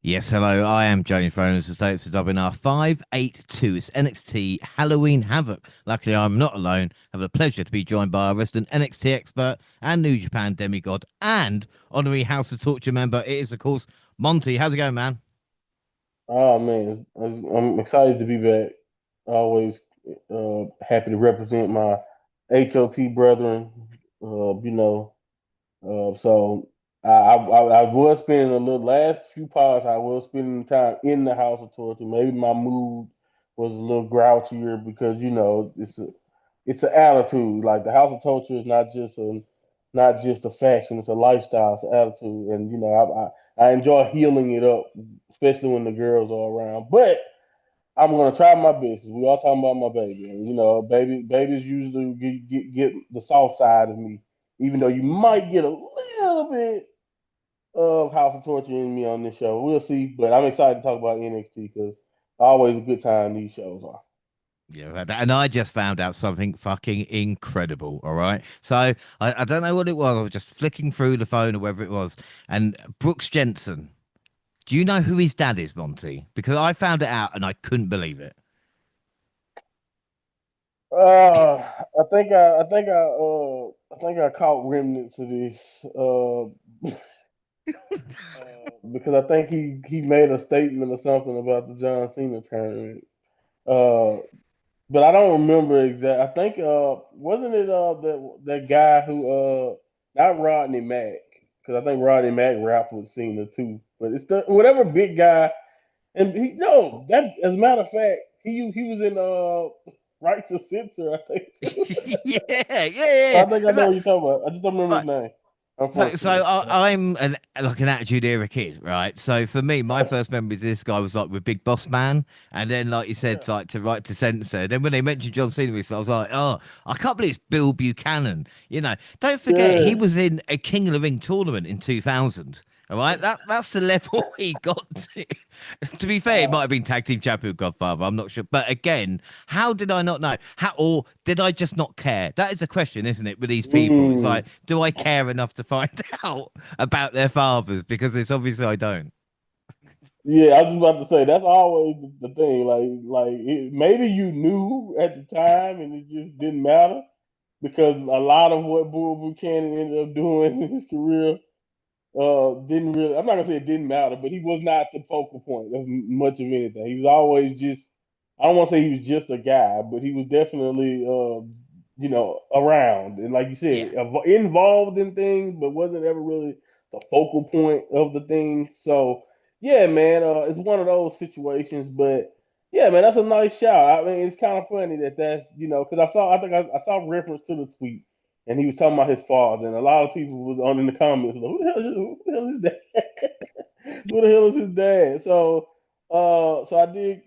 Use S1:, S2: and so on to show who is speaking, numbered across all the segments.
S1: Yes, hello. I am James Rollins. Today it's the WNR582. It's NXT Halloween Havoc. Luckily, I'm not alone. I have the pleasure to be joined by our resident NXT expert and New Japan demigod and honorary House of Torture member. It is, of course, Monty. How's it going, man?
S2: Oh man, I'm excited to be back. Always happy to represent my HOT brethren. You know, so I was spending a little last few parts. I was spending time in the House of Torture. Maybe my mood was a little grouchier because it's an attitude. Like the House of Torture is not just a faction. It's a lifestyle. It's an attitude, and I enjoy healing it up, especially when the girls are around. But I'm gonna try my best. We all talking about my baby, and babies usually get the soft side of me, even though you might get a little bit of House of Torture in me on this show. We'll see, but I'm excited to talk about NXT because always a good time these shows are.
S1: Yeah, and I just found out something fucking incredible. All right. So I don't know what it was. I was just flicking through the phone or whatever it was. And Brooks Jensen, do you know who his dad is, Monty? Because I found it out and I couldn't believe it.
S2: I think I caught remnants of this. Because I think he made a statement or something about the John Cena tournament. Uh, but I don't remember exactly. I think wasn't it that guy who not Rodney Mack, because I think Rodney Mack rapped with Cena too. But it's the whatever big guy, and he no that as a matter of fact he was in Right to Censor, I think too.
S1: Yeah, yeah,
S2: So
S1: yeah.
S2: I think I
S1: Is
S2: know
S1: that
S2: what you're talking about. I just don't remember
S1: right?
S2: his name,
S1: So
S2: unfortunately.
S1: I'm like an attitude era kid, right? So for me, my first memory of this guy was like with Big Boss Man, and then like you said,
S2: Yeah.
S1: like to Right to Censor. Then when they mentioned John Cena, I was like, oh, I can't believe it's Bill Buchanan. Don't forget he
S2: Yeah.
S1: was in a King of the Ring tournament in 2000. All right, that's the level he got to. To be fair, it might
S2: Uh,
S1: have been tag team champion with Godfather. I'm not sure, but again, how did I not know? How or did I just not care? That is a question, isn't it? With these people, it's
S2: mm.
S1: like, do I care enough to find out about their fathers? Because it's obviously I don't.
S2: Yeah, I was just about to say that's always the thing. Maybe you knew at the time and it just didn't matter because a lot of what Bull Buchanan ended up doing in his career didn't really. I'm not gonna say it didn't matter, but he was not the focal point of much of anything. He was always just. I don't want to say he was just a guy, but he was definitely around and like you
S1: Yeah.
S2: said, involved in things, but wasn't ever really the focal point of the thing. So yeah, man, it's one of those situations, but. Yeah, man, that's a nice shout. I mean, it's kind of funny that's because I saw reference to the tweet, and he was talking about his father, and a lot of people was on in the comments like, who the hell is dad? Who the hell is his dad? So I did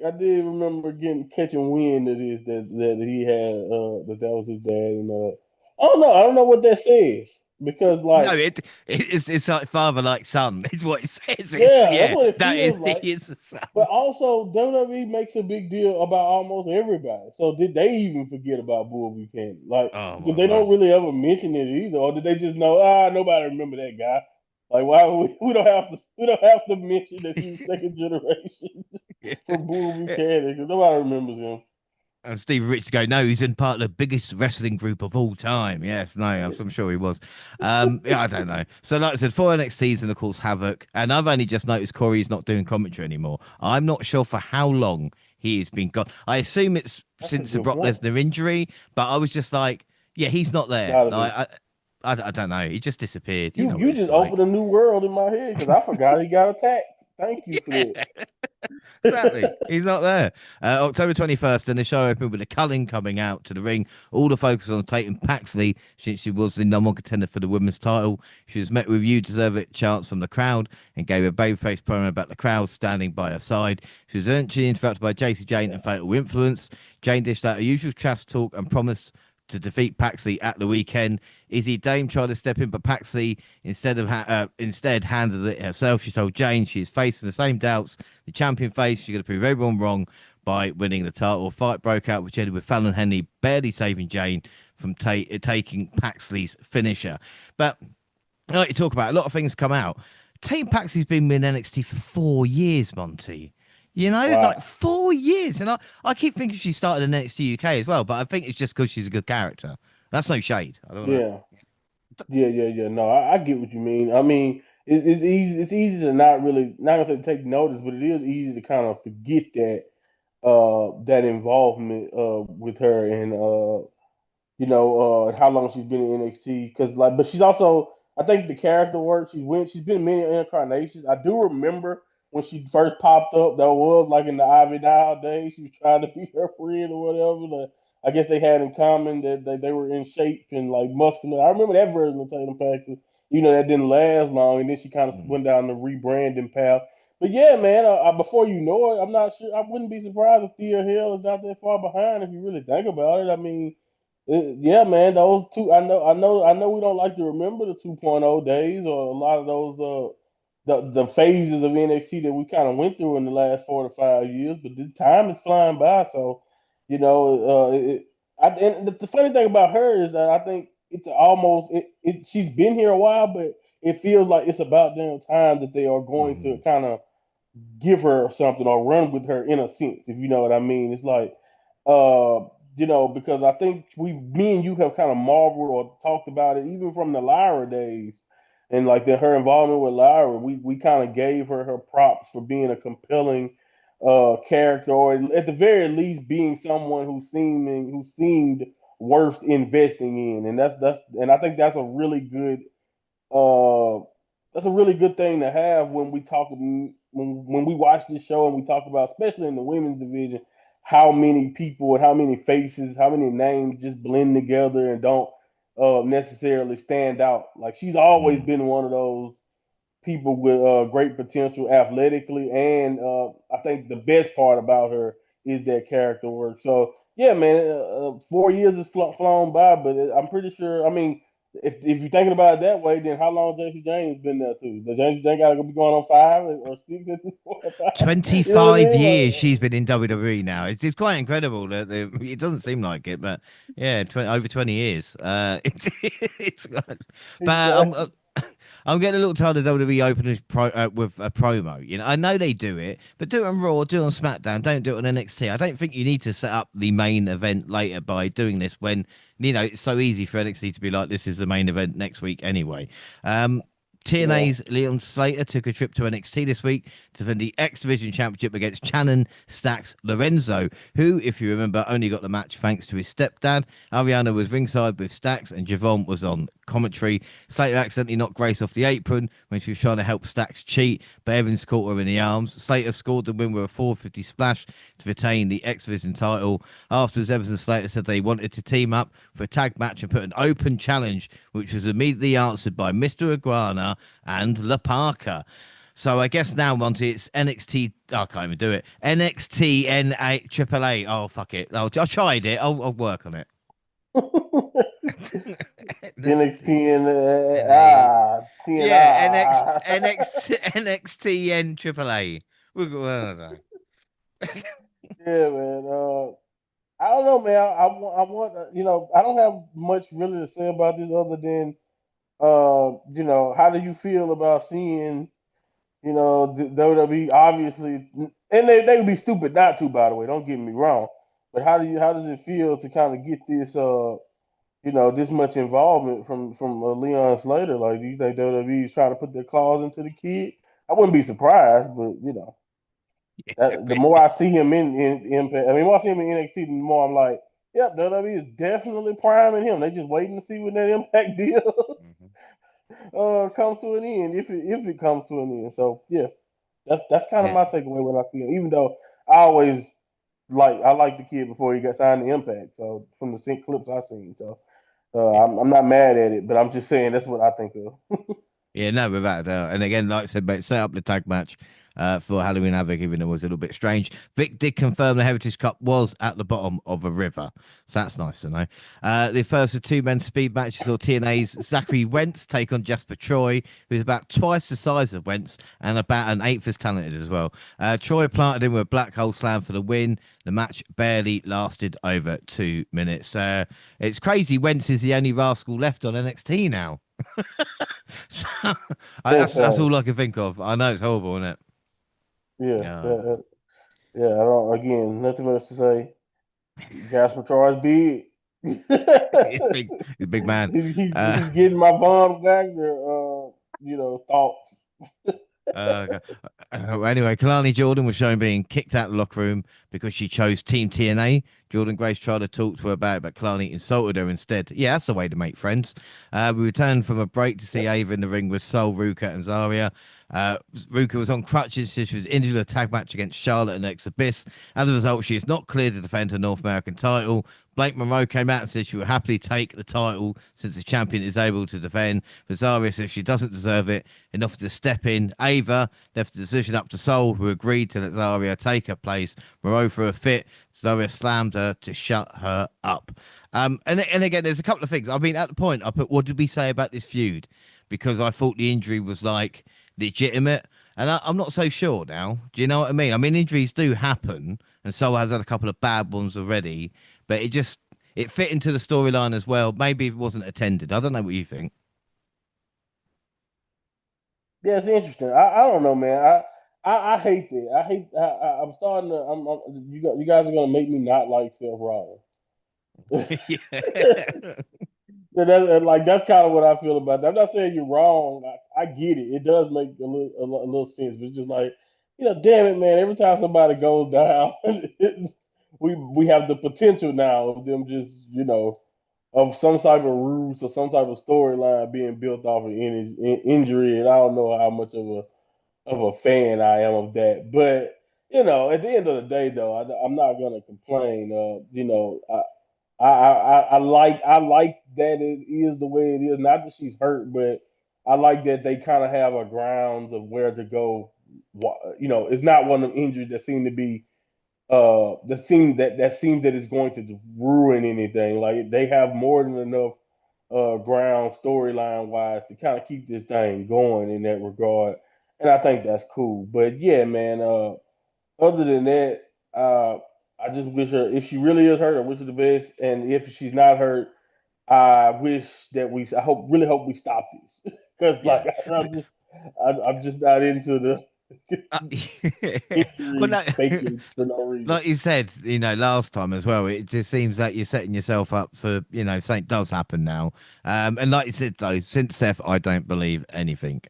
S2: remember getting catching wind of this that he had that was his dad, and I don't know what that says because
S1: No,
S2: like
S1: it's like father like son. It's what it says. It's
S2: yeah, that's
S1: yeah,
S2: what it
S1: that is
S2: feels
S1: he
S2: like.
S1: is a son.
S2: But also, WWE makes a big deal about almost everybody. So did they even forget about Bull Buchanan? Like,
S1: Oh
S2: because
S1: my
S2: they don't
S1: word.
S2: really ever mention it either, or did they just know? Nobody remember that guy. Like, why we don't have to mention that he was second generation for Bull Buchanan because nobody remembers him.
S1: And Steve Rich go, no, he's in part of the biggest wrestling group of all time. Yes, no, I'm sure he was. Yeah, I don't know. So, like I said, four NXTs and of course Havoc, and I've only just noticed Corey's not doing commentary anymore. I'm not sure for how long he has been gone. I assume it's
S2: That's a
S1: since the
S2: good
S1: Brock
S2: point.
S1: Lesnar injury, but I was just like, yeah, he's not there.
S2: Gotta be.
S1: I don't know. He just disappeared. You
S2: You
S1: know what
S2: you
S1: it's
S2: just opened
S1: like.
S2: a new world in my head because I forgot he got attacked. Thank you for
S1: Yeah.
S2: that.
S1: Exactly. He's not there. October 21st, and the show opened with a Cullen coming out to the ring. All the focus on Tatum Paxley, since she was the number one contender for the women's title. She was met with "You deserve it" chants from the crowd and gave a babyface promo about the crowd standing by her side. She was eventually interrupted by JC Jane and Fatal Influence. Jane dished out her usual trash talk and promised to defeat Paxley at the weekend. Izzy Dame tried to step in, but Paxley instead handled it herself. She told Jane she is facing the same doubts the champion faced. She's going to prove everyone wrong by winning the title. A fight broke out, which ended with Fallon Henley barely saving Jane from taking Paxley's finisher. But I like to talk about a lot of things come out. Team Paxy's been with NXT for 4 years, Monty. You know, like
S2: Wow.
S1: 4 years. And I keep thinking she started in NXT UK as well, but I think it's just because she's a good character. That's no shade. I don't know.
S2: Yeah. Yeah. No, I get what you mean. I mean, it's easy. It's easy to not really, not gonna say take notice, but it is easy to kind of forget that that involvement with her and how long she's been in NXT. Because like, but she's also, I think the character work. She's been in many incarnations. I do remember when she first popped up. That was like in the Ivy Nile days. She was trying to be her friend or whatever. I guess they had in common that they were in shape and like muscular. I remember that version of Tatum Paxton. That didn't last long, and then she kind of
S1: Mm,
S2: went down the rebranding path. But yeah, man, before you know it, I'm not sure. I wouldn't be surprised if Thea Hill is not that far behind if you really think about it. I mean, yeah, man, those two. I know. We don't like to remember the 2.0 days or a lot of those the phases of NXT that we kind of went through in the last 4 to 5 years. But the time is flying by, so and the funny thing about her is that I think it's almost she's been here a while, but it feels like it's about damn time that they are going to
S1: mm,
S2: kind of give her something or run with her in a sense, if you know what I mean. It's like, because I think me and you have kind of marveled or talked about it even from the Lyra days, and like her involvement with Lyra, we kind of gave her props for being a compelling character, or at the very least being someone who seemed worth investing in, and and I think uh, that's a really good thing to have when we talk when we watch this show and we talk about, especially in the women's division, how many people and how many faces, how many names just blend together and don't necessarily stand out. Like she's always
S1: mm.
S2: been one of those people with great potential athletically, and I think the best part about her is that character work. So yeah, man, 4 years has flown by, but I'm pretty sure. I mean, if you're thinking about it that way, then how long Jason James been there too? The Jason James got to be going on 5 or 6 at this point. 5. You know what I
S1: 25
S2: mean?
S1: years
S2: Like,
S1: she's been in WWE now. It's quite incredible that it doesn't seem like it, but yeah, over 20 years. But
S2: exactly.
S1: I'm getting a little tired of WWE opening with a promo. I know they do it, but do it on Raw, do it on SmackDown, don't do it on NXT. I don't think you need to set up the main event later by doing this when, it's so easy for NXT to be like, this is the main event next week anyway.
S2: Yeah.
S1: TNA's Leon Slater took a trip to NXT this week to defend the X Division Championship against Channon Stacks Lorenzo, who, if you remember, only got the match thanks to his stepdad. Ariana was ringside with Stacks, and Javon was on commentary. Slater accidentally knocked Grace off the apron when she was trying to help Stacks cheat, but Evans caught her in the arms. Slater scored the win with a 450 splash to retain the X Division title. Afterwards, Evans and Slater said they wanted to team up for a tag match and put an open challenge, which was immediately answered by Mr. Iguana and La Parka. So I guess now, Monty, it's NXT. I can't even do it. NXT NA Triple A. Oh, fuck it. I tried it. I'll work on it. NXT
S2: NXT and
S1: NA. Yeah,
S2: TNI.
S1: NXTN Triple A. We'll go. I don't know.
S2: Yeah, man. I don't know, man. I want. I don't have much really to say about this other than, how do you feel about seeing, the WWE obviously, and they would be stupid not to, by the way. Don't get me wrong, but how does it feel to kind of get this, this much involvement from Leon Slater? Like, do you think WWE is trying to put their claws into the kid? I wouldn't be surprised, but the more I see him in Impact, I mean, the more I see him in NXT, the more I'm like, yep, WWE is definitely priming him. They just waiting to see when that Impact deal
S1: Mhm.
S2: comes to an end, if it comes to an end. So yeah, that's kind of
S1: Yeah.
S2: my takeaway when I see him. Even though I like the kid before he got signed to Impact. So from the sync clips I've seen, so
S1: Yeah.
S2: I'm not mad at it, but I'm just saying that's what I think of.
S1: Yeah, no, without a doubt. And again, like I said, mate, set up the tag match for Halloween Havoc, even though it was a little bit strange. Vic did confirm the Heritage Cup was at the bottom of a river. So that's nice to know. The first of two men's speed matches saw TNA's Zachary Wentz take on Jasper Troy, who's about twice the size of Wentz and about an eighth as talented as well. Troy planted him with a black hole slam for the win. The match barely lasted over 2 minutes. It's crazy. Wentz is the only rascal left on NXT now. So,
S2: Poor
S1: that's
S2: Charlotte.
S1: all I can think of. I know it's horrible, isn't it?
S2: Yeah,
S1: Yeah,
S2: yeah. I don't. Again, nothing much to say. Jasper Charles big. he's,
S1: he's a big man.
S2: he's getting my Von Wagner, thoughts.
S1: Okay. Anyway, Kalani Jordan was shown being kicked out of the locker room because she chose Team TNA. Jordan Grace tried to talk to her about it, but Kalani insulted her instead. Yeah, that's the way to make friends. We returned from a break to see
S2: Yep.
S1: Ava in the ring with Sol, Ruka, and Zarya. Ruka was on crutches. She was injured in a tag match against Charlotte and Ex Abyss. As a result, she is not cleared to defend her North American title. Blake Monroe came out and said she would happily take the title since the champion is able to defend. But Zarya says she doesn't deserve it and offered to step in. Ava left the decision up to Sol, who agreed to let Zarya take her place. Monroe threw a fit. Zarya slammed her to shut her up. And again, there's a couple of things. I mean, at the point, I put, what did we say about this feud? Because I thought the injury was like legitimate. And I'm not so sure now. Do you know what I mean? I mean, injuries do happen, and Sol has had a couple of bad ones already, but it fit into the storyline as well. Maybe it wasn't attended. I don't know what you think.
S2: Yeah, it's interesting. I don't know, man. I hate that. I hate. I'm starting to. you guys are gonna make me not like Seth Rollins.
S1: Yeah.
S2: Like that's kind of what I feel about that. I'm not saying you're wrong. I get it. It does make a little sense, but it's just like, damn it, man. Every time somebody goes down, we have the potential now of them just of some type of ruse or some type of storyline being built off of injury, and I don't know how much of a fan I am of that. But at the end of the day, though, I'm not gonna complain. I like that it is the way it is. Not that she's hurt, but I like that they kind of have a grounds of where to go. It's not one of them injuries that seem to be that seems that it's going to ruin anything. Like they have more than enough ground storyline wise to kind of keep this thing going in that regard, and I think that's cool. But yeah, man. Other than that, I just wish her, if she really is hurt, I wish her the best. And if she's not hurt, I wish that really hope we stop this because like
S1: Yeah.
S2: I'm just not into the
S1: Uh, well,
S2: injury
S1: no,
S2: faking for no reason.
S1: like you said, last time as well, it just seems that you're setting yourself up for, something does happen now. And like you said, though, since Seth, I don't believe anything.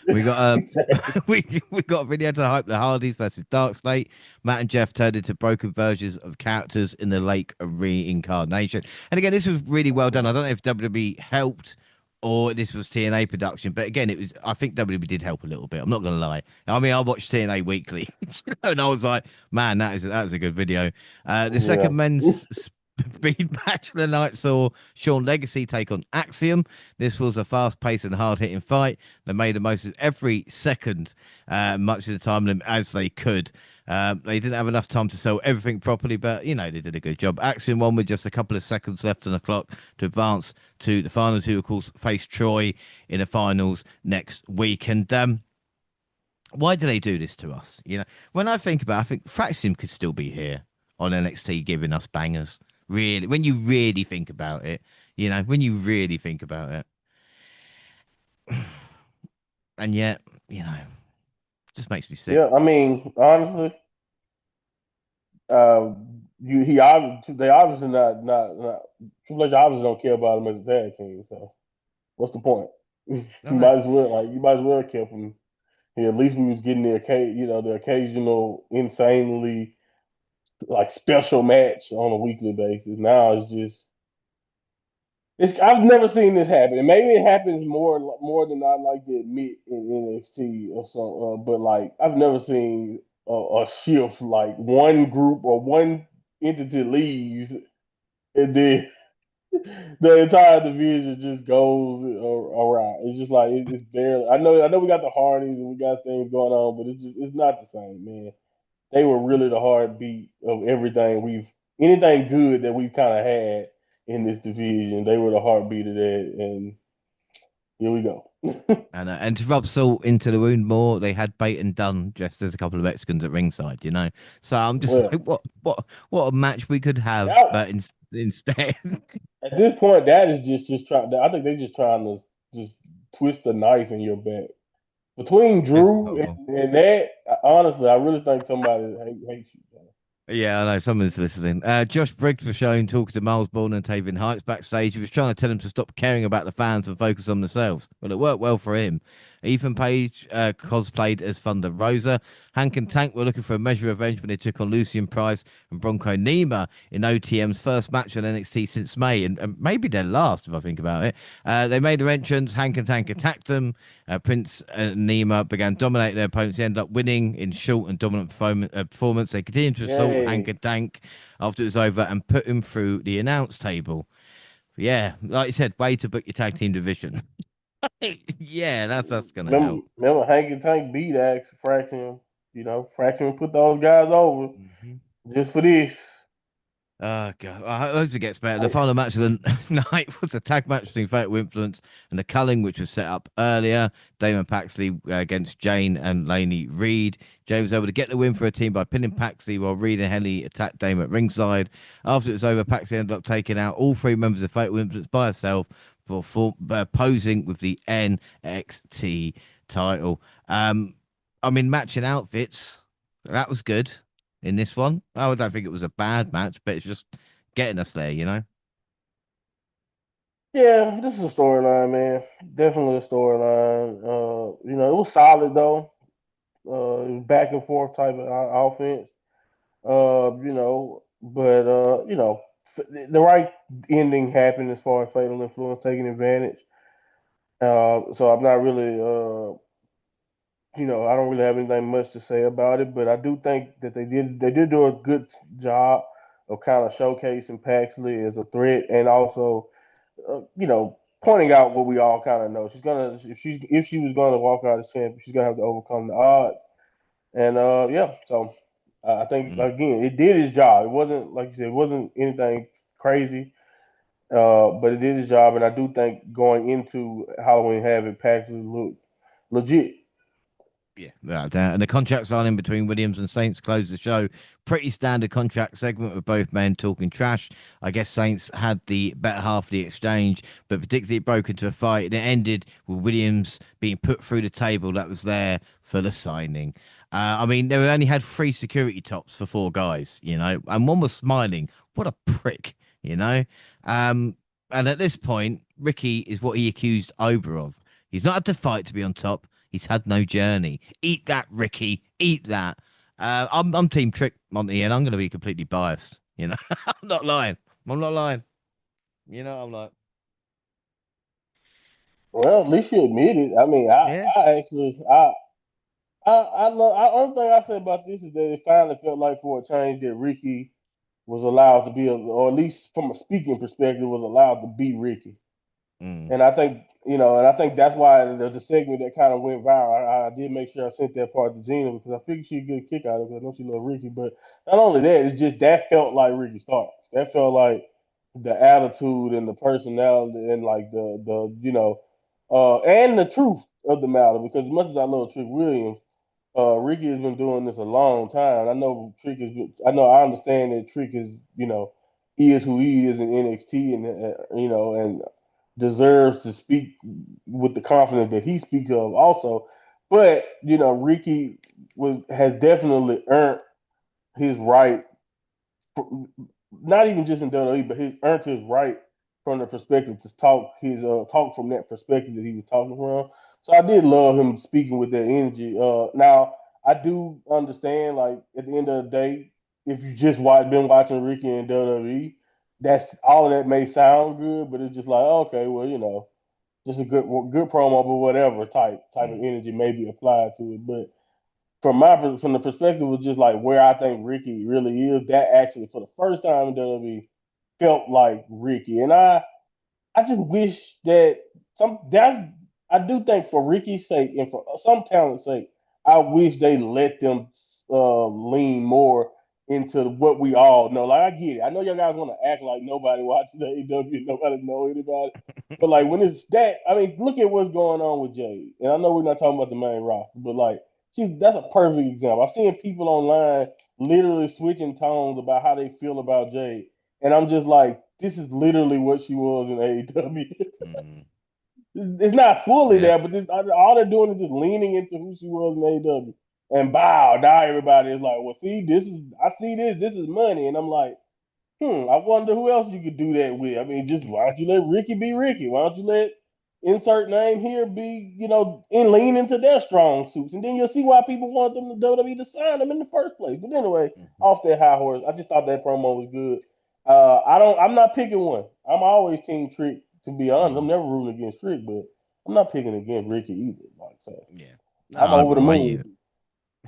S1: We got
S2: Exactly.
S1: we got a video to hype the Hardys versus Dark Slate. Matt and Jeff turned into broken versions of characters in the lake of reincarnation. And again, this was really well done. I don't know if WWE helped or this was TNA production. But again, it was. I think WWE did help a little bit. I'm not gonna lie. I mean, I watched TNA weekly, and I was like, man, that is a good video. The
S2: Yeah.
S1: second men's speed match of the night saw Sean Legacy take on Axiom. This was a fast-paced and hard-hitting fight. They made the most of every second, much of the time as they could. They didn't have enough time to sell everything properly, but they did a good job. Axiom won with just a couple of seconds left on the clock to advance to the finals, who of course face Troy in the finals next week. And why do they do this to us? When I think about it, I think Fraxim could still be here on NXT giving us bangers. Really, when you really think about it, when you really think about it, and yet, just makes me sick.
S2: Yeah. I mean, honestly, uh, they obviously not Triple H obviously don't care about him as a tag team. So what's the point? you
S1: All right.
S2: might as well you might as well keep him. Yeah, at least we was getting the occasional insanely like special match on a weekly basis. Now I've never seen this happen. And maybe it happens more than I like to admit in NXT or something. But like I've never seen a shift like one group or one entity leaves and then the entire division just goes around. It's just like it's barely. I know we got the Hardys and we got things going on, but it's not the same, man. They were really the heartbeat of everything anything good that we've kind of had in this division. They were the heartbeat of that, and here we go.
S1: And to rub salt into the wound more, they had Bait and Dunn dressed as a couple of Mexicans at ringside. So I'm just
S2: Well,
S1: like, what a match we could have,
S2: that,
S1: but instead,
S2: at this point, that is just trying. I think they're just trying to twist a knife in your back. Between
S1: It's
S2: Drew
S1: horrible.
S2: and that, honestly, I really think somebody hates you. Man.
S1: Yeah, I know someone's listening. Josh Briggs was shown talking to Miles Bourne and Tavian Heights backstage. He was trying to tell them to stop caring about the fans and focus on themselves. Well, it worked well for him. Ethan Page cosplayed as Thunder Rosa. Hank and Tank were looking for a measure of revenge when they took on Lucian Price and Bronco Nima in OTM's first match on NXT since May, and maybe their last, if I think about it. They made their entrance. Hank and Tank attacked them. Prince and Nima began dominating their opponents. They ended up winning in short and dominant performance. They continued to assault Hank
S2: Yay.
S1: and Tank after it was over and put him through the announce table. Yeah, like you said, way to book your tag team division. Yeah, that's gonna help.
S2: Remember Hank and Tank beat Axe Fraction. Fraction put those guys over
S1: Mhm.
S2: just for this.
S1: Oh god, I hope it gets better. The final match of the night was a tag match between Fatal Influence and the Culling, which was set up earlier. Damon Paxley against Jane and Laney Reed. Jane was able to get the win for a team by pinning Paxley while Reed and Henley attacked Damon at ringside. After it was over, Paxley ended up taking out all three members of Fatal Influence by herself for posing with the NXT title. I mean, matching outfits, that was good in this one. I don't think it was a bad match, but it's just getting us there, you know?
S2: Yeah, this is a storyline, man. Definitely a storyline. It was solid though. It was back and forth type of offense. But the right ending happened as far as Fatal Influence taking advantage. So I'm not really I don't really have anything much to say about it, but I do think that they did do a good job of kind of showcasing Paxley as a threat, and also pointing out what we all kind of know. She's gonna if she was gonna walk out as champion, she's gonna have to overcome the odds. And yeah, so I think
S1: Mm.
S2: again it did its job. It wasn't like you said, it wasn't anything crazy, but it did its job. And I do think going into Halloween Havoc, Paxley looked legit.
S1: Yeah, without doubt. And the contract signing between Williams and Saints closed the show. Pretty standard contract segment with both men talking trash. I guess Saints had the better half of the exchange, but particularly it broke into a fight and it ended with Williams being put through the table that was there for the signing. I mean, they only had three security tops for four guys, you know, and one was smiling. What a prick, you know? Um, and at this point, Ricky is what he accused Ober of. He's not had to fight to be on top. He's had no journey. Eat that, Ricky. Eat that. I'm Team Trick Monty, and I'm going to be completely biased. You know, I'm not lying. I'm not lying. You know, I'm like,
S2: Well, at least you admit it. I mean,
S1: yeah.
S2: I actually, I love. Only thing I say about this is that it finally felt like for a change that Ricky was allowed to be, or at least from a speaking perspective, was allowed to be Ricky.
S1: Mm,
S2: And I think, and I think that's why the segment that kind of went viral. I did make sure I sent that part to Gina because I figured she'd get a kick out of it. I know she loved Ricky, but not only that, it's just that felt like Ricky Starks. That felt like the attitude and the personality and like and the truth of the matter. Because as much as I love Trick Williams, Ricky has been doing this a long time. I know Trick is. I understand that Trick is. He is who he is in NXT, and and deserves to speak with the confidence that he speaks of. Also, but Ricky has definitely earned his right not even just in WWE, but he's earned his right from the perspective to talk from that perspective that he was talking from. So I did love him speaking with that energy. Now I do understand, like at the end of the day, if you just been watching Ricky and WWE, that's all of that may sound good, but it's just like okay, well just a good promo, but whatever type of
S1: mm,
S2: energy may be applied to it, but from the perspective of just like where I think Ricky really is, that actually for the first time in WWE felt like Ricky, and I just wish that some that's I do think for Ricky's sake and for some talent's sake, I wish they let them lean more into what we all know. Like I get it. I know y'all guys want to act like nobody watches the AEW, nobody know anybody. But like when it's that, I mean, look at what's going on with Jade. And I know we're not talking about the main roster, but like that's a perfect example. I've seen people online literally switching tones about how they feel about Jade. And I'm just like, this is literally what she was in AEW.
S1: mm.
S2: It's not fully
S1: Yeah.
S2: there, but all they're doing is just leaning into who she was in AEW. And bow, now everybody is like, well, see, I see this. This is money, and I'm like, I wonder who else you could do that with. I mean, just why don't you let Ricky be Ricky? Why don't you let insert name here be, and lean into their strong suits, and then you'll see why people want them to WWE to sign them in the first place. But anyway,
S1: Mhm.
S2: off that high horse, I just thought that promo was good. I'm not picking one. I'm always Team Trick. To be honest, I'm
S1: Mhm.
S2: never rooting against Trick, but I'm not picking against Ricky either. Like so,
S1: Yeah. No,
S2: I'm
S1: I'm
S2: over the
S1: right.
S2: moon.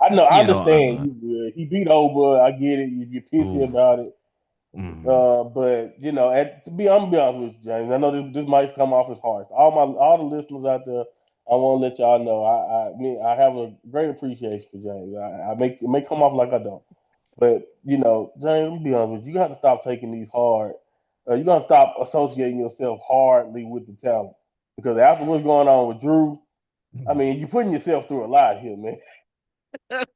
S2: I know, I
S1: You know what I'm
S2: understand
S1: like.
S2: you. He beat over. I get it. You're pissy
S1: Oof.
S2: about it.
S1: Mm.
S2: But I'm gonna be honest with you, James. I know this might come off as harsh. All the listeners out there, I want to let y'all know I have a great appreciation for James. It may come off like I don't, but James, let me be honest with you. You got to stop taking these hard. You got to stop associating yourself hardly with the talent because after what's going on with Drew, I mean, you're putting yourself through a lot here, man.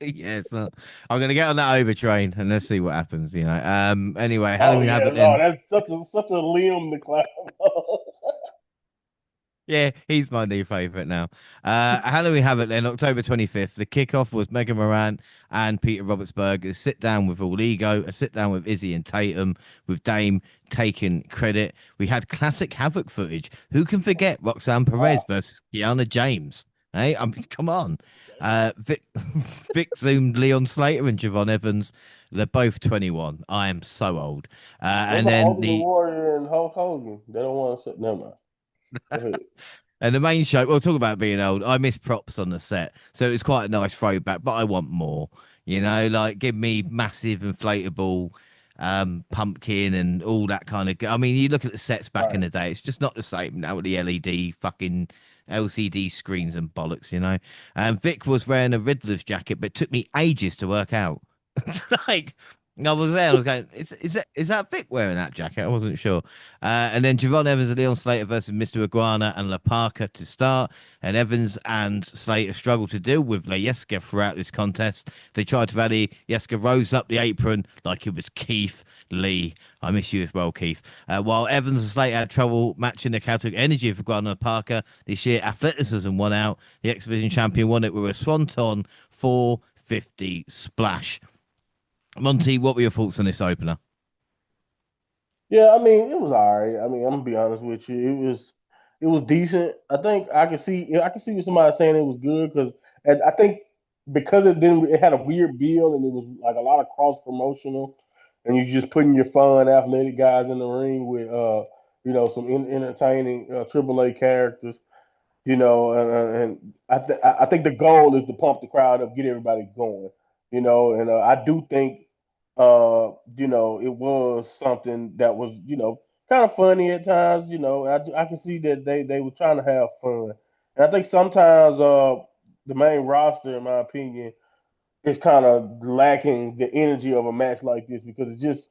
S1: Yeah, it's not. I'm gonna get on that over train and let's see what happens. Anyway,
S2: Oh
S1: Halloween
S2: yeah,
S1: Havoc
S2: no,
S1: then.
S2: that's such a limb to climb.
S1: Yeah, he's my new favorite now. Halloween Havoc then, October 25th. The kickoff was Mega Morant and Peter Robertsberg. A sit down with All Ego, a sit down with Izzy and Tatum, with Dame taking credit. We had classic Havoc footage. Who can forget Roxanne Perez
S2: Wow.
S1: versus Kiana James? Hey, I mean, come on. Vic zoomed Leon Slater and Javon Evans. They're both 21. I am so old.
S2: What
S1: And
S2: about
S1: then
S2: Ultimate
S1: the
S2: Warrior and Hulk Hogan? They don't want to. Never mind. Go ahead.
S1: And the main show, we'll talk about being old. I miss props on the set, so it was quite a nice throwback. But I want more, like give me massive inflatable pumpkin and all that kind of. I mean, you look at the sets back in
S2: Right.
S1: the day; it's just not the same now with the LED fucking LCD screens and bollocks. And Vic was wearing a Riddler's jacket, but it took me ages to work out. like I was there, I was going, is that Vic wearing that jacket? I wasn't sure. And then Javon Evans and Leon Slater versus Mr. Iguana and La Parca to start. And Evans and Slater struggled to deal with Layeska throughout this contest. They tried to rally. Yeska rose up the apron like it was Keith Lee. I miss you as well, Keith. While Evans and Slater had trouble matching the chaotic energy of Iguana and La Parca, the sheer athleticism won out. The X Division champion won it with a Swanton 450 splash. Monty, what were your thoughts on this opener?
S2: Yeah, I mean, it was all right. I mean, I'm gonna be honest with you. It was decent. I think I can see what somebody saying it was good because I think because it had a weird build and it was like a lot of cross promotional, and you just putting your fun athletic guys in the ring with some entertaining AAA characters. And I think the goal is to pump the crowd up, get everybody going. And I do think it was something that was kind of funny at times. I can see that they were trying to have fun, and I think sometimes the main roster, in my opinion, is kind of lacking the energy of a match like this because it's just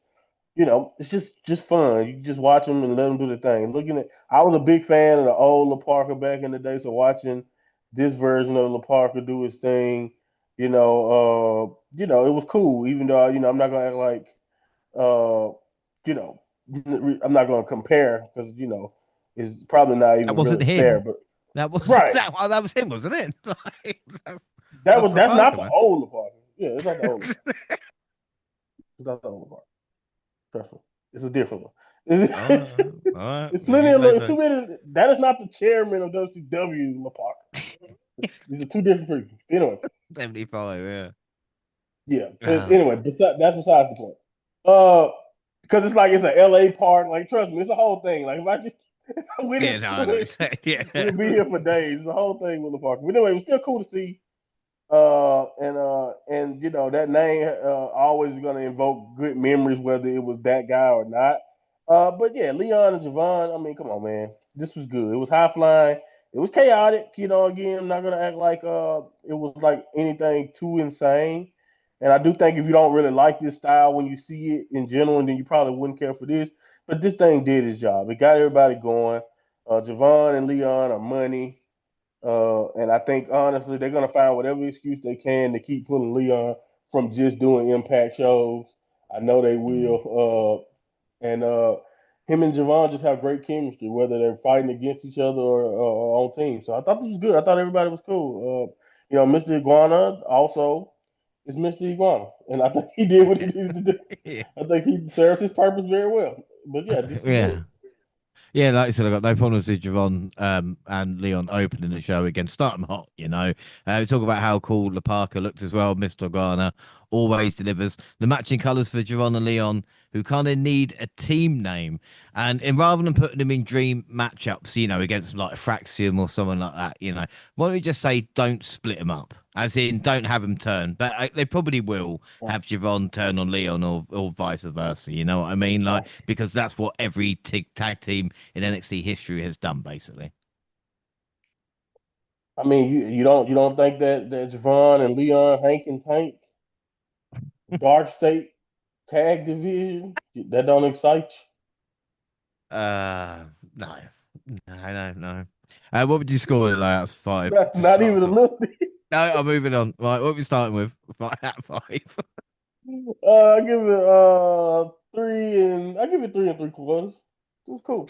S2: fun. You just watch them and let them do the thing. I was a big fan of the old La Parker back in the day, so watching this version of La Parker do his thing, it was cool. Even though I'm not gonna act like, uh, you know, I'm not gonna compare because it's probably not
S1: That
S2: even
S1: wasn't
S2: really fair.
S1: him.
S2: But
S1: That was
S2: right,
S1: that was him, wasn't it? That's
S2: that's not
S1: Parker,
S2: the
S1: man.
S2: old La Parker. Yeah, it's not the old La Parker. It's not the old La Parker. Trust me, it's a different one.
S1: All right, all right.
S2: It's
S1: If
S2: plenty
S1: you
S2: of
S1: say
S2: too
S1: so.
S2: many. That is not the chairman of WCW, Parker. These are two different people. Anyway,
S1: 75, yeah.
S2: yeah. But
S1: Oh.
S2: anyway, that's besides the point. Uh, because it's like it's an LA park. Like, trust me, it's a whole thing. Like, if I just if I went
S1: Yeah, no, I
S2: into
S1: know what you're
S2: it,
S1: saying. Yeah.
S2: we'll be here for days. It's a whole thing with the park. But anyway, it was still cool to see. And that name always going to invoke good memories, whether it was that guy or not. But yeah, Leon and Javon. I mean, come on, man, this was good. It was high flying. It was chaotic. Again, I'm not gonna act like it was like anything too insane. And I do think if you don't really like this style when you see it in general, then you probably wouldn't care for this. But this thing did its job. It got everybody going. Javon and Leon are money. And I think honestly, they're gonna find whatever excuse they can to keep pulling Leon from just doing impact shows. I know they
S1: Mm.
S2: will. And him and Javon just have great chemistry, whether they're fighting against each other or on teams. So I thought this was good. I thought everybody was cool. Mr. Iguana also is Mr. Iguana, and I think he did what he needed to do.
S1: Yeah.
S2: I think he served his purpose very well. But yeah, this is good.
S1: Yeah. Yeah, like I said, I got no problems with Javon and Leon opening the show again. Start them hot, you know. We talk about how cool La Parker looked as well. Mr. Garner always delivers the matching colours for Javon and Leon, who kind of need a team name. And rather than putting them in dream matchups, you know, against like Fraxium or someone like that, you know, why don't we just say don't split them up? As in, don't have them turn. But they probably will
S2: Right.
S1: have Javon turn on Leon or vice versa. You know what I mean? Like,
S2: Right.
S1: because that's what every tag team in NXT history has done, basically.
S2: I mean, you don't think that Javon and Leon, Hank and Tank, Dark State tag division that don't excite
S1: No, no. What would you score it like out of
S2: you?
S1: five
S2: Not,
S1: to
S2: not
S1: start
S2: even
S1: us
S2: a
S1: off?
S2: little bit.
S1: No, I'm moving on. Right, what are we starting with? Five out of five.
S2: I give it three and I give it 3 3/4. It was cool.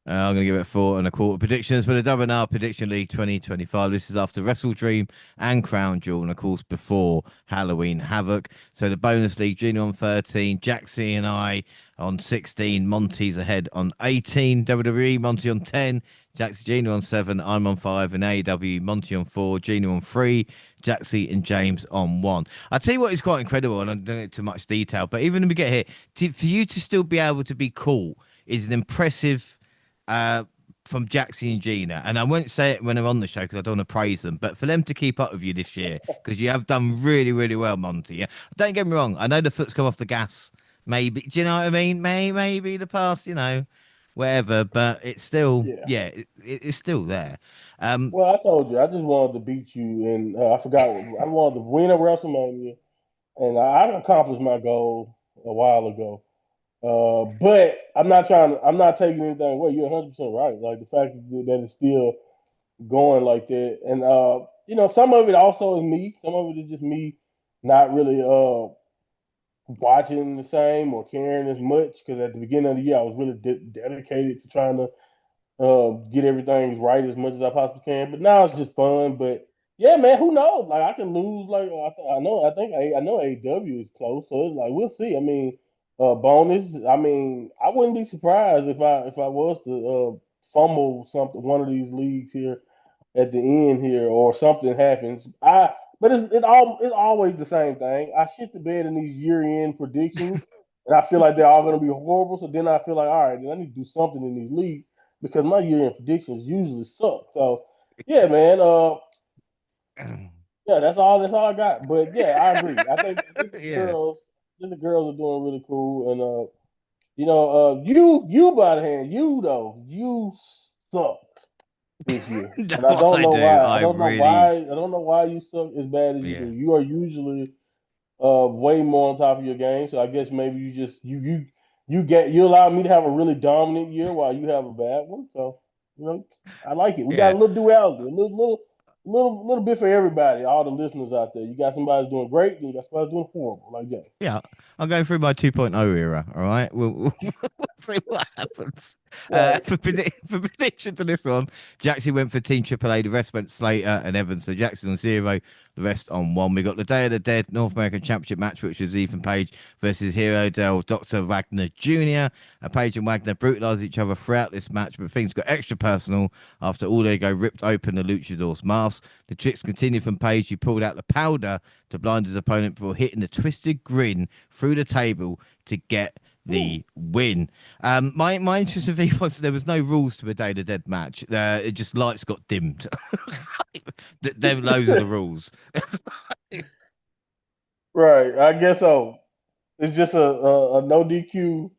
S1: I'm going to give it 4 1/4 predictions for the WNR Prediction League 2025. This is after Wrestle Dream and Crown Jewel, and of course, before Halloween Havoc. So the bonus league, Junior on 13, Jaxie and I on 16, Monty's ahead on 18, WWE, Monty on 10, Jaxie Junior on 7, I'm on 5, and AEW, Monty on 4, Junior on 3, Jaxie and James on 1. I'll tell you what is quite incredible, and I don't go into much detail, but even when we get here, for you to still be able to be cool is an impressive uh, from Jaxie and Gina. And I won't say it when they're on the show because I don't want to praise them, but for them to keep up with you this year, because you have done really, really well, Monty. Yeah. Don't get me wrong. I know the foot's come off the gas. Maybe, do you know what I mean? Maybe the past, you know, whatever, but it's still,
S2: Yeah.
S1: yeah, it's still there. Um,
S2: Well, I told you, I just wanted to beat you, and I forgot. I wanted to win a WrestleMania, and I accomplished my goal a while ago. But I'm not trying. I'm not taking anything away. You're 100% right. Like the fact that it's still going like that, and some of it also is me. Some of it is just me not really watching the same or caring as much because at the beginning of the year I was really dedicated to trying to get everything right as much as I possibly can. But now it's just fun. But yeah, man, who knows? Like I can lose. Like I know. I know AEW is close, so it's like we'll see. I mean, bonus. I mean, I wouldn't be surprised if I was to fumble something one of these leagues here at the end here or something happens. But it's always the same thing. I shit the bed in these year end predictions, and I feel like they're all going to be horrible. So then I feel like, all right, then I need to do something in these leagues because my year end predictions usually suck. So yeah, man. Yeah, that's all I got. But yeah, I agree. I think the
S1: yeah.
S2: girls, the girls are doing really cool, and you by the hand, you though, you suck this year, and I
S1: No,
S2: don't
S1: I
S2: know
S1: do.
S2: why.
S1: I really,
S2: I don't know why you suck as bad as you do.
S1: yeah.
S2: You are usually way more on top of your game. So I guess maybe you just you allow me to have a really dominant year while you have a bad one. So I like it. We got
S1: Yeah.
S2: a little duality, a little bit for everybody, all the listeners out there. You got somebody doing great, and you got somebody doing horrible, like that.
S1: Yeah, I'm going through my 2.0 era. All right, we'll see what happens.
S2: Right.
S1: For prediction to this one, Jackson went for Team AAA. The rest went Slater and Evans. So Jackson on 0, the rest on 1. We got the Day of the Dead North American Championship match, which was Ethan Page versus Hero Del Dr. Wagner Jr. Page and Wagner brutalized each other throughout this match, but things got extra personal after All Ego ripped open the Luchador's mask. The tricks continued from Page. He pulled out the powder to blind his opponent before hitting the twisted grin through the table to get the win. My interesting thing was there was no rules to a Day of the Dead match. It just lights got dimmed. Those are the rules.
S2: Right. I guess so. It's just a no DQ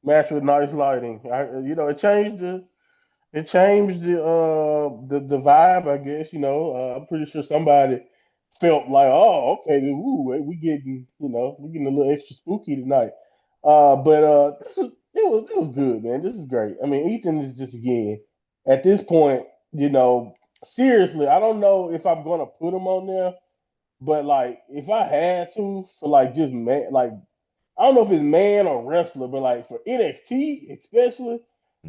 S2: match with nice lighting. It changed the vibe. I guess I'm pretty sure somebody felt like, oh, okay, ooh, we getting a little extra spooky tonight. But it was good, man. This is great. I mean, Ethan is just again at this point, seriously, I don't know if I'm gonna put him on there, but like if I had to for like just man, like I don't know if it's man or wrestler, but like for NXT especially,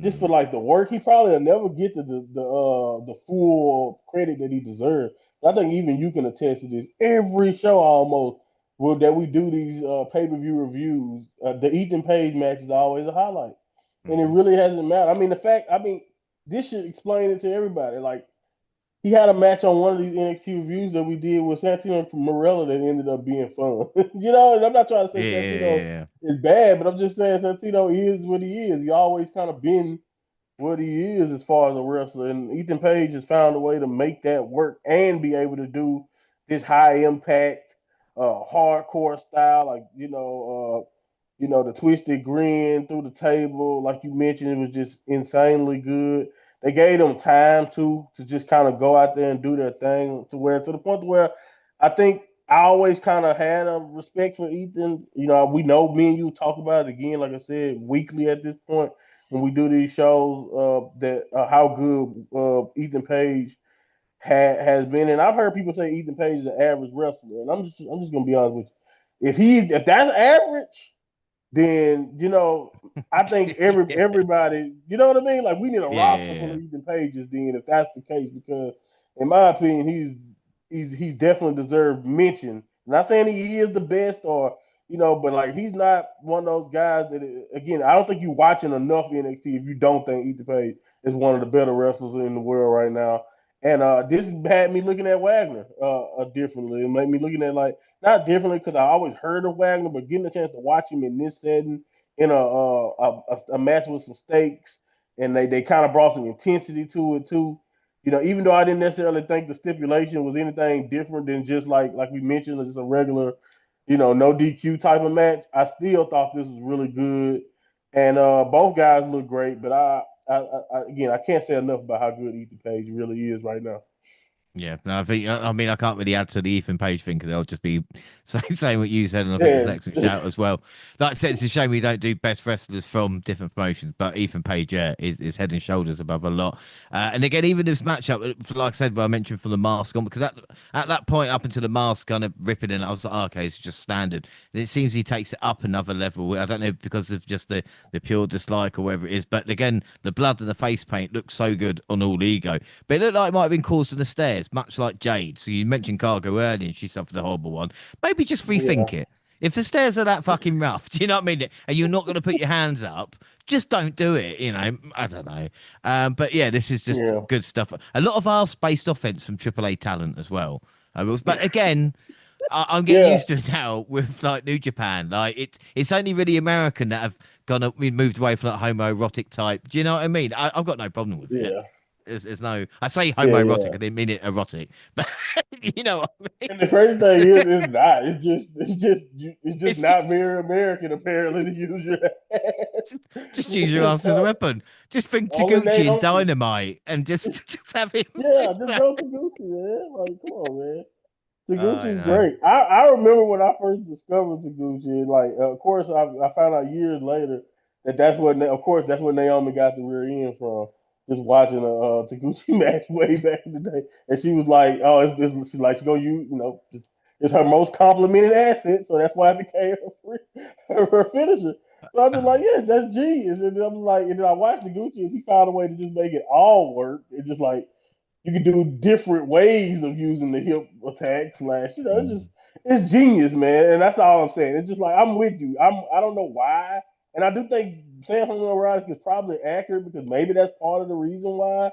S2: just for
S1: Mm.
S2: like the work, he probably will never get to the full credit that he deserves. I think even you can attest to this. Every show almost that we do these pay per view reviews, the Ethan Page match is always a highlight, and it
S1: Hmm.
S2: really hasn't mattered. I mean, this should explain it to everybody. Like he had a match on one of these NXT reviews that we did with Santino from Morella that ended up being fun. And I'm not trying to say
S1: Yeah, yeah,
S2: Santino
S1: yeah,
S2: is bad, but I'm just saying Santino is what he is. He always kind of been what he is as far as a wrestler. And Ethan Page has found a way to make that work and be able to do this high impact, hardcore style, like the twisted grin through the table, like you mentioned, it was just insanely good. They gave them time to just kind of go out there and do their thing to the point where I think I always kind of had a respect for Ethan. We know me and you talk about it again, like I said, weekly at this point when we do these shows. That how good Ethan Page has been, and I've heard people say Ethan Page is an average wrestler, and I'm just gonna be honest with you. If that's average, then I think
S1: yeah,
S2: everybody, you know what I mean? Like we need a
S1: yeah,
S2: roster full of
S1: yeah.
S2: Ethan Pages then, if that's the case, because in my opinion, he's definitely deserved mention. Not saying he is the best or but like he's not one of those guys that again, I don't think you're watching enough NXT if you don't think Ethan Page is one of the better wrestlers in the world right now. And this had me looking at Wagner differently. It made me looking at like not differently because I always heard of Wagner, but getting a chance to watch him in this setting in a match with some stakes, and they kind of brought some intensity to it too. Even though I didn't necessarily think the stipulation was anything different than just like we mentioned, just a regular, no DQ type of match, I still thought this was really good, and both guys look great. But again, I can't say enough about how good Ethan Page really is right now.
S1: Yeah, no, I think I mean I can't really add to the Ethan Page thing because I'll just be saying what you said, and I think it's an
S2: Yeah,
S1: excellent shout as well. Like I said, it's a shame we don't do best wrestlers from different promotions, but Ethan Page, yeah, is head and shoulders above a lot. And again, even this matchup, like I said, I mentioned from the mask on, because at that point up until the mask kind of ripping in, I was like, oh, okay, it's just standard. And it seems he takes it up another level. I don't know because of just the pure dislike or whatever it is, but again, the blood and the face paint looks so good on All Ego. But it looked like it might have been caused in the stairs, much like Jade. So you mentioned Cargo earlier, and she suffered a horrible one. Maybe just
S2: yeah,
S1: rethink it. If the stairs are that fucking rough, do you know what I mean? And you're not going to put your hands up, just don't do it. I don't know. But yeah, this is just
S2: yeah,
S1: good stuff. A lot of arse-based offense from AAA talent as well. But again, I'm getting
S2: yeah,
S1: used to it now with like New Japan. Like it's only really American that have we moved away from that homoerotic type. Do you know what I mean? I've got no problem with it.
S2: yeah,
S1: There's no. I say
S2: yeah,
S1: homoerotic.
S2: yeah.
S1: I didn't mean it erotic, but you know what I mean.
S2: And the crazy thing is, it's not. It's just
S1: It's
S2: not
S1: just
S2: very American apparently to use your
S1: just use your ass as a weapon. Just think
S2: Only
S1: Taguchi and
S2: Naomi.
S1: Dynamite, and just just have him.
S2: Yeah, just go to Gucci, man. Like, come on, man.
S1: I
S2: Taguchi's
S1: know.
S2: great. I remember when I first discovered Taguchi. Like, of course, I found out years later of course, that's where Naomi got the rear end from. Just watching a Taguchi match way back in the day, and she was like, "Oh, she's like she gonna use, it's her most complimented asset, so that's why it became her finisher." So I'm just like,
S1: Oh,
S2: "Yes, that's genius." And then I'm like, and then I watched Taguchi, and he found a way to just make it all work. It's just like you can do different ways of using the hip attack slash.
S1: mm.
S2: It's genius, man. And that's all I'm saying. It's just like I'm with you. I don't know why, and I do think Sam Homoerotic is probably accurate because maybe that's part of the reason why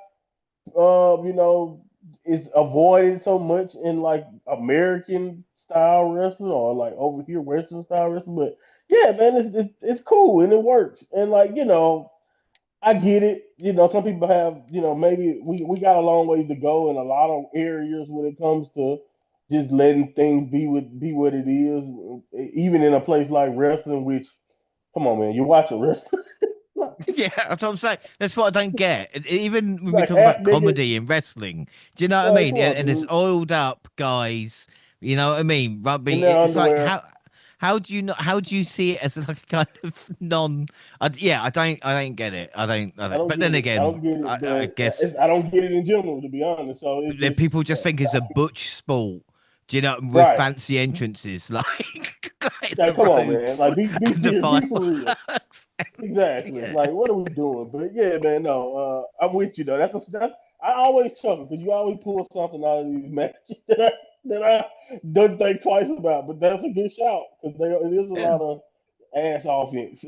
S2: it's avoided so much in like American style wrestling or like over here Western style wrestling. But yeah, man, it's cool and it works. And like I get it. Some people have, maybe we got a long ways to go in a lot of areas when it comes to just letting things be what it is. Even in a place like wrestling, which come on, man, you're watching wrestling.
S1: Yeah, that's what I'm saying. That's what I don't get. Even when we
S2: Like
S1: talk
S2: half
S1: about
S2: naked.
S1: comedy and wrestling, do you know what I
S2: Like,
S1: mean?
S2: come
S1: And it's
S2: on,
S1: oiled up guys. You know what I mean?
S2: dude. In
S1: Rugby.
S2: their
S1: It's like
S2: underwear.
S1: how do you not? How do you see it as like a kind of non? Yeah, I don't get it. I
S2: I
S1: don't.
S2: don't
S1: But
S2: get
S1: then
S2: it. I
S1: again,
S2: don't get
S1: I
S2: it, but
S1: guess
S2: I don't get it in general, to be honest. So it's
S1: that
S2: just,
S1: people just think it's a butch sport. Do you know, with
S2: Right.
S1: fancy entrances like, like the
S2: Like, come on, man.
S1: robes
S2: Like, be
S1: and the
S2: serious, be for real.
S1: fireworks.
S2: Exactly.
S1: Yeah.
S2: Like, what are we doing? But yeah, man, no, I'm with you though. That's I always chuckle because you always pull something out of these matches that I don't think twice about. But that's a good shout because there it is a
S1: Yeah.
S2: lot of ass offense.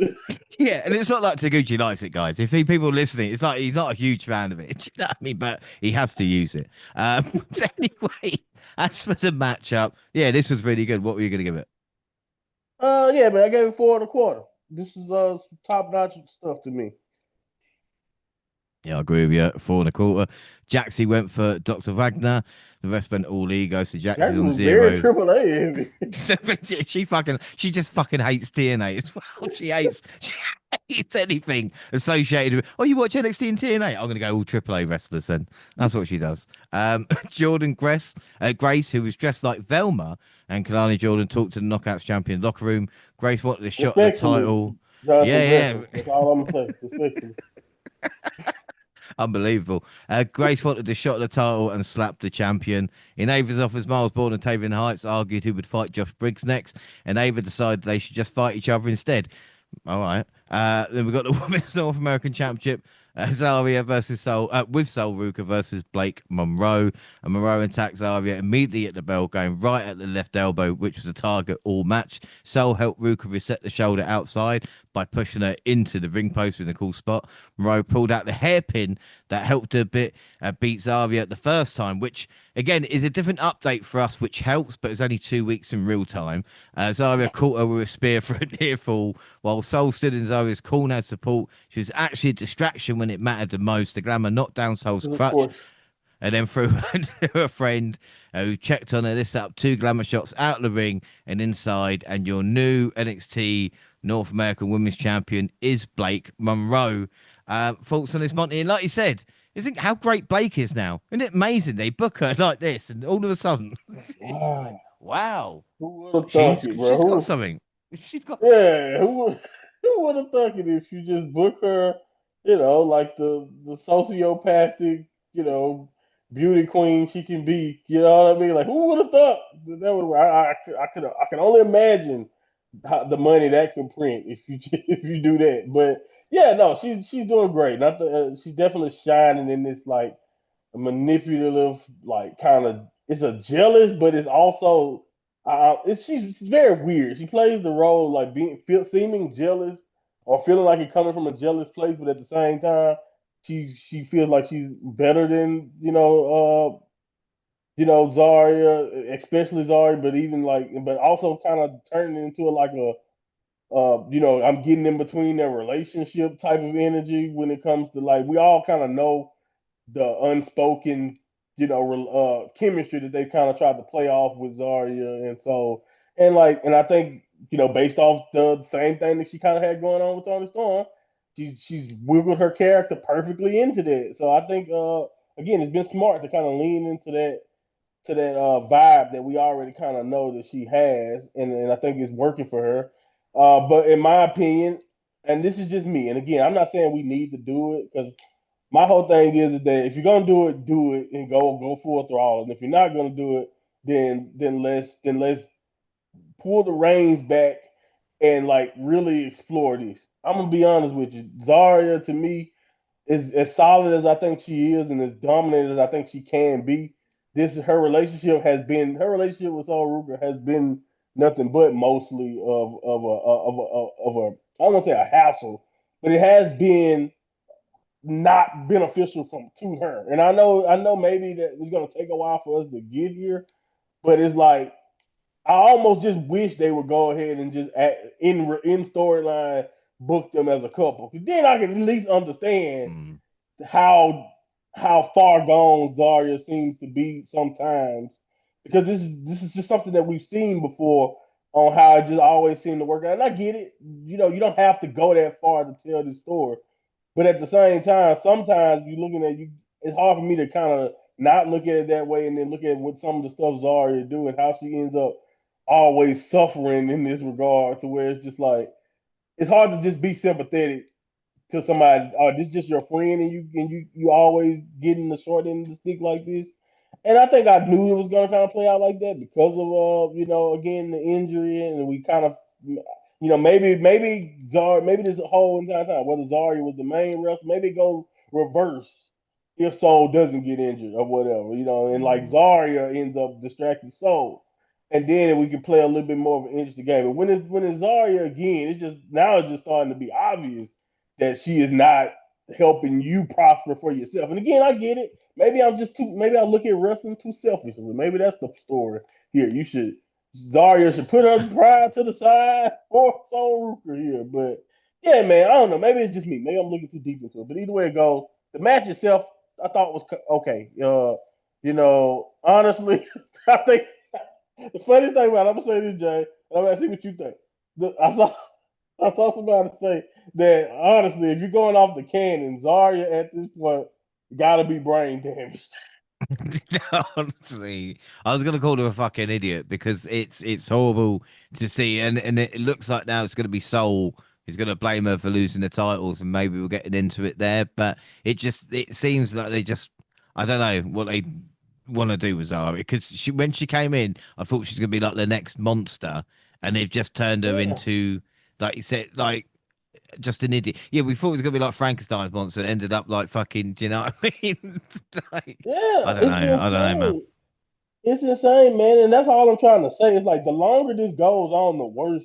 S1: Yeah, and it's not like Taguchi likes it, guys. If he, people listening, it's like he's not a huge fan of it. Do you know what I mean? But he has to use it. So anyway, as for the matchup, yeah, this was really good. What were you going to give it?
S2: Yeah, man, I gave it 4 1/4. This is top notch stuff to me.
S1: Yeah, I agree with you. 4 1/4. Jaxie went for Dr. Wagner. The rest went all ego, so Jaxie's
S2: Jackson
S1: on
S2: was very
S1: zero.
S2: triple A heavy.
S1: She just fucking hates TNA as well. She hates anything associated with. Oh, you watch NXT and TNA? I'm gonna go all AAA wrestlers then. That's what she does. Jordan Grace, who was dressed like Velma, and Kalani Jordan talked to the Knockouts champion locker room. Grace wanted a shot at the
S2: Respectfully,
S1: title.
S2: Jonathan
S1: Yeah,
S2: Gresham. That's all I'm gonna say. Respectfully.
S1: unbelievable. Grace wanted the shot at the title and slapped the champion. In Ava's office, Miles Bourne and Tavian Heights argued who would fight Josh Briggs next, and Ava decided they should just fight each other instead. All right. Then we got the Women's North American Championship. Zaria versus with Sol Ruka versus Blake Monroe. And Monroe attacked Zaria immediately at the bell, going right at the left elbow, which was the target all match. Sol helped Ruka reset the shoulder outside by pushing her into the ring post in a cool spot. Monroe pulled out the hairpin that helped her beat Zaria the first time, which again is a different update for us, which helps, but it's only 2 weeks in real time. Zaria caught her with a spear for a near fall, while Sol stood in Zaria's corner as support. She was actually a distraction when it mattered the most. The Glamour knocked down Sol's
S2: Because of
S1: crutch
S2: course,
S1: and then threw her to her friend who checked on her. This up 2 Glamour shots out of the ring and inside. And your new NXT North American Women's Champion is Blake Monroe. Thoughts on this, Monty? And like you said, you think how great Blake is now. Isn't it amazing? They book her like this, and all of a sudden, it's like,
S2: wow,
S1: wow,
S2: who would have thunk it, bro?
S1: she's got something. She's got something.
S2: Yeah, who would have thunk it if you just book her, like the sociopathic, beauty queen she can be. You know what I mean? Like, who would have thought that would? I can only imagine the money that could print if you if you do that. But yeah, no, she's doing great. Not she's definitely shining in this like a manipulative, like kind of. It's a jealous, but it's also she's very weird. She plays the role like seeming jealous or feeling like it coming from a jealous place, but at the same time, she feels like she's better than Zarya, especially Zarya, but even like, but also kind of turning into like a I'm getting in between their relationship type of energy when it comes to like we all kind of know the unspoken, chemistry that they kind of tried to play off with Zarya, and I think based off the same thing that she kind of had going on with Tony Storm, she's wiggled her character perfectly into that. So I think again, it's been smart to kind of lean into that vibe that we already kind of know that she has, and I think it's working for her. But in my opinion, and this is just me, and again, I'm not saying we need to do it because my whole thing is that if you're gonna do it and go full throttle. And if you're not gonna do it, then let's pull the reins back and like really explore this. I'm gonna be honest with you. Zarya to me is as solid as I think she is and as dominant as I think she can be. Her relationship with Saul Ruger has been nothing but mostly of a I don't want to say a hassle, but it has been not beneficial from to her. And I know maybe that it's gonna take a while for us to get here, but it's like I almost just wish they would go ahead and just in storyline book them as a couple. Because then I can at least understand
S1: Mm.
S2: how how far gone Zarya seems to be sometimes. Because this is just something that we've seen before on how it just always seemed to work out. And I get it. You don't have to go that far to tell this story. But at the same time, sometimes you looking at you, it's hard for me to kind of not look at it that way and then look at what some of the stuff Zarya do and how she ends up always suffering in this regard to where it's just like it's hard to just be sympathetic to somebody. Oh, this is just your friend and you always getting the short end of the stick like this. And I think I knew it was going to kind of play out like that because of again the injury, and we kind of maybe maybe this whole entire time whether Zarya was the main wrestler, maybe it goes reverse if Soul doesn't get injured or whatever, and like
S1: Mm.
S2: Zarya ends up distracting Soul, and then we can play a little bit more of an interesting game. But when it's Zarya again, it's just starting to be obvious that she is not helping you prosper for yourself. And again, I get it. Maybe I look at wrestling too selfishly. Maybe that's the story here. Zarya should put her pride to the side for Soul Rooker here. But yeah, man, I don't know. Maybe it's just me. Maybe I'm looking too deep into it. But either way it goes, the match itself, I thought was okay. Honestly, I think the funniest thing about it, I'm gonna say this, Jay. I'm gonna see what you think. I saw somebody say that honestly, if you're going off the canon, Zarya at this point gotta be brain damaged.
S1: Honestly, I was gonna call her a fucking idiot because it's horrible to see, and it looks like now it's gonna be Soul who's gonna blame her for losing the titles, and maybe we're getting into it there. But it seems like they just I don't know what they want to do with Zara because when she came in, I thought she's gonna be like the next monster, and they've just turned her
S2: Yeah,
S1: into like you said just an idiot. Yeah, we thought it was gonna be like Frankenstein's monster. It ended up like fucking. Do you know what I mean? Like, I
S2: yeah,
S1: don't know.
S2: it's
S1: I don't know, man.
S2: insane. It's insane, man, and that's all I'm trying to say. It's like the longer this goes on, the worse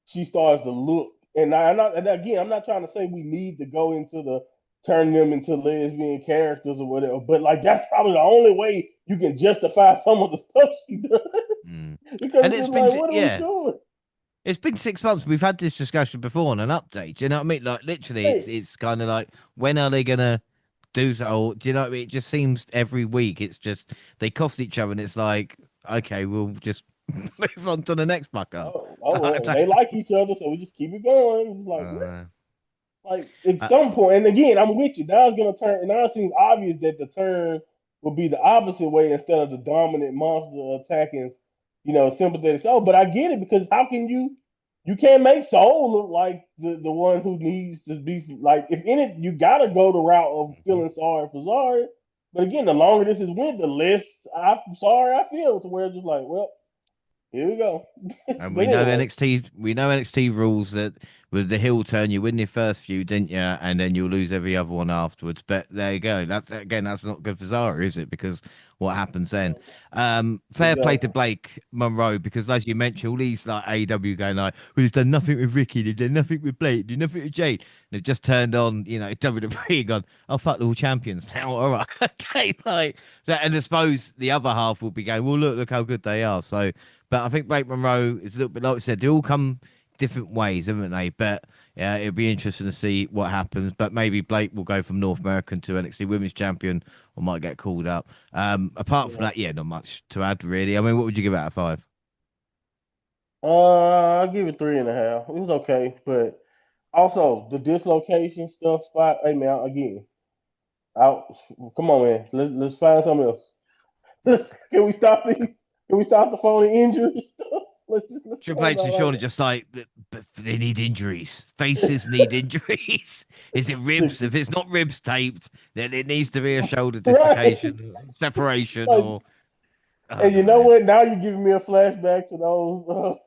S2: she starts to look. And again, I'm not trying to say we need to go into the turn them into lesbian characters or whatever, but like that's probably the only way you can justify some of the stuff she does
S1: Mm.
S2: because
S1: And
S2: it's just like, what are we
S1: yeah,
S2: doing?
S1: it's been 6 months. We've had this discussion before on an update. Do you know what I mean? Like literally,
S2: Hey,
S1: it's kind of like when are they gonna do so? Or, do you know what I mean? It just seems every week it's just they cost each other, and it's like okay, we'll just move on to the next fuck up.
S2: oh
S1: I
S2: well,
S1: don't,
S2: they like each other, so we just keep it going. It's like what?
S1: uh,
S2: Like at
S1: uh,
S2: some point, and again, I'm with you. Now it's gonna turn. And now it seems obvious that the turn will be the opposite way instead of the dominant monster attacking, sympathetic soul. But I get it because how can you can't make Soul look like the one who needs to be like if in it you gotta go the route of
S1: mhm.
S2: feeling sorry for Zarya. But again, the longer this is went, the less I'm sorry I feel to where it's just like, well, here we go.
S1: And
S2: But anyway,
S1: We know NXT rules that with the heel turn, you win your first few, didn't you? And then you'll lose every other one afterwards. But there you go. That again, that's not good for Zara, is it? Because what happens then? Fair play to
S2: exactly.
S1: Blake Monroe because, as you mentioned, all these like AW going like, well, they've done nothing with Ricky, they've done nothing with Blake, they've done nothing with Jade. They've just turned on, WWE and gone, oh fuck, they're all champions now. All right, okay, like so. And I suppose the other half will be going, well, look how good they are. So. But I think Blake Monroe is a little bit like we said. They all come different ways, haven't they? But yeah, it'll be interesting to see what happens. But maybe Blake will go from North American to NXT Women's Champion, or might get called up. Apart from
S2: Yeah.
S1: that, yeah, not much to add really. I mean, what would you give out of five?
S2: I'll give it 3.5. It was okay, but also the dislocation stuff spot. Hey man, again, out. Come on, man. Let's find something else. Can we stop the Can we stop the phony injury stuff? Let's
S1: Triple
S2: talk
S1: H and
S2: about like
S1: Shawn are just like, but they need injuries. Faces need injuries. Is it ribs? If it's not ribs taped, then it needs to be a shoulder
S2: right.
S1: dislocation, separation,
S2: Like,
S1: or I
S2: and you
S1: don't
S2: know
S1: know.
S2: what? Now you're giving me a flashback to those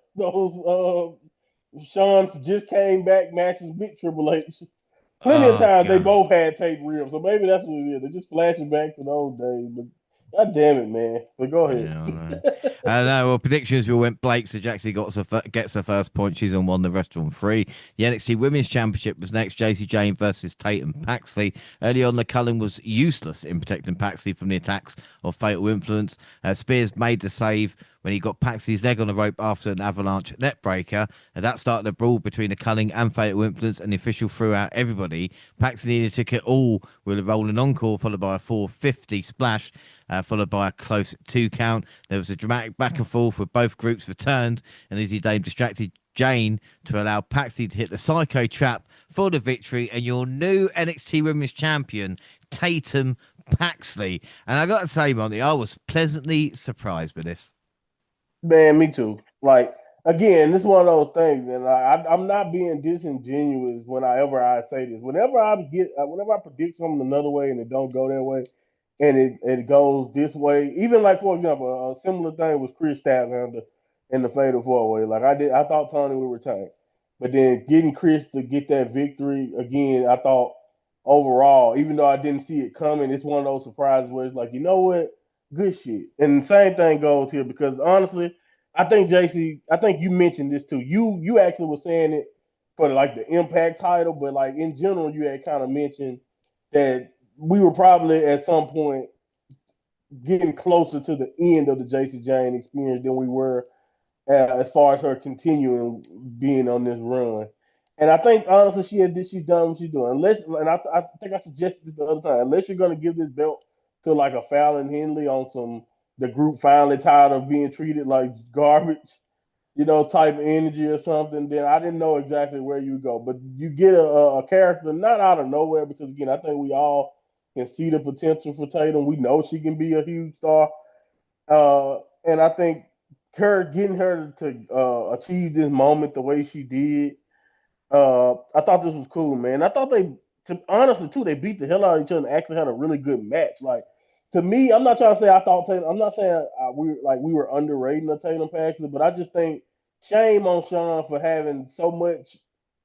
S2: Sean just came back matches with Triple H. Plenty of
S1: Oh
S2: times they
S1: god.
S2: both had tape ribs, so maybe that's what it is. They're just flashing back to those days. But god damn it, man. But go ahead.
S1: Yeah, I know. I know. Well, predictions we went. Blake so Jaxie gets her first point. She's on one. The rest are on three. The NXT Women's Championship was next. JC Jane versus Tatum Paxley. Early on, the Cullen was useless in protecting Paxley from the attacks of Fatal Influence. Spears made the save when he got Paxley's leg on the rope after an avalanche net breaker. And that started a brawl between the Culling and Fatal Influence, and the official threw out everybody. Paxley needed to kick it all with a rolling encore, followed by a 450 splash, followed by a close two count. There was a dramatic back and forth with both groups returned, and Izzy Dame distracted Jane to allow Paxley to hit the Psycho Trap for the victory. And your new NXT Women's Champion, Tatum Paxley. And I got to say, Monty, I was pleasantly surprised with this.
S2: Man, me too. Like again, this is one of those things, and I'm not being disingenuous I say this. Whenever I predict something another way and it don't go that way, and it goes this way. Even like for example, a similar thing was Chris Statlander in the Fatal 4-Way. Like I thought Tony would retain, but then getting Chris to get that victory again, I thought overall, even though I didn't see it coming, it's one of those surprises where it's like, you know what, good shit. And the same thing goes here because honestly, I think JC, I think you mentioned this too. You actually were saying it for like the Impact title, but like in general, you had kind of mentioned that we were probably at some point getting closer to the end of the JC Jane experience than we were as far as her continuing being on this run. And I think honestly, she's done what she's doing. Unless, and I think I suggested this the other time. Unless you're gonna give this belt to like a Fallon Henley on some the group finally tired of being treated like garbage, type of energy or something, then I didn't know exactly where you go. But you get a character not out of nowhere because again, I think we all can see the potential for Tatum. We know she can be a huge star, and I think her getting her to achieve this moment the way she did, I thought this was cool, man. I thought honestly too, they beat the hell out of each other and actually had a really good match. Like to me, I'm not trying to say I thought Tatum. I'm not saying we were underrating the Tatum Paxley, but I just think shame on Sean for having so much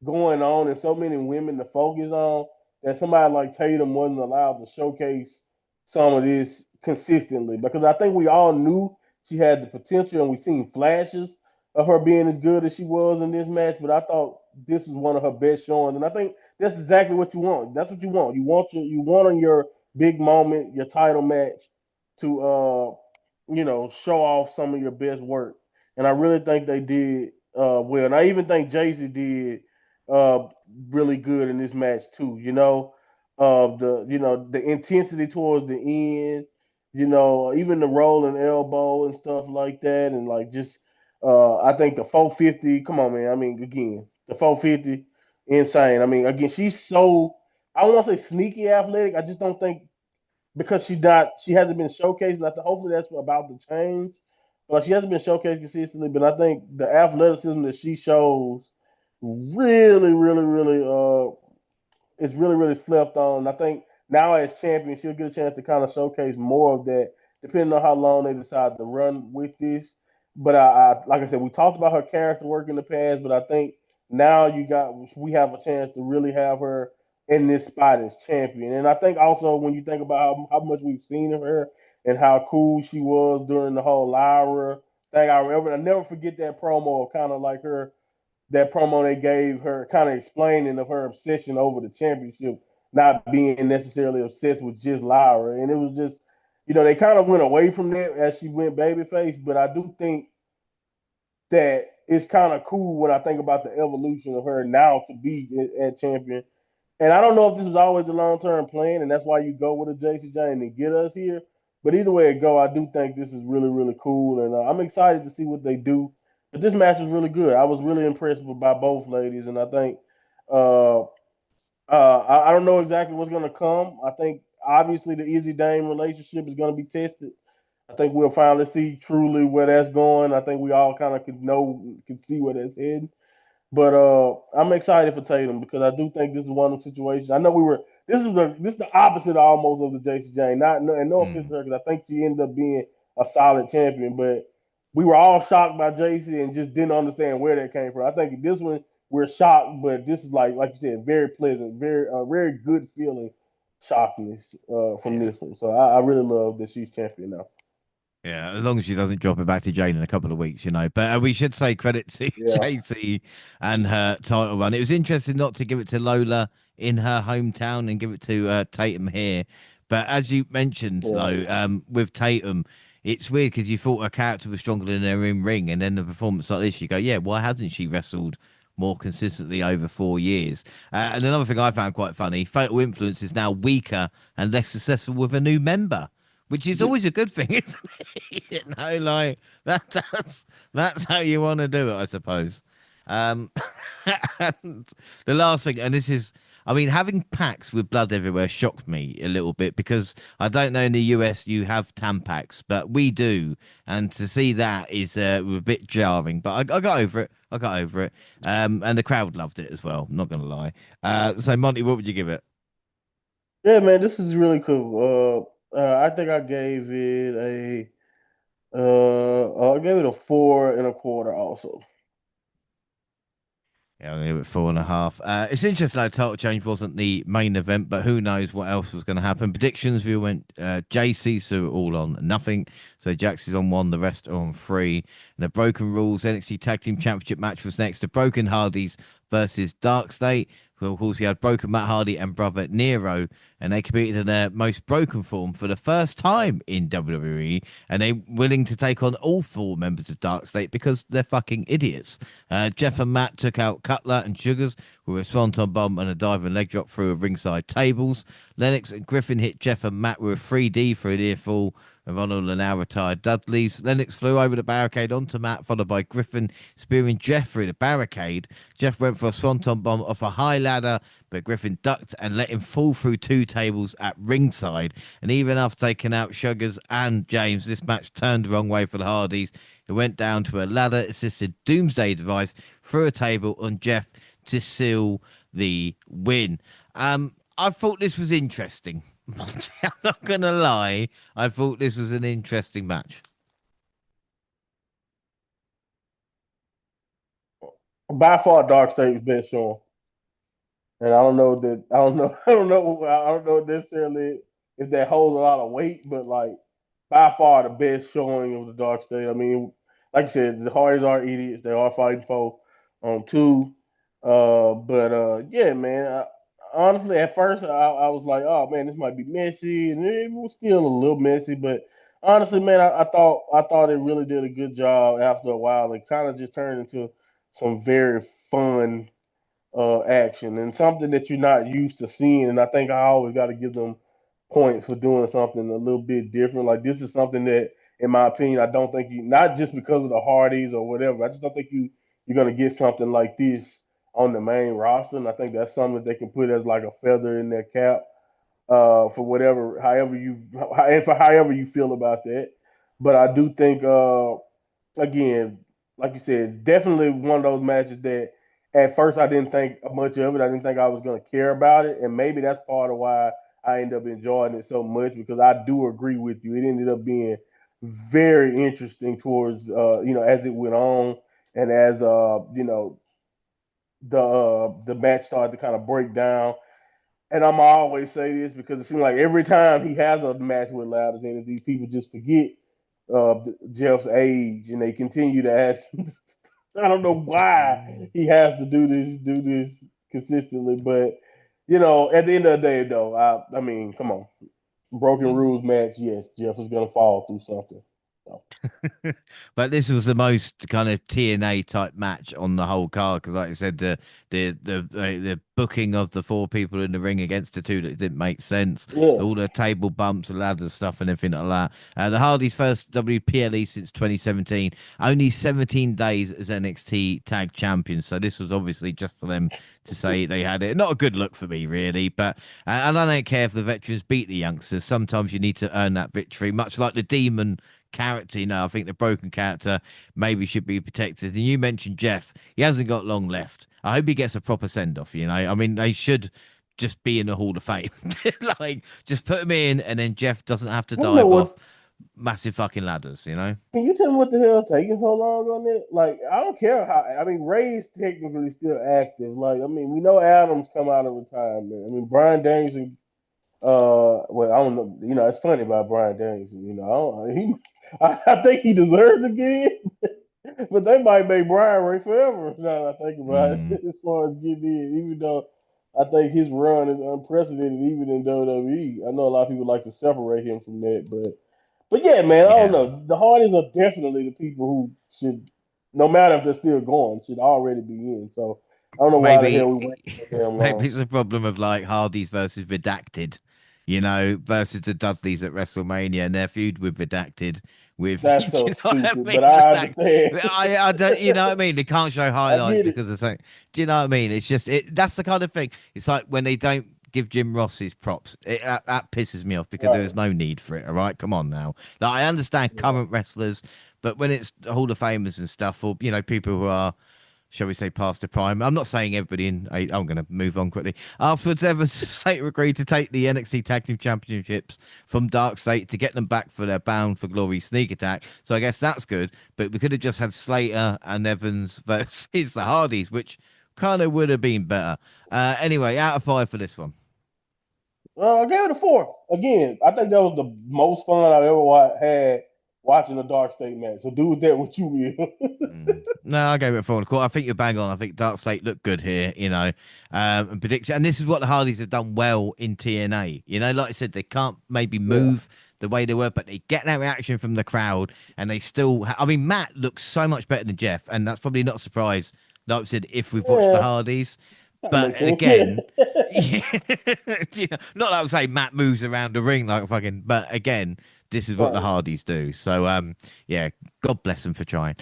S2: going on and so many women to focus on that somebody like Tatum wasn't allowed to showcase some of this consistently. Because I think we all knew she had the potential and we seen flashes of her being as good as she was in this match, but I thought this was one of her best showings, and I think that's exactly what you want. That's what you want. You want on your big moment, your title match, to show off some of your best work, and I really think they did well. And I even think Jay-Z did uh, really good in this match too. The intensity towards the end. Even the rolling elbow and stuff like that, and like just I think the 450. Come on, man. I mean, again, the 450, insane. I mean, again, she's so I don't want to say sneaky athletic. I just don't think because she hasn't been showcased. And I think hopefully that's about to change. But she hasn't been showcased consistently. But I think the athleticism that she shows really, really, really is really, really slept on. I think now as champion, she'll get a chance to kind of showcase more of that, depending on how long they decide to run with this. But like I said, we talked about her character work in the past, but I think now we have a chance to really have her in this spot as champion. And I think also when you think about how much we've seen of her and how cool she was during the whole Lyra thing, I never forget that promo, kind of like her that promo they gave her, kind of explaining of her obsession over the championship, not being necessarily obsessed with just Lyra. And it was just, they kind of went away from that as she went babyface. But I do think that it's kind of cool when I think about the evolution of her now to be at champion. And I don't know if this was always a long term plan, and that's why you go with a JC Jane and get us here. But either way it go, I do think this is really, really cool, and I'm excited to see what they do. But this match was really good. I was really impressed by both ladies, and I think uh, I don't know exactly what's going to come. I think obviously the Izzy Dame relationship is going to be tested. I think we'll finally see truly where that's going. I think we all kind of could see where that's heading. But I'm excited for Tatum because I do think this is one of the situations. I know we were. This is the opposite almost of the JC Jane. Not no, and no offense
S1: Mm.
S2: to her because I think she ended up being a solid champion. But we were all shocked by JC and just didn't understand where that came from. I think this one we're shocked, but this is like you said, very pleasant, very good feeling shockness from
S1: Yeah.
S2: this one. So I really love that she's champion now.
S1: Yeah, as long as she doesn't drop it back to Jane in a couple of weeks, But we should say credit to
S2: Yeah,
S1: JC and her title run. It was interesting not to give it to Lola in her hometown and give it to Tatum here. But as you mentioned,
S2: yeah,
S1: though, with Tatum, it's weird because you thought her character was stronger than her in ring, and then the performance like this, you go, yeah, why hasn't she wrestled more consistently over 4 years? And another thing I found quite funny, Fatal Influence is now weaker and less successful with a new member, which is always a good thing, isn't it? Like that's how you want to do it, I suppose. Um, and the last thing, and this is, I mean, having packs with blood everywhere shocked me a little bit because I don't know in the US you have Tampax, but we do, and to see that is a bit jarring. But I got over it. I got over it. And the crowd loved it as well. I'm not gonna lie. So Monty, what would you give it?
S2: yeah, man. This is really cool. I think I gave it a 4.25 also.
S1: Yeah, I gave it 4.5. It's interesting though, title change wasn't the main event, but who knows what else was going to happen. Predictions, we went JC, so all on nothing. So Jax is on one, the rest are on three. And the Broken Rules NXT Tag Team Championship match was next. The Broken Hardys versus Dark State. Well, of course, we had Broken Matt Hardy and brother Nero, and they competed in their most broken form for the first time in WWE, and they willing to take on all four members of Dark State because they're fucking idiots. Jeff and Matt took out Cutler and Sugars with a swanton bomb and a diving leg drop through a ringside tables. Lennox and Griffin hit Jeff and Matt with a 3D for a near fall, and Ronald and now retired Dudleys. Lennox flew over the barricade onto Matt, followed by Griffin spearing Jeff through the barricade. Jeff went for a swanton bomb off a high ladder, but Griffin ducked and let him fall through two tables at ringside. And even after taking out Sugars and James, this match turned the wrong way for the Hardys, who went down to a ladder assisted Doomsday device through a table on Jeff to seal the win. I thought this was interesting. I'm not gonna lie. I thought this was an interesting match.
S2: By far, Dark State's best showing. And I don't know that I don't know I don't know necessarily if that holds a lot of weight, but like by far the best showing of the Dark State. I mean, like you said, the Hardys are idiots. They are fighting for on two. But yeah, man. Honestly, at first I was like, oh man, this might be messy, and it was still a little messy. But honestly, man, I thought it really did a good job. After a while, it kind of just turned into some very fun action and something that you're not used to seeing. And I think I always got to give them points for doing something a little bit different. Like this is something that, in my opinion, I don't think you, not just because of the Hardys or whatever. I just don't think you're gonna get something like this on the main roster. And I think that's something that they can put as like a feather in their cap for whatever, however you feel about that. But I do think again, like you said, definitely one of those matches that at first I didn't think much of it. I didn't think I was going to care about it, and maybe that's part of why I ended up enjoying it so much because I do agree with you. It ended up being very interesting towards as it went on and as the match started to kind of break down. And I'm always say this because it seems like every time he has a match with Louders in it, these people just forget Jeff's age, and they continue to ask him. I don't know why he has to do this consistently, but at the end of the day, though, I mean, come on, broken rules match. Yes, Jeff is gonna fall through something. So,
S1: But this was the most kind of TNA type match on the whole card because, like I said, the booking of the four people in the ring against the two that didn't make sense,
S2: yeah,
S1: all the table bumps, the ladder stuff, and everything like that. The Hardys' first WPLE since 2017, only 17 days as NXT Tag Champions. So this was obviously just for them to say they had it. Not a good look for me, really. But and I don't care if the veterans beat the youngsters. Sometimes you need to earn that victory, much like the Demon character. I think the broken character maybe should be protected. And you mentioned Jeff. He hasn't got long left. I hope he gets a proper send off. I mean, they should just be in the Hall of Fame. Like, just put him in, and then Jeff doesn't have to
S2: I don't know
S1: dive
S2: what.
S1: off massive fucking ladders.
S2: Can you tell me what the hell taking so long on it? Like, I don't care how. I mean, Ray's technically still active. Like, I mean, we know Adams come out of retirement. I mean, Brian Danielson. Well, I don't know. It's funny about Brian Danielson. I think he deserves it again, but they might make Brian Ray forever. Now that I think about
S1: Mm,
S2: it, as far as getting in, even though I think his run is unprecedented, even in WWE. I know a lot of people like to separate him from that, but yeah, man, I don't
S1: yeah.
S2: know. The Hardys are definitely the people who should, no matter if they're still going, should already be in. So I don't know why the hell we
S1: Maybe
S2: waited so damn
S1: maybe
S2: long.
S1: it's a problem of like Hardys versus Redacted, versus the Dudleys at WrestleMania and their feud with Redacted. With do
S2: That's
S1: you
S2: so
S1: know what I
S2: stupid, but
S1: mean?
S2: I
S1: Like,
S2: understand.
S1: I don't, you know what I mean? They can't show
S2: I
S1: highlights
S2: get it.
S1: because of something. Do you know what I mean? It's just that's the kind of thing. It's like when they don't give Jim Ross his props. That pisses me off because there
S2: Right.
S1: is no need for it. All right, come on now. Like I understand
S2: Yeah.
S1: current wrestlers, but when it's Hall of Famers and stuff, or people who are shall we say, past the prime. I'm not saying everybody in. I'm going to move on quickly. Afterwards, Evans and Slater agreed to take the NXT Tag Team Championships from Dark State to get them back for their Bound for Glory sneak attack. So I guess that's good. But we could have just had Slater and Evans versus the Hardys, which kind of would have been better. Anyway, out of 5 for this one.
S2: I gave it a 4. Again, I think that was the most fun I've ever had watching a Dark State match. So do with that what you will.
S1: No, I gave it a 4 and a quarter. I think you're bang on. I think Dark Slate looked good here, and prediction. And this is what the Hardys have done well in TNA. Like I said, they can't maybe
S2: Yeah.
S1: move the way they were, but they get that reaction from the crowd, and they still. I mean, Matt looks so much better than Jeff, and that's probably not a surprise. Like I said, if we've watched the
S2: Yeah.
S1: Hardys,
S2: That
S1: but
S2: makes sense. Yeah.
S1: again, yeah, not that I'm saying Matt moves around the ring like a fucking, but again, this is what the
S2: Right.
S1: Hardys do. So, yeah, God bless them for trying.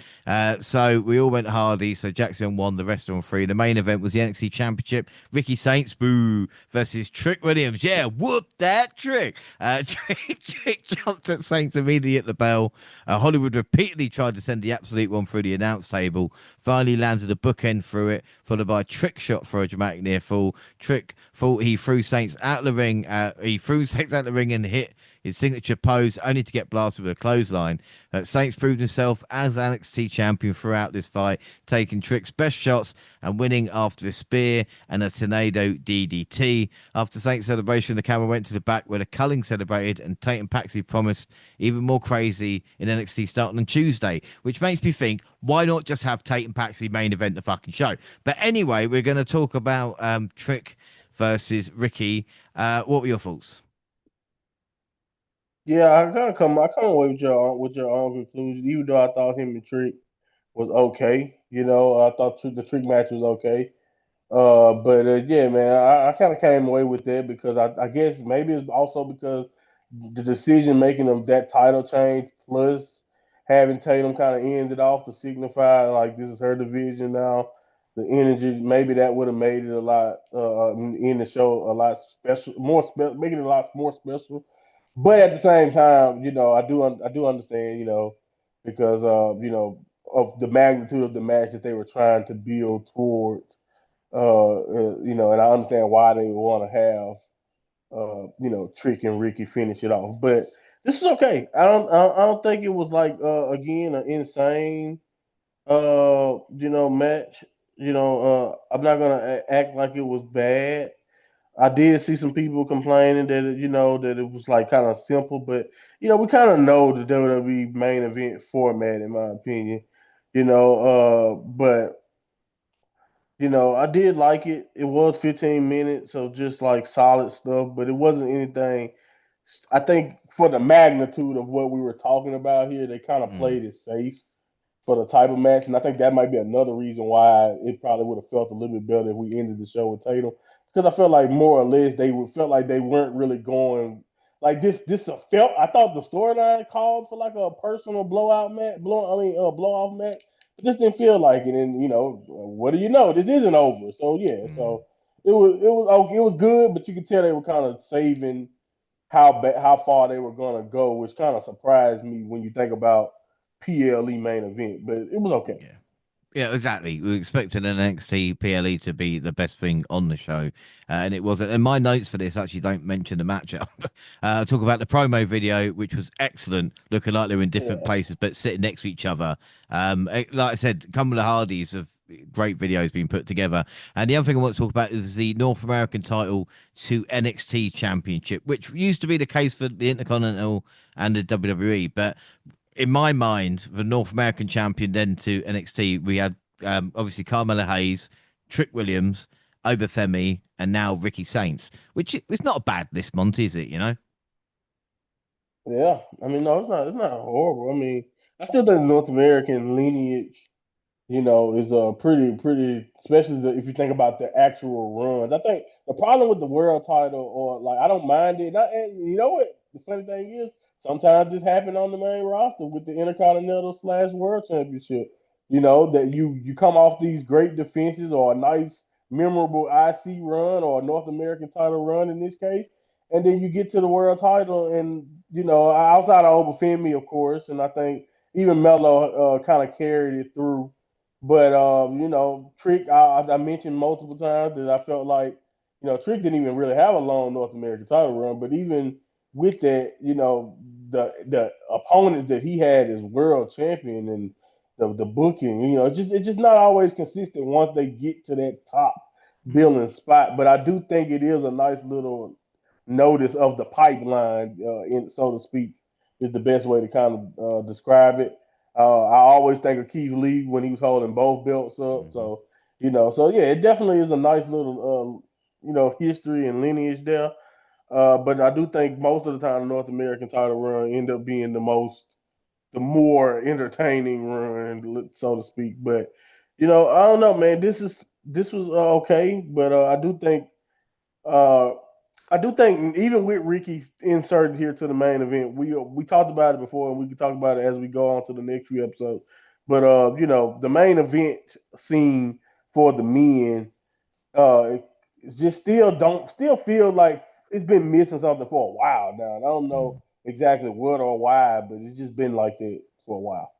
S1: So we all went Hardy. So Jackson won, the rest on 3. The main event was the NXT Championship. Ricky Saints, boo, versus Trick Williams. Yeah, whoop that Trick. Trick jumped at Saints immediately at the bell. Hollywood repeatedly tried to send the absolute one through the announce table. Finally landed a bookend through it, followed by a Trick shot for a dramatic near fall. Trick thought he threw Saints out of the ring. He threw Saints out of the ring and hit his signature pose, only to get blasted with a clothesline. Saints proved himself as NXT champion throughout this fight, taking Trick's best shots and winning after a spear and a tornado DDT. After Saints celebration, the camera went to the back where the Culling celebrated, and Tate and Paxley promised even more crazy in NXT starting on Tuesday, which makes me think, why not just have Tate and Paxley main event the fucking show? But anyway, we're going to talk about Trick versus Ricky. What were your thoughts?
S2: Yeah, I come away with your own conclusion. Even though I thought him and Trick was okay, I thought the Trick match was okay. But yeah, man, I kind of came away with that because I guess maybe it's also because the decision making of that title change plus having Tatum kind of ended off to signify like this is her division now. The energy maybe that would have made it a lot in the show a lot special, more special, making it a lot more special. But at the same time, I do understand, because of the magnitude of the match that they were trying to build towards and I understand why they would want to have, Trick and Ricky finish it off. But this is okay. I don't think it was like, again, an insane, match. I'm not gonna act like it was bad. I did see some people complaining that that it was like kind of simple, but we kind of know the WWE main event format, in my opinion. But I did like it. It was 15 minutes, so just like solid stuff, but it wasn't anything. I think for the magnitude of what we were talking about here, they kind of
S1: Mm,
S2: played it safe for the type of match, and I think that might be another reason why it probably would have felt a little bit better if we ended the show with Tatum, because I felt like more or less felt like they weren't really going like this. Felt I thought the storyline called for like a personal blowout match, blow off match, but this didn't feel like it. And what do you know? This isn't over. So yeah,
S1: mm.
S2: so it was good, but you could tell they were kind of saving how far they were gonna go, which kind of surprised me when you think about PLE main event. But it was okay.
S1: Yeah. Yeah, exactly. We expected an NXT PLE to be the best thing on the show, and it wasn't. And my notes for this actually don't mention the matchup. Talk about the promo video, which was excellent, looking like they were in different
S2: Yeah,
S1: places but sitting next to each other. Like I said, come with the Hardys of great videos being put together. And the other thing I want to talk about is the North American title to NXT Championship, which used to be the case for the Intercontinental and the WWE, but in my mind, the North American champion then to NXT, we had obviously Carmella Hayes, Trick Williams, Obafemi, and now Ricky Saints, which is not a bad list, Monty, is it?
S2: yeah. I mean, no, it's not horrible. I mean, I still think North American lineage is pretty, especially if you think about the actual runs. I think the problem with the world title, or like, I don't mind it. And you know what? The funny thing is, sometimes this happened on the main roster with the Intercontinental / World Championship. That you come off these great defenses or a nice, memorable IC run or a North American title run in this case, and then you get to the world title, and outside of Obafemi, of course, and I think even Melo kind of carried it through. But Trick, I mentioned multiple times that I felt like Trick didn't even really have a long North American title run. But even with that, the opponents that he had as world champion and the booking, it's just not always consistent once they get to that top billing spot. But I do think it is a nice little notice of the pipeline, so to speak, is the best way to kind of describe it. I always think of Keith Lee when he was holding both belts up.
S1: Mhm.
S2: So yeah, it definitely is a nice little history and lineage there. But I do think most of the time the North American title run end up being the more entertaining run, so to speak. But I don't know, man. This was okay, but uh, I do think even with Ricky inserted here to the main event, we talked about it before, and we can talk about it as we go on to the next few episodes. But the main event scene for the men, it just still feel like it's been missing something for a while now. And I don't know
S1: Mm.
S2: exactly what or why, but it's just been like that for a while.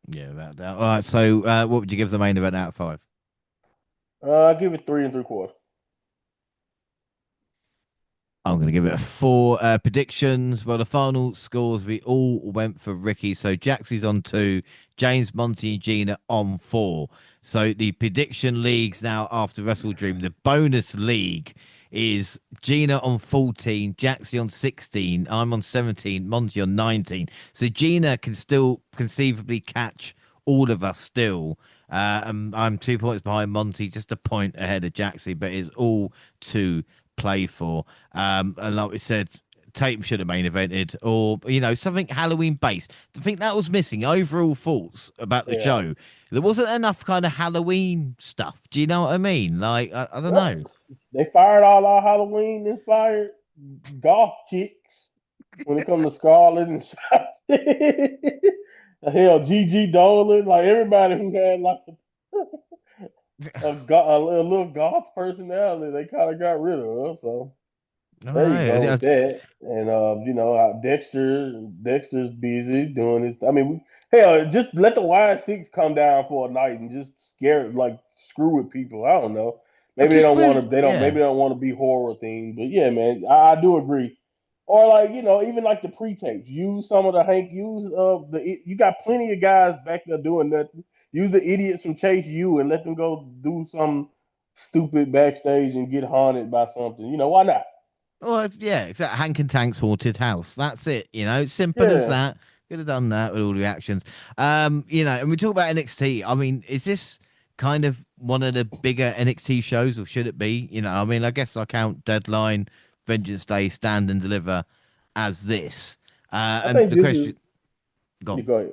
S1: Yeah, without doubt. All right, so what would you give the main event out of five?
S2: I give it 3 and 3/4.
S1: I'm going to give it a four. Predictions. Well, the final scores, we all went for Ricky. So Jaxie's on two, James, Monty, and Gina on four. So the prediction leagues now after Wrestle Dream, the bonus league is Gina on 14, Jaxie on 16, I'm on 17, Monty on 19. So Gina can still conceivably catch all of us still. I'm 2 points behind Monty, just a point ahead of Jaxie, but it's all to play for. And like we said, Tatum should have main evented, or something Halloween based. I think that was missing. Overall thoughts about the
S2: Yeah.
S1: show. There wasn't enough kind of Halloween stuff. Do you know what I mean? Like I don't
S2: Well,
S1: know.
S2: they fired all our Halloween inspired golf chicks when it comes to Scarlet and hell, Gigi Dolan, like everybody who had like a little golf personality, they kind of got rid of. So
S1: I
S2: there you
S1: don't
S2: go
S1: know.
S2: with that. And Dexter's busy doing his. I mean, hell, just let the Y6 come down for a night and just scare, like screw with people. I don't know.
S1: I
S2: Maybe they
S1: just
S2: don't want
S1: wish,
S2: to. They don't.
S1: yeah.
S2: Maybe they don't want to be horror themed. But yeah, man, I do agree. Or like even like the pre-tapes. Use some of the Hank. Use you got plenty of guys back there doing nothing. Use the idiots from Chase U and let them go do some stupid backstage and get haunted by something. Why not?
S1: Well, yeah, exactly. Hank and Tank's haunted house. That's it. Simple as
S2: Yeah.
S1: that. Could have done that with all the actions. And we talk about NXT. I mean, is this kind of one of the bigger NXT shows, or should it be? I mean, I guess I count Deadline, Vengeance Day, Stand and Deliver as this.
S2: I
S1: And
S2: think
S1: the
S2: this is.
S1: question,
S2: You
S1: gone.
S2: go ahead.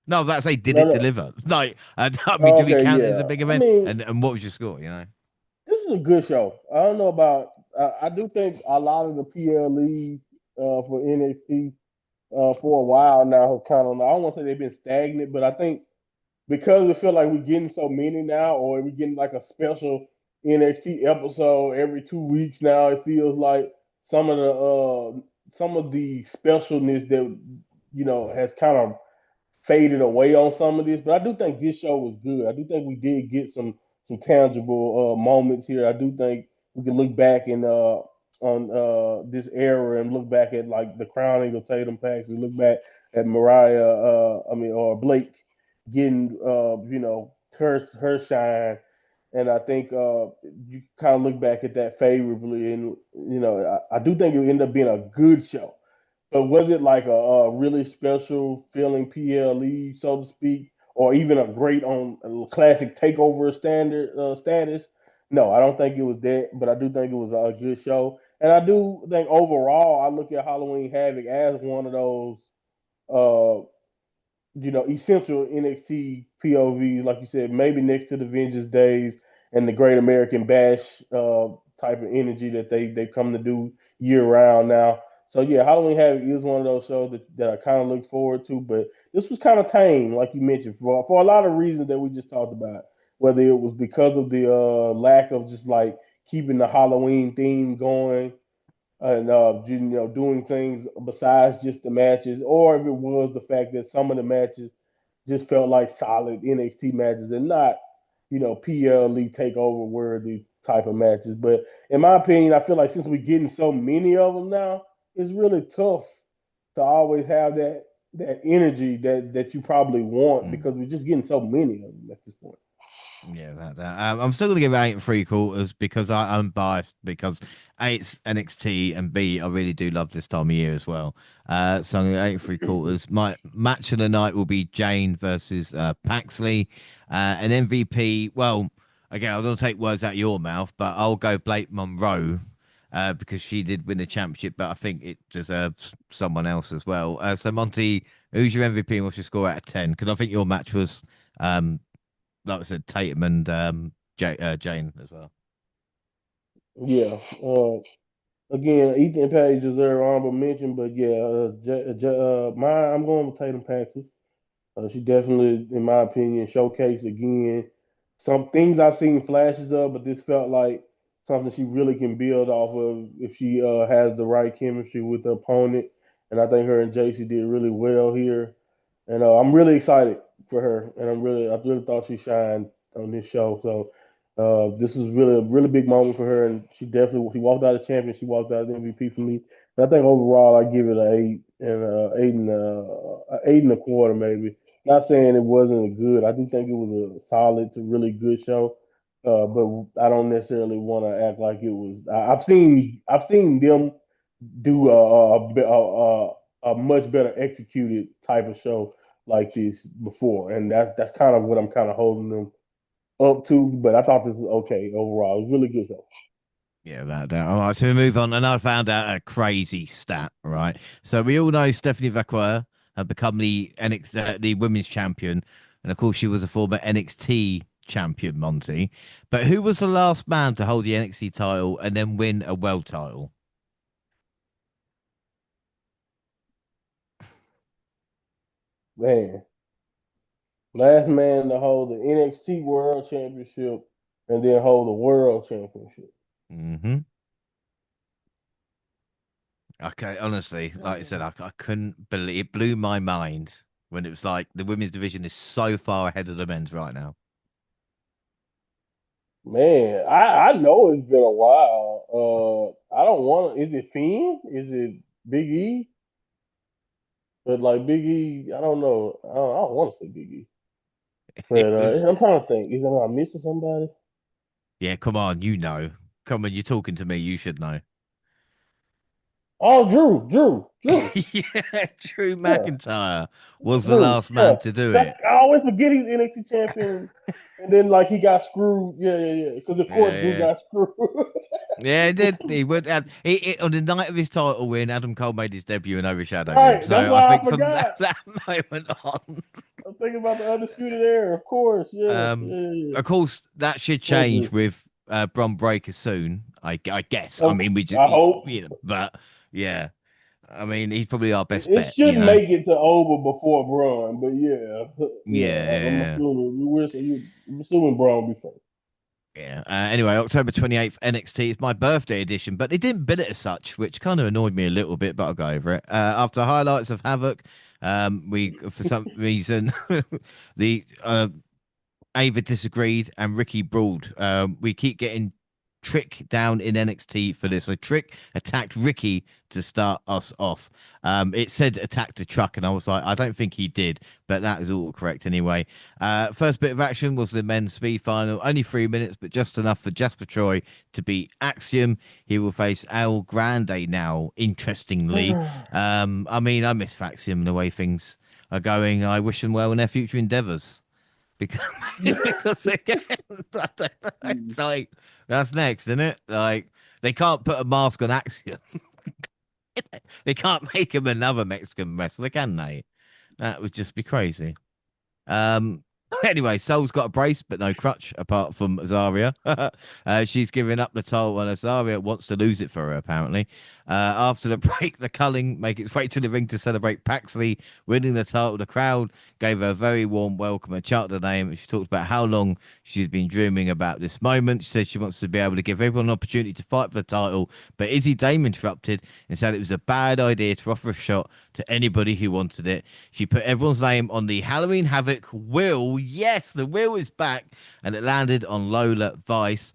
S1: No, I was about to say, did
S2: No,
S1: it
S2: no.
S1: deliver? Like, I mean, do we
S2: Okay,
S1: count it as a
S2: yeah.
S1: big
S2: I
S1: event?
S2: mean,
S1: And what was your score?
S2: this is a good show. I don't know about. I do think a lot of the PLE for NXT for a while now have kind of. I don't want to say they've been stagnant, but I think because we feel like we're getting so many now, or we're getting like a special NXT episode every 2 weeks now, it feels like some of the specialness that has kind of faded away on some of this, but I do think this show was good. I do think we did get some tangible moments here. I do think we can look back and on this era and look back at like the crowning of Tatum Pax. We look back at Mariah, or Blake getting her shine, and I think you kind of look back at that favorably, and I do think it ended up being a good show. But was it like a really special feeling PLE, so to speak, or even a great on a classic takeover standard status? No, I don't think it was that, but I do think it was a good show. And I do think overall, I look at Halloween Havoc as one of those uh, essential NXT POVs, like you said, maybe next to the Vengeance Days and the Great American Bash type of energy that they come to do year round now. So yeah, Halloween Havoc is one of those shows that I kind of look forward to, but this was kind of tame, like you mentioned, for a lot of reasons that we just talked about. Whether it was because of the lack of just like keeping the Halloween theme going, and doing things besides just the matches, or if it was the fact that some of the matches just felt like solid NXT matches and not, PLE takeover worthy type of matches. But in my opinion, I feel like since we're getting so many of them now, it's really tough to always have that energy that you probably want
S1: Mm.
S2: because we're just getting so many of them at this point.
S1: Yeah, that. I'm still gonna give it 8 3/4 because I'm biased because A, it's NXT, and B, I really do love this time of year as well. So I'm gonna 8 3/4. My match of the night will be Jane versus Paxley, and MVP. Well, again, I'm gonna take words out of your mouth, but I'll go Blake Monroe. Because she did win the championship, but I think it deserves someone else as well. So Monty, who's your MVP and what's your score out of 10? Because I think your match was um, like I said, Tatum and Jane as well.
S2: Yeah. Again, Ethan Page deserve honorable mention, but yeah, I'm going with Tatum Paxton. She definitely, in my opinion, showcased again some things I've seen flashes of, but this felt like something she really can build off of if she has the right chemistry with the opponent. And I think her and JC did really well here. And I'm really excited for her, and I really thought she shined on this show. So this is really a really big moment for her, and she walked out as champion. She walked out as MVP for me. And I think overall, I give it an 8 and a quarter maybe. Not saying it wasn't good. I do think it was a solid to really good show. But I don't necessarily want to act like it was. I've seen them do a much better executed type of show like this before, and that's kind of what I'm kind of holding them up to. But I thought this was okay overall. It was really good show.
S1: Yeah, that. All right, so we move on, and I found out a crazy stat. Right, so we all know Stephanie Vacquer had become the the women's champion, and of course she was a former NXT champion, Monty. But who was the last man to hold the NXT title and then win a world title?
S2: Man, last man to hold the NXT World Championship and then hold the World Championship.
S1: Hmm. Okay, honestly, like I said, I couldn't believe it. Blew my mind when it was like the women's division is so far ahead of the men's right now.
S2: Man, I know it's been a while. I don't want to. Is it Finn? Is it Big E? But like Big E, I don't know. I don't want to say Big E.
S1: It
S2: But
S1: was,
S2: I'm trying to think. Is am I missing somebody?
S1: yeah, come on, you know. Come on, you're talking to me, you should know.
S2: Oh, Drew.
S1: Yeah, Drew
S2: Yeah,
S1: McIntyre was the
S2: Drew.
S1: last
S2: Yeah,
S1: man to do
S2: that
S1: it.
S2: I always forget he's NXT champion, and then like he got screwed. Yeah. Because of course Drew
S1: Yeah,
S2: got screwed.
S1: yeah, he did. He would. On the night of his title win, Adam Cole made his debut and overshadowed him.
S2: Right. That's
S1: So I
S2: why I
S1: think from
S2: forgot.
S1: that moment on,
S2: I'm thinking about the undisputed era. Of course. Yeah.
S1: um,
S2: Yeah.
S1: of course, that should
S2: Poor
S1: change
S2: Drew.
S1: with Bron Breakker soon. I guess. I
S2: Oh,
S1: mean, we just,
S2: I hope
S1: but yeah. I mean, he's probably our
S2: it,
S1: best
S2: it
S1: bet.
S2: should make it to over before Braun, but yeah, yeah. I'm
S1: Yeah,
S2: assuming I'm assuming Braun will be first.
S1: yeah. Anyway, October 28th, NXT is my birthday edition, but they didn't bill it as such, which kind of annoyed me a little bit, but I'll go over it. After highlights of Havoc, we, for some reason, the Ava disagreed, and Ricky brawled. We keep getting Trick down in NXT for this. So Trick attacked Ricky to start us off. It said attacked the truck, and I was like, I don't think he did, but that is all correct anyway. First bit of action was the men's speed final, only 3 minutes, but just enough for Jasper Troy to beat Axiom. He will face El Grande now. Interestingly, I mean, I miss Axiom and the way things are going. I wish them well in their future endeavors because because again, I don't know, it's like that's next, isn't it? Like they can't put a mask on Axiom. They can't make him another Mexican wrestler, can they? That would just be crazy. Um. Anyway, Soul's got a brace, but no crutch apart from Azaria. She's giving up the title, and Azaria wants to lose it for her, apparently. After the break, the Culling make its way to the ring to celebrate Paxley winning the title. The crowd gave her a very warm welcome and chanted her name. She talked about how long she's been dreaming about this moment. She said she wants to be able to give everyone an opportunity to fight for the title, but Izzy Dame interrupted and said it was a bad idea to offer a shot to anybody who wanted it. She put everyone's name on the Halloween Havoc wheel. Yes, the wheel is back, and it landed on Lola Vice.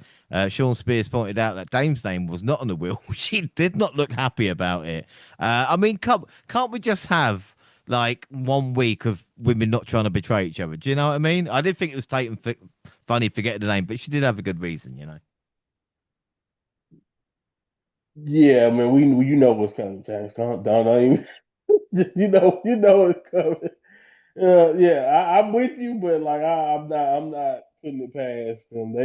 S1: Sean Spears pointed out that Dame's name was not on the wheel. She did not look happy about it. I mean, can't we just have like 1 week of women not trying to betray each other? Do you know what I mean? I did think it was Tatum funny forgetting the name, but she did have a good reason, you know.
S2: Yeah, man, you know what's coming, James. Don't even you know what's coming. Yeah, I'm with you, but like I'm not putting it past them.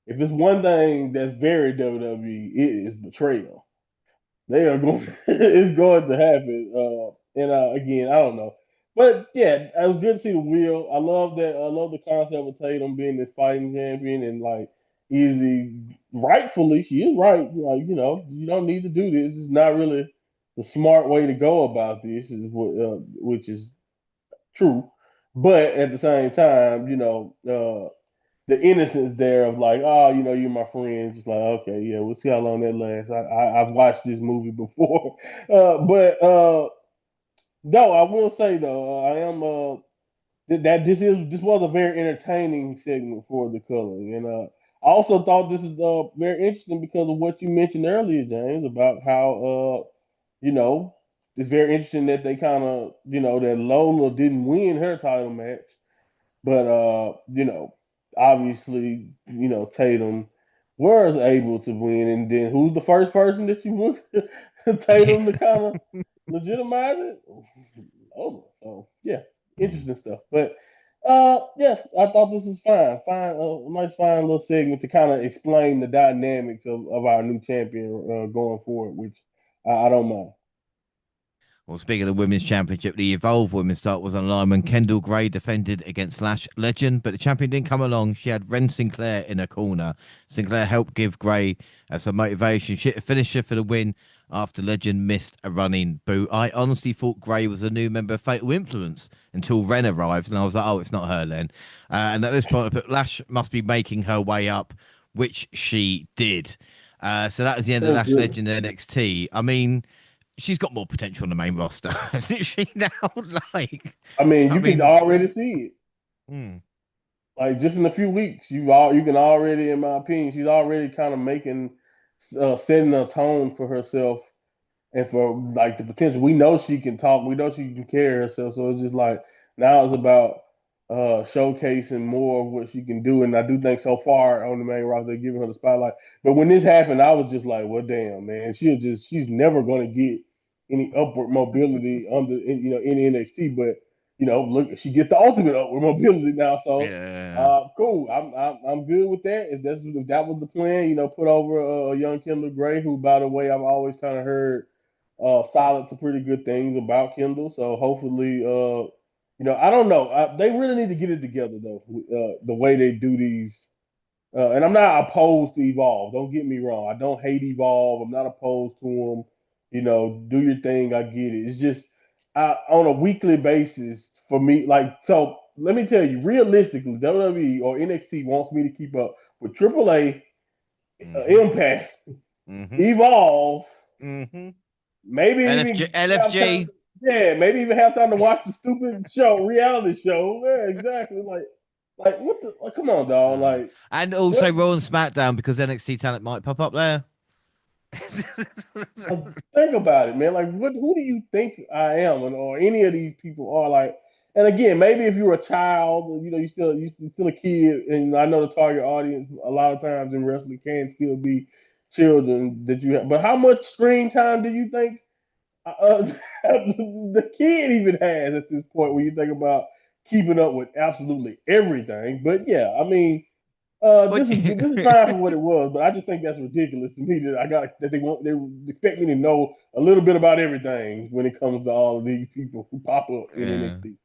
S2: If it's one thing that's very WWE, it is betrayal. They are going. It's going to happen. And again, I don't know, but yeah, it was good to see the wheel. I love that. I love the concept of Tatum being this fighting champion and like easy. Rightfully, she is right. Like you don't need to do this. It's not really the smart way to go about this. Is which is true, but at the same time, the innocence there of like, oh, you're my friend. Just like, okay, yeah, we'll see how long that lasts. I've watched this movie before, but no, I will say though, I am that this was a very entertaining segment for the coloring, and I also thought this is very interesting because of what you mentioned earlier, James, about how you know it's very interesting that they kind of that Lola didn't win her title match, but obviously, Tatum was able to win, and then who's the first person that you want Tatum to kind of legitimize it? Oh, so yeah,
S1: Mm.
S2: interesting stuff. But yeah, I thought this was fine. Fine, nice, fine little segment to kind of explain the dynamics of our new champion going forward, which I don't mind.
S1: Well, speaking of the women's championship, the Evolve women's title was on the line when Kendall Gray defended against Lash Legend, but the champion didn't come along. She had Ren Sinclair in her corner. Sinclair helped give Gray some motivation. She hit a finisher for the win after Legend missed a running boot. I honestly thought Gray was a new member of Fatal Influence until Ren arrived, and I was like, oh, it's not her then. And at this point, I put Lash must be making her way up, which she did. So that was the end of
S2: That's
S1: Lash
S2: good.
S1: Legend NXT. I mean, she's got more potential on the main roster, hasn't she? Now, like,
S2: I mean,
S1: I
S2: you can
S1: mean,
S2: already see it.
S1: hmm,
S2: Like just in a few weeks, you can already, in my opinion, she's already kind of setting a tone for herself and for like the potential. We know she can talk. We know she can carry herself. So it's just like now it's about showcasing more of what she can do. And I do think so far on the main roster they're giving her the spotlight. But when this happened, I was just like, well, damn, man, she's never going to get any upward mobility in NXT. But look, she gets the ultimate upward mobility now. So.
S1: yeah.
S2: Cool. I'm good with that. If that was the plan, put over a young Kendall Gray, who, by the way, I've always kind of heard solid to pretty good things about Kendall. So hopefully, I don't know. They really need to get it together though. The way they do these, and I'm not opposed to Evolve. Don't get me wrong. I don't hate Evolve. I'm not opposed to them. Do your thing. I get it. It's just on a weekly basis for me. Like so, let me tell you, realistically, WWE or NXT wants me to keep up with AAA,
S1: Mm-hmm.
S2: Impact,
S1: Mm-hmm.
S2: Evolve.
S1: Mm-hmm.
S2: Maybe
S1: LFG,
S2: even have time.
S1: LFG.
S2: Yeah, maybe even have time to watch the stupid reality show. Yeah, exactly. Like what the? Like, come on, dog. Like
S1: And
S2: what?
S1: also Raw and SmackDown because NXT talent might pop up there.
S2: Like, think about it, man. Like, what? Who do you think I am, or any of these people are? Like, and again, maybe if you're a child, you still a kid, and I know the target audience a lot of times in wrestling can still be children that you have. But how much screen time do you think the kid even has at this point when you think about keeping up with absolutely everything? But yeah, I mean,
S1: But
S2: this is fine for what it was, but I just think that's ridiculous to me that they expect me to know a little bit about everything when it comes to all of these people who pop up in
S1: yeah.
S2: NXT.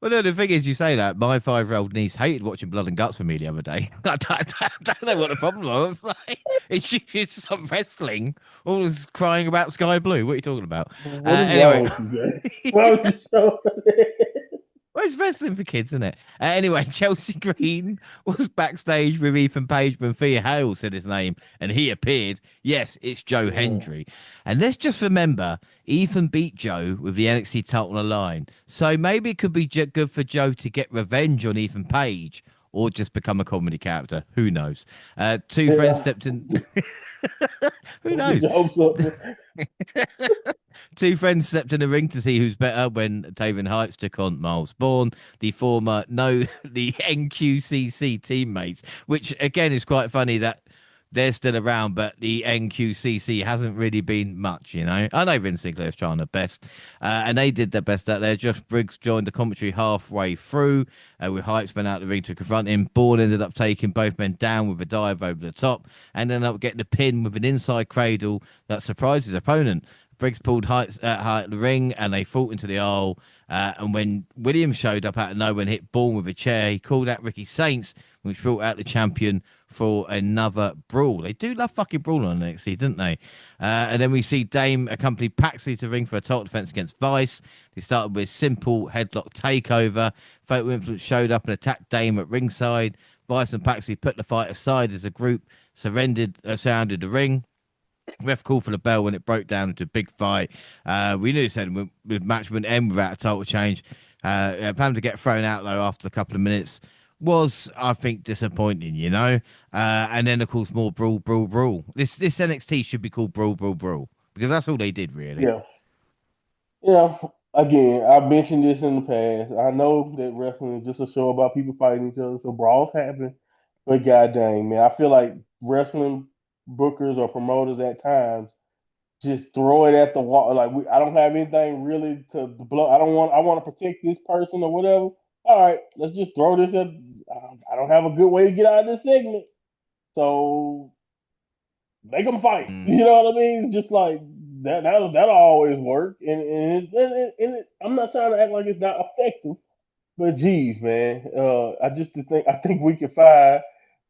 S1: Well, no, the thing is, you say that my 5-year-old niece hated watching Blood and Guts with me the other day. I don't know what the problem was. Like, she's some wrestling, all was crying about Sky Blue. What are you talking about?
S2: What is wrong
S1: Anyway,
S2: with you guys?
S1: well,
S2: Why would you show?
S1: it's wrestling for kids, isn't it? Anyway, Chelsea Green was backstage with Ethan Page when Thea Hale said his name and he appeared. Yes, it's Joe
S2: Yeah.
S1: Hendry. And let's just remember, Ethan beat Joe with the NXT title on the line. So maybe it could be good for Joe to get revenge on Ethan Page or just become a comedy character. Who knows? Two friends
S2: Yeah.
S1: stepped in. Who knows?
S2: I hope so.
S1: Two friends stepped in the ring to see who's better when Taven Heights took on Miles Bourne, the former the NQCC teammates, which again is quite funny that they're still around, but the NQCC hasn't really been much, you know. I know Vince Sinclair's trying their best, and they did their best out there. Josh Briggs joined the commentary halfway through, with Heights went out the ring to confront him. Bourne ended up taking both men down with a dive over the top, and ended up getting the pin with an inside cradle that surprised his opponent. Briggs pulled Heights out the ring and they fought into the aisle. And when Williams showed up out of nowhere and hit Bourne with a chair, he called out Ricky Saints, which brought out the champion for another brawl. They do love fucking brawl on NXT, didn't they? And then we see Dame accompany Paxley to ring for a title defense against Vice. They started with simple headlock takeover. Fatal Influence showed up and attacked Dame at ringside. Vice and Paxley put the fight aside as a group surrounded the ring. Ref called for the bell when it broke down into a big fight. We knew the match wouldn't end without a title change. Plan to get thrown out though after a couple of minutes was, I think, disappointing. You know, and then of course more brawl. This NXT should be called brawl because that's all they did really.
S2: Yeah. Yeah. Again, I've mentioned this in the past. I know that wrestling is just a show about people fighting each other, so brawls happen. But god dang, man, I feel like wrestling bookers or promoters at times just throw it at the wall. Like I don't have anything really to blow. I want to protect this person or whatever. All right, let's just throw this at. I don't have a good way to get out of this segment, so make them fight.
S1: Mm.
S2: You know what I mean? Just like that. That'll always work. I'm not trying to act like it's not effective, but geez, man, I think we can find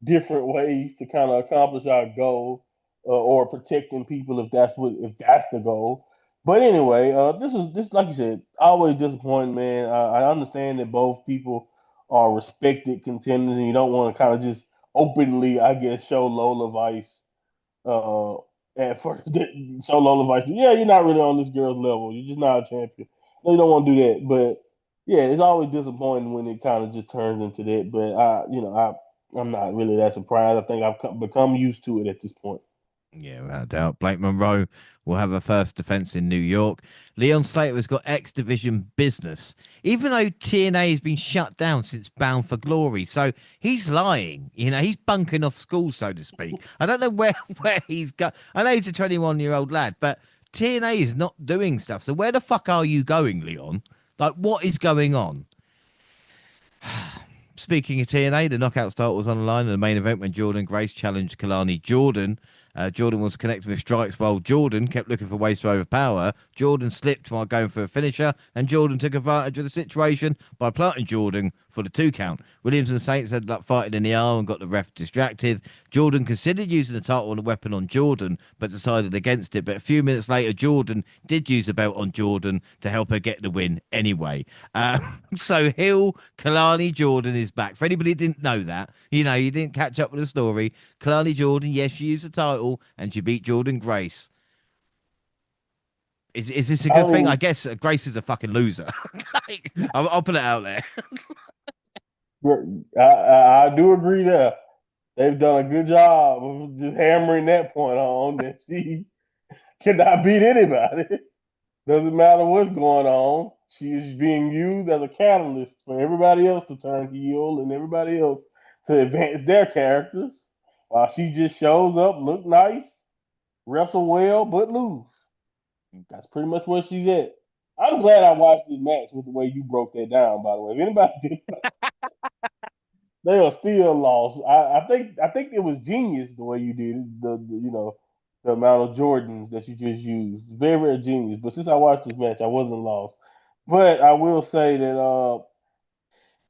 S2: different ways to kind of accomplish our goal, or protecting people if that's the goal. But anyway, this like you said, always disappointing, man. I understand that both people are respected contenders, and you don't want to kind of just openly, I guess, show Lola Vice, uh, at first, show Lola Vice. Yeah, you're not really on this girl's level. You're just not a champion. No, you don't want to do that, but yeah, it's always disappointing when it kind of just turns into that. But I'm not really that surprised. I think become used to it at this point.
S1: Yeah, without doubt. Blake Monroe will have a first defense in New York. Leon Slater has got X Division business, even though TNA has been shut down since Bound for Glory. So he's lying. You know, he's bunking off school, so to speak. I don't know where he's got. I know he's a 21-year-old lad, but TNA is not doing stuff. So where the fuck are you going, Leon? Like, what is going on? Speaking of TNA, the knockout start was on the line in the main event when Jordan Grace challenged Kalani Jordan. Jordan was connected with strikes while Jordan kept looking for ways to overpower. Jordan slipped while going for a finisher, and Jordan took advantage of the situation by planting Jordan for the 2 count. Williams and Saints ended up fighting in the aisle and got the ref distracted. Jordan considered using the title and the weapon on Jordan, but decided against it. But a few minutes later, Jordan did use the belt on Jordan to help her get the win anyway. So Hill, Kalani Jordan is back. For anybody who didn't know that, you know, you didn't catch up with the story. Kalani Jordan, yes, she used the title and she beat Jordan Grace. Is this a
S2: I
S1: good thing? I
S2: mean,
S1: guess Grace is a fucking loser. I'll put it out there.
S2: I do agree there. They've done a good job of just hammering that point on that she cannot beat anybody. Doesn't matter what's going on. She is being used as a catalyst for everybody else to turn heel and everybody else to advance their characters. While she just shows up, look nice, wrestle well, but lose. That's pretty much where she's at. I'm glad I watched this match with the way you broke that down, by the way. If anybody did, they are still lost. I think it was genius the way you did it. The amount of Jordans that you just used, very very genius. But since I watched this match, I wasn't lost. But I will say that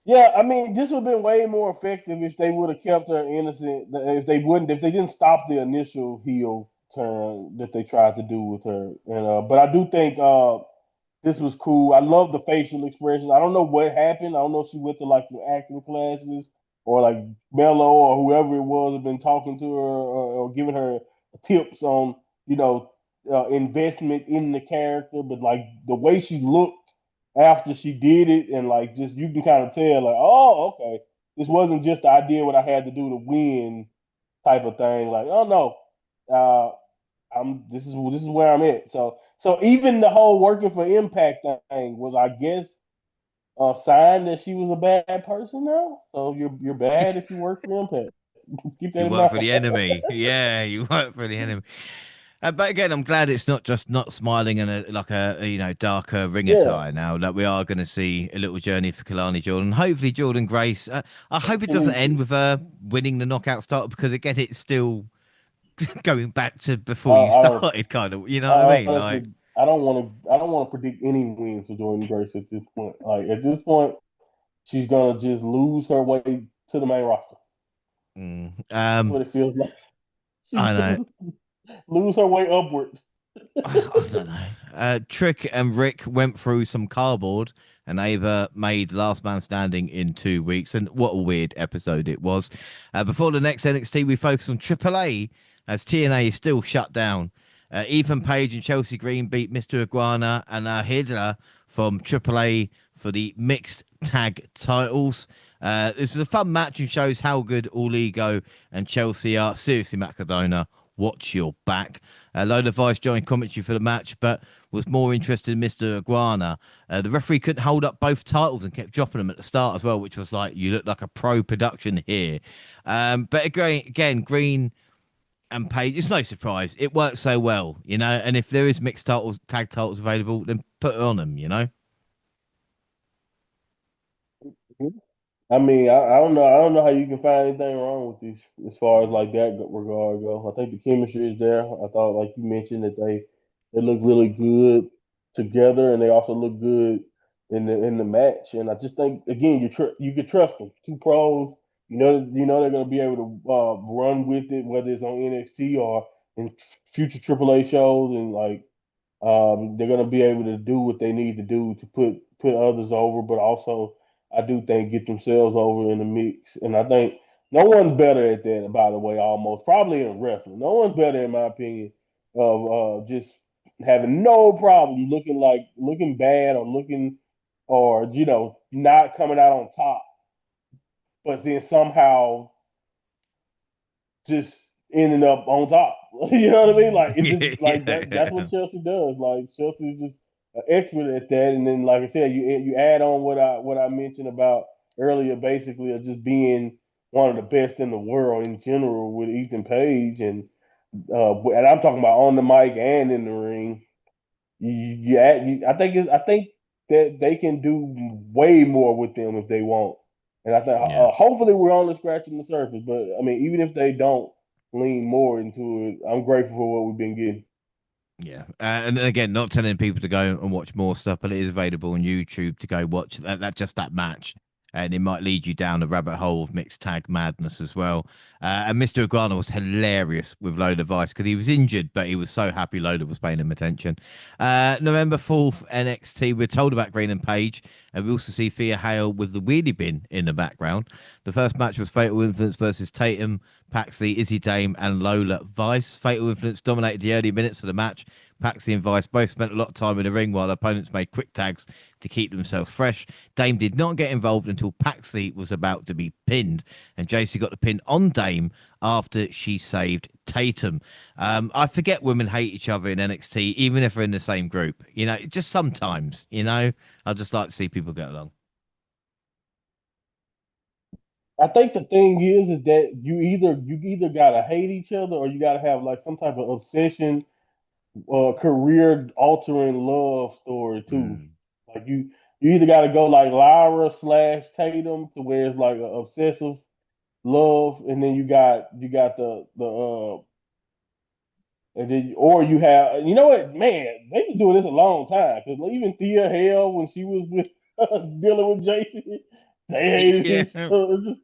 S2: yeah, I mean, this would have been way more effective if they would have kept her innocent. If they didn't stop the initial heel turn that they tried to do with her. And but I do think this was cool. I love the facial expressions. I don't know what happened. I don't know if she went to like some acting classes or like Mello or whoever it was had been talking to her or giving her tips on, you know, investment in the character. But like the way she looked after she did it, and like just you can kind of tell, like, oh, okay, this wasn't just I did what I had to do to win type of thing. Like, oh no, this is where I'm at. So even the whole working for Impact thing was, I guess, a sign that she was a bad person now. So you're bad if you work for Impact. Keep that
S1: You
S2: in
S1: work
S2: mind.
S1: for the enemy. Yeah, you work for the enemy. But again, I'm glad it's not just not smiling in a darker ring
S2: Yeah,
S1: attire now, that we are going to see a little journey for Kalani Jordan. Hopefully, Jordan Grace. I hope it
S2: she
S1: doesn't
S2: needs
S1: end
S2: to.
S1: with her winning the knockout start, because again, it's still going back to before you
S2: I don't.
S1: started, kind of. You know what I
S2: I
S1: mean? Like,
S2: honestly, I don't want to. I don't want to predict any wins for Jordan Grace at this point. Like at this point, she's gonna just lose her way to the main roster.
S1: mm,
S2: That's what it feels like. She's
S1: I know.
S2: gonna lose her way upward.
S1: I don't know. Trick and Rick went through some cardboard, and Ava made Last Man Standing in 2 weeks. And what a weird episode it was. Before the next NXT, we focus on AAA, as TNA is still shut down. Ethan Page and Chelsea Green beat Mr. Iguana and Hidra from AAA for the mixed tag titles. This was a fun match and shows how good All Ego and Chelsea are. Seriously, Macadona, watch your back. Lola Vice joined commentary for the match, but was more interested in Mr. Iguana. The referee couldn't hold up both titles and kept dropping them at the start as well, which was like, you look like a pro production here. But again, Green and Page, it's no surprise. It works so well, you know. And if there is mixed titles, tag titles available, then put it on them, you know.
S2: I mean, I don't know. I don't know how you can find anything wrong with these as far as like that regard go. I think the chemistry is there. I thought, like you mentioned, that they look really good together, and they also look good in the match. And I just think, again, you can trust them. Two pros, you know they're gonna be able to run with it, whether it's on NXT or in future AAA shows, and like they're going to be able to do what they need to do to put others over, but also I do think get themselves over in the mix. And I think no one's better at that. By the way, almost probably in wrestling, no one's better, in my opinion, of just having no problem looking bad or looking or not coming out on top, but then somehow just ending up on top. You know what I mean? Like it just like that. That's
S1: Yeah.
S2: what Chelsea does. Like Chelsea's just an expert at that. And then, like I said, you add on what I mentioned about earlier, basically, of just being one of the best in the world in general with Ethan Page, and I'm talking about on the mic and in the ring. I think that they can do way more with them if they want. And I think
S1: Yeah.
S2: hopefully we're only scratching the surface. But I mean, even if they don't lean more into it, I'm grateful for what we've been getting.
S1: Yeah, and again, not telling people to go and watch more stuff, but it is available on YouTube to go watch that match, and it might lead you down a rabbit hole of mixed tag madness as well. And Mr. Iguana was hilarious with Lola Vice because he was injured, but he was so happy Lola was paying him attention. November 4th, NXT. We're told about Green and Page, and we also see Thea Hale with the wheelie bin in the background. The first match was Fatal Influence versus Tatum, Paxley, Izzy Dame, and Lola Vice. Fatal Influence dominated the early minutes of the match. Paxley and Vice both spent a lot of time in the ring while opponents made quick tags to keep themselves fresh. Dame did not get involved until Paxley was about to be pinned, and JC got the pin on Dame after she saved Tatum. I forget women hate each other in NXT, even if they're in the same group. You know, just sometimes, I just like to see people get along.
S2: I think the thing is that you either gotta hate each other or you gotta have like some type of obsession career altering love story too.
S1: Mm.
S2: Like you either got to go like Lyra slash Tatum to where it's like a obsessive love, and then you got the and then or you have what, man, they've been doing this a long time because even Thea Hale when she was with dealing with Jason, they hated
S1: Yeah.
S2: each other. It's just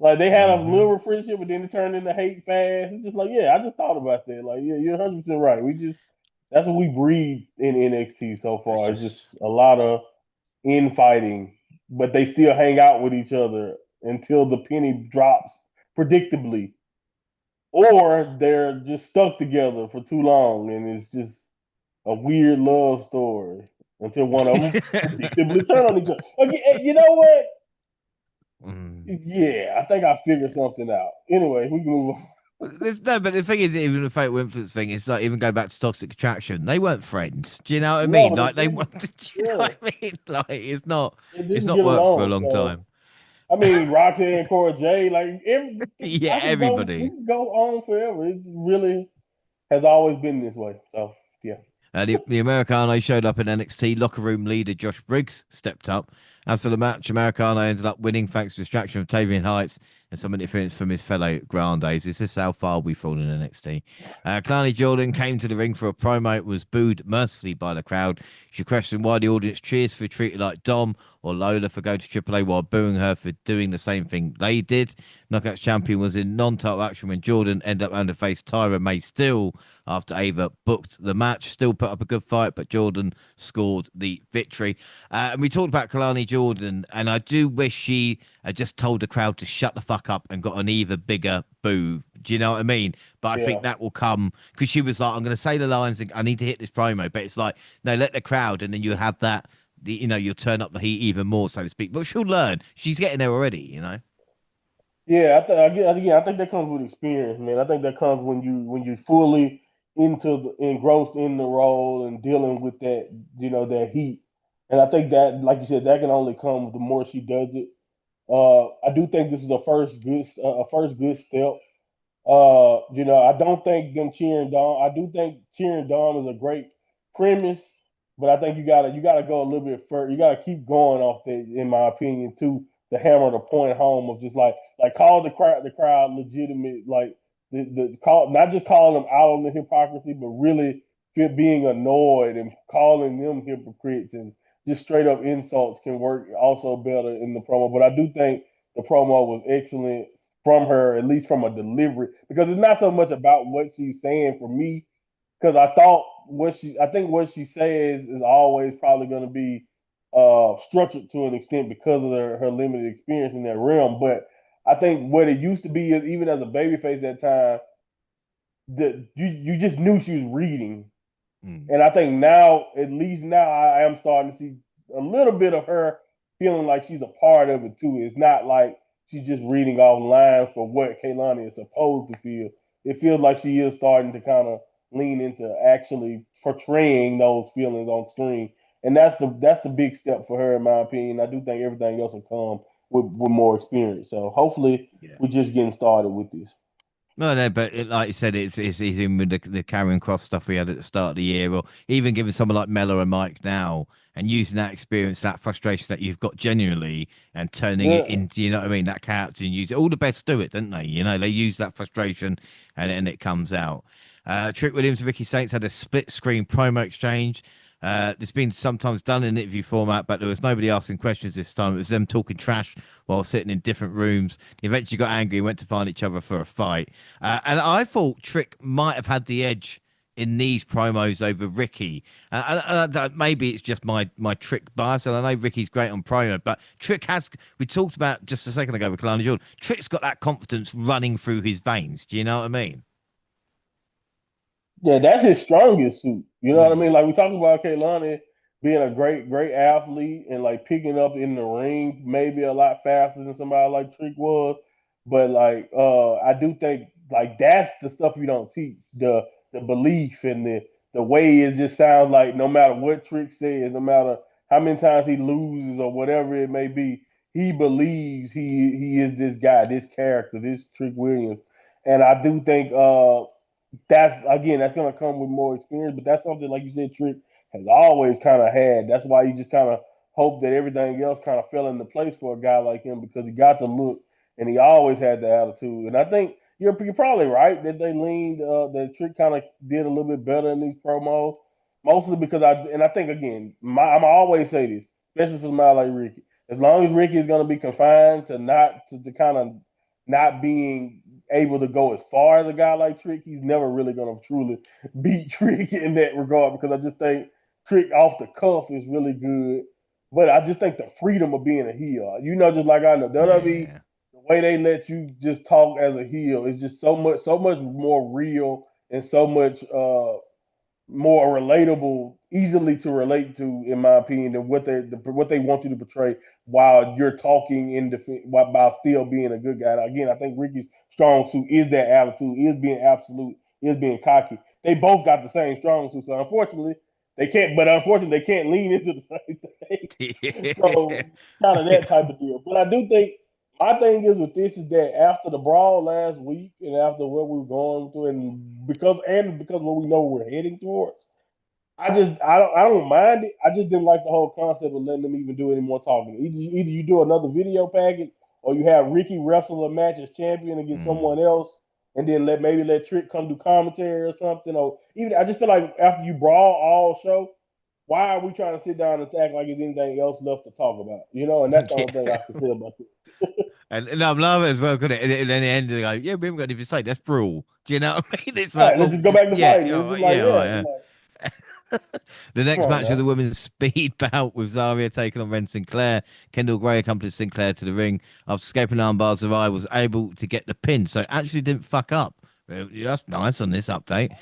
S2: like they had a
S1: Hmm.
S2: little friendship, but then it turned into hate fast. It's just like, yeah, I just thought about that. Like, yeah, you're 100% right. We just That's what we breed in NXT so
S1: It's
S2: far. It's just
S1: just
S2: a lot of infighting, but they still hang out with each other until the penny drops predictably, or they're just stuck together for too long, and it's just a weird love story until one of them predictably turn on each other. Okay, you know what?
S1: Mm.
S2: Yeah, I think I figured something out. Anyway, we can move on.
S1: No, but the thing is, even the fatal influence thing, it's like even go back to toxic attraction. They weren't friends. Do you know what I mean?
S2: No, they
S1: Like they
S2: didn't.
S1: wanted. Do you know
S2: Yeah,
S1: what I mean? Like
S2: they
S1: it's
S2: didn't
S1: not
S2: get
S1: worked for a
S2: along.
S1: long
S2: So
S1: time.
S2: I mean, Roxanne and Cora J, like
S1: Yeah,
S2: I can go, we
S1: everybody.
S2: can go on forever. It really has always been this way. So yeah,
S1: The Americano showed up in NXT. Locker room leader Josh Briggs stepped up. As for the match, Americano ended up winning thanks to distraction of Tavian Heights and some interference from his fellow Grandes. Is this how far we've fallen in NXT? Clarny Jordan came to the ring for a promo. It was booed mercifully by the crowd. She questioned why the audience cheers for treated like Dom or Lola for going to AAA while booing her for doing the same thing they did. Knockouts champion was in non-title action when Jordan ended up having to face Tyra May Still after Ava booked the match. Still put up a good fight, but Jordan scored the victory. And we talked about Kalani Jordan, and I do wish she had just told the crowd to shut the fuck up and got an even bigger boo. Do you know what I mean? But I think
S2: yeah,
S1: that will come because she was like, I'm going to say the lines and I need to hit this promo. But it's like, no, let the crowd, and then you have that. You'll turn up the heat even more, so to speak. But she'll learn. She's getting there already.
S2: yeah. I think that comes with experience, man. I think that comes when you fully engrossed in the role and dealing with that, that heat. And I think that, like you said, that can only come the more she does it. I do think this is a first good step. I don't think them cheering Dawn. I do think cheering Dawn is a great premise, but I think you gotta go a little bit further. You gotta keep going off that, in my opinion, to hammer the point home of just like call the crowd legitimate, like the call, not just calling them out on the hypocrisy, but really being annoyed and calling them hypocrites, and just straight up insults can work also better in the promo. But I do think the promo was excellent from her, at least from a delivery, because it's not so much about what she's saying for me. Because I think what she says is always probably going to be structured to an extent because of her limited experience in that realm. But I think what it used to be is, even as a babyface at that time, that you just knew she was reading.
S1: Mm.
S2: And I think now, at least now, I am starting to see a little bit of her feeling like she's a part of it too. It's not like she's just reading off lines for what Kaylani is supposed to feel. It feels like she is starting to kind of lean into actually portraying those feelings on screen, and that's the big step for her, in my opinion. I do think everything else will come with more experience. So hopefully,
S1: Yeah.
S2: we're just getting started with this.
S1: No, but like you said, it's in with the carrying cross stuff we had at the start of the year, or even giving someone like Mello and Mike now and using that experience, that frustration that you've got genuinely, and turning it
S2: Yeah,
S1: into, you know what I mean, that character and use it. All the best do it, don't they? They use that frustration and it comes out. Trick Williams and Ricky Saints had a split screen promo exchange. It's been sometimes done in interview format, but there was nobody asking questions this time. It was them talking trash while sitting in different rooms. They eventually got angry and went to find each other for a fight. And I thought Trick might have had the edge in these promos over Ricky. Maybe it's just my Trick bias, and I know Ricky's great on promo, but Trick has. We talked about just a second ago with Kalani Jordan. Trick's got that confidence running through his veins. Do you know what I mean?
S2: Yeah, that's his strongest suit. You know what I mean?
S1: Mm.
S2: Like we talked about Kaylani being a great athlete and like picking up in the ring maybe a lot faster than somebody like Trick was. But like I do think like that's the stuff you don't teach. The belief and the way it just sounds like no matter what Trick says, no matter how many times he loses or whatever it may be, he believes he is this guy, this character, this Trick Williams. And I do think that's gonna come with more experience, but that's something like you said, Trick has always kind of had. That's why you just kind of hope that everything else kind of fell into place for a guy like him because he got the look and he always had the attitude. And I think you're probably right that they leaned that Trick kind of did a little bit better in these promos, mostly because I think again, I'm always say this, especially for somebody like Ricky. As long as Ricky is going to be confined to not to kind of not being able to go as far as a guy like Trick, he's never really gonna truly beat Trick in that regard because I just think Trick off the cuff is really good. But I just think the freedom of being a heel, just like I know WWE,
S1: Yeah.
S2: the way they let you just talk as a heel is just so much more real and so much more relatable, easily to relate to, in my opinion, than what they want you to portray while you're talking in defense while still being a good guy. Again, I think Ricky's strong suit is that attitude, is being absolute, is being cocky. They both got the same strong suit, so unfortunately they can't lean into the same thing. So kind of that type of deal. But I do think my thing is with this is that after the brawl last week and after what we have going through, and because what we know we're heading towards, I don't mind it. I just didn't like the whole concept of letting them even do any more talking. Either you do another video package or you have Ricky wrestle a match as champion against
S1: Mm.
S2: someone else, and then let Trick come do commentary or something. Or even I just feel like after you brawl all show, why are we trying to sit down and act like there's anything else left to talk about? And that's the only thing
S1: Yeah.
S2: I can say about this.
S1: And I'm loving it as well, couldn't it? And then the end, they go, yeah, we haven't got anything to say. That's brawl. Do you know what I mean? It's
S2: All
S1: like,
S2: right, let's
S1: well,
S2: just go back to
S1: yeah,
S2: fighting. It's
S1: oh,
S2: just like,
S1: yeah, all
S2: yeah,
S1: right,
S2: it's
S1: yeah.
S2: like,
S1: The
S2: come
S1: next
S2: on
S1: match of
S2: now.
S1: the women's speed bout with Zarya taking on Ren Sinclair. Kendall Gray accompanied Sinclair to the ring. After escaping armbars, Zarya was able to get the pin, so actually didn't fuck up. That's nice on this update.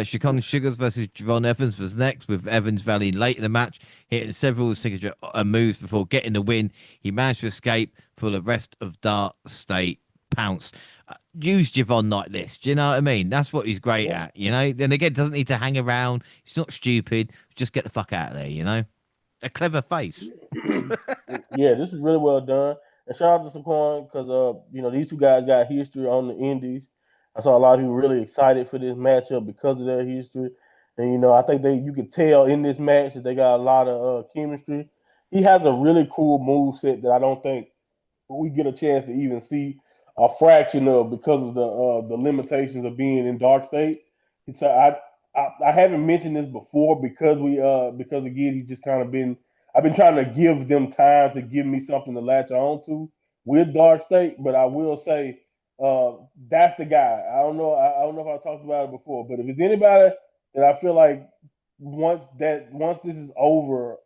S1: Shikon Sugars versus Javon Evans was next, with Evans rallying late in the match, hitting several signature moves before getting the win. He managed to escape for the rest of Dark State pounced. Use Javon like this. Do you know what I mean? That's what he's great
S2: Yeah.
S1: at. Then again, doesn't need to hang around. He's not stupid. Just get the fuck out of there. A clever face.
S2: Yeah, this is really well done. And shout out to Saquon because these two guys got history on the Indies. I saw a lot of people really excited for this matchup because of their history. And I think you could tell in this match that they got a lot of chemistry. He has a really cool move set that I don't think we get a chance to even see a fraction of because of the limitations of being in dark state. So I haven't mentioned this before because again he's just kind of been I've been trying to give them time to give me something to latch on to with dark state, but I will say that's the guy. I don't know if I talked about it before, but if it's anybody that I feel like once this is over,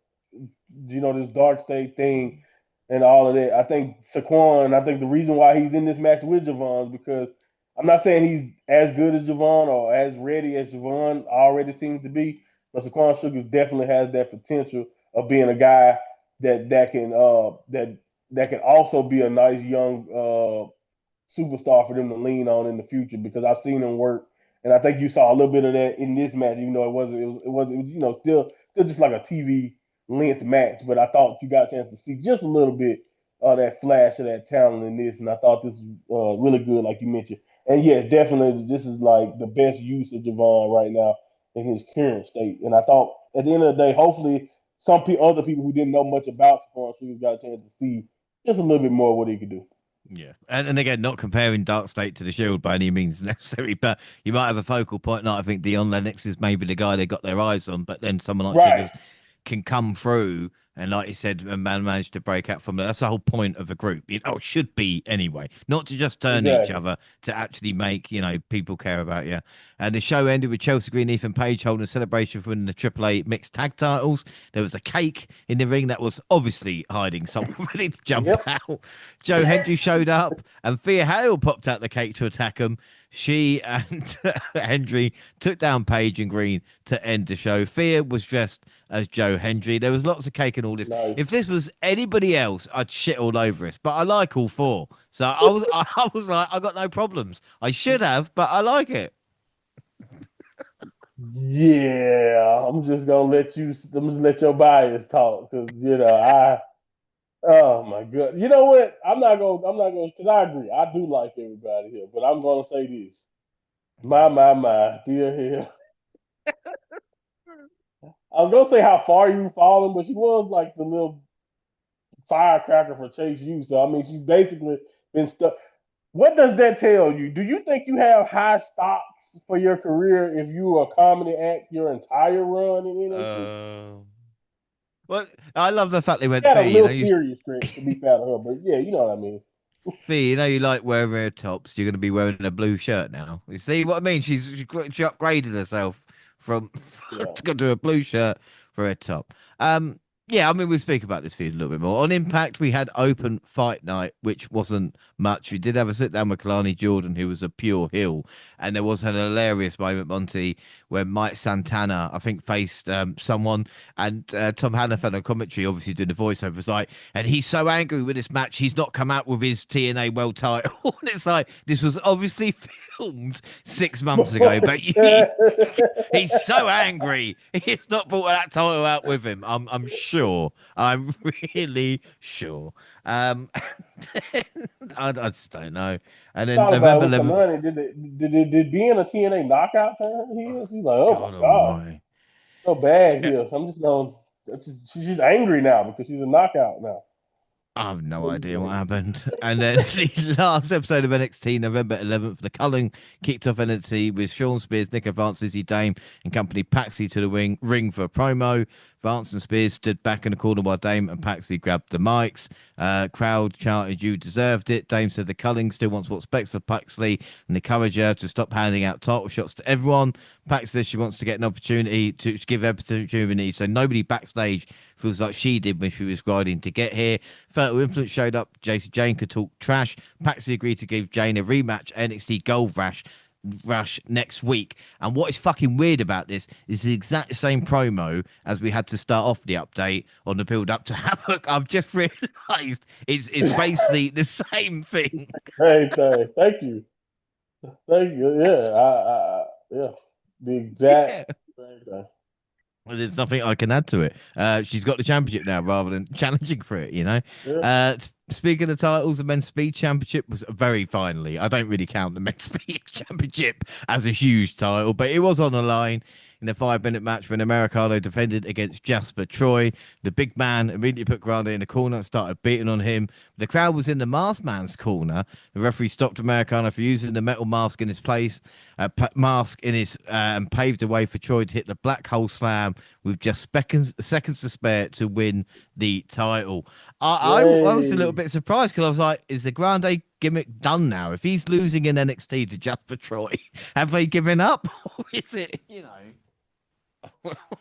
S2: this dark state thing and all of that. I think Saquon, I think the reason why he's in this match with Javon is because I'm not saying he's as good as Javon or as ready as Javon already seems to be, but Saquon Sugars definitely has that potential of being a guy that can also be a nice young superstar for them to lean on in the future because I've seen him work, and I think you saw a little bit of that in this match. Even though it was still just like a TV length match, but I thought you got a chance to see just a little bit of that flash of that talent in this, and I thought this was really good, like you mentioned. And yes, definitely, this is like the best use of Javon right now in his current state. And I thought at the end of the day, hopefully, other people who didn't know much about Stephon Sugars got a chance to see just a little bit more of what he could do.
S1: Yeah, and again, not comparing Dark State to the Shield by any means necessary, but you might have a focal point. And I think Dion Lennox is maybe the guy they got their eyes on, but then someone like
S2: Right.
S1: Sugars can come through and, like you said, a man managed to break out from there. That's the whole point of a group. Should be anyway, not to just turn each
S2: Exactly.
S1: other, to actually make people care about you. And the show ended with Chelsea Green, Ethan Page holding a celebration for winning the AAA mixed tag titles. There was a cake in the ring that was obviously hiding someone ready to jump
S2: Yep.
S1: out. Joe Hendry showed up, and Thea Hale popped out the cake to attack him. She and Hendry took down Page and Green to end the show. Thea was dressed as Joe Hendry. There was lots of cake and all this.
S2: Nice.
S1: If this was anybody else, I'd shit all over it. But I like all four, so I was like, I got no problems. I should have, but I like it.
S2: Yeah, I'm just gonna let you. I'm just let your bias talk because I. Oh my god! You know what? I'm not gonna. I'm not gonna because I agree. I do like everybody here, but I'm gonna say this. My, dear hell. I was gonna say how far you've fallen, but she was like the little firecracker for Chase U. So I mean, she's basically been stuck. What does that tell you? Do you think you have high stocks for your career if you are a comedy act your entire run in NXT?
S1: Uh, well, I love the fact they
S2: She
S1: went
S2: had a
S1: fair.
S2: little serious stretch to be fair to her, but yeah, you know what I mean.
S1: Fee, you know you like wearing red tops. You're going to be wearing a blue shirt now. You see what I mean? She upgraded herself from
S2: Yeah.
S1: to go to a blue shirt for a red top. Yeah, I mean we'll speak about this feud a little bit more. On Impact, we had open fight night, which wasn't much. We did have a sit down with Kalani Jordan, who was a pure heel, and there was an hilarious moment, Monty, where Mike Santana, I think, faced someone, and Tom Hannaford on commentary, obviously doing the voiceover, was like, and he's so angry with this match, he's not come out with his TNA world title. And it's like, this was obviously filmed 6 months ago, but he's so angry. He's not brought that title out with him. I'm sure. I'm really sure. Um, I just don't know. And then
S2: Thought about it
S1: November
S2: with
S1: 11th,
S2: Kalani. Did being a TNA knockout turn heels? He's like, oh my
S1: God
S2: god,
S1: almighty.
S2: so bad
S1: Yeah,
S2: here. I'm just going. She's angry now because she's a knockout now.
S1: I have no
S2: What do you
S1: idea what
S2: think?
S1: happened. And then the last episode of NXT, November 11th, the Culling kicked off NXT with Sean Spears, Nick Vance, Izzy Dame, and company Paxley to the ring for a promo. Vance and Spears stood back in the corner while Dame and Paxley grabbed the mics. Crowd chanted, "You deserved it." Dame said the Culling still wants what's best for Paxley and encouraged her to stop handing out title shots to everyone. Paxley says she wants to get an opportunity to give opportunity so nobody backstage feels like she did when she was riding to get here. Fatal Influence showed up. Jason Jane could talk trash. Paxley agreed to give Jane a rematch NXT Gold Rush next week. And what is fucking weird about this is the exact same promo as we had to start off the update on the build up to Havoc. I've just realised it's basically the same thing.
S2: Same thing. Thank you. Yeah, yeah, the exact
S1: Yeah.
S2: same thing.
S1: There's nothing I can add to it. She's got the championship now rather than challenging for it, you know.
S2: Yeah,
S1: Speaking of titles, the men's speed championship was very finally. I don't really count the men's speed championship as a huge title, but it was on the line in a 5 minute match when Americano defended against Jasper Troy. The big man immediately put Grande in the corner and started beating on him. The crowd was in the masked man's corner. The referee stopped Americano for using the metal mask in his place, and paved the way for Troy to hit the black hole slam with just seconds to spare to win the title. I was a little
S2: yay!
S1: bit surprised because I was like, is the Grande gimmick done now? If he's losing in NXT to Jasper Troy, have they given up? Or is it,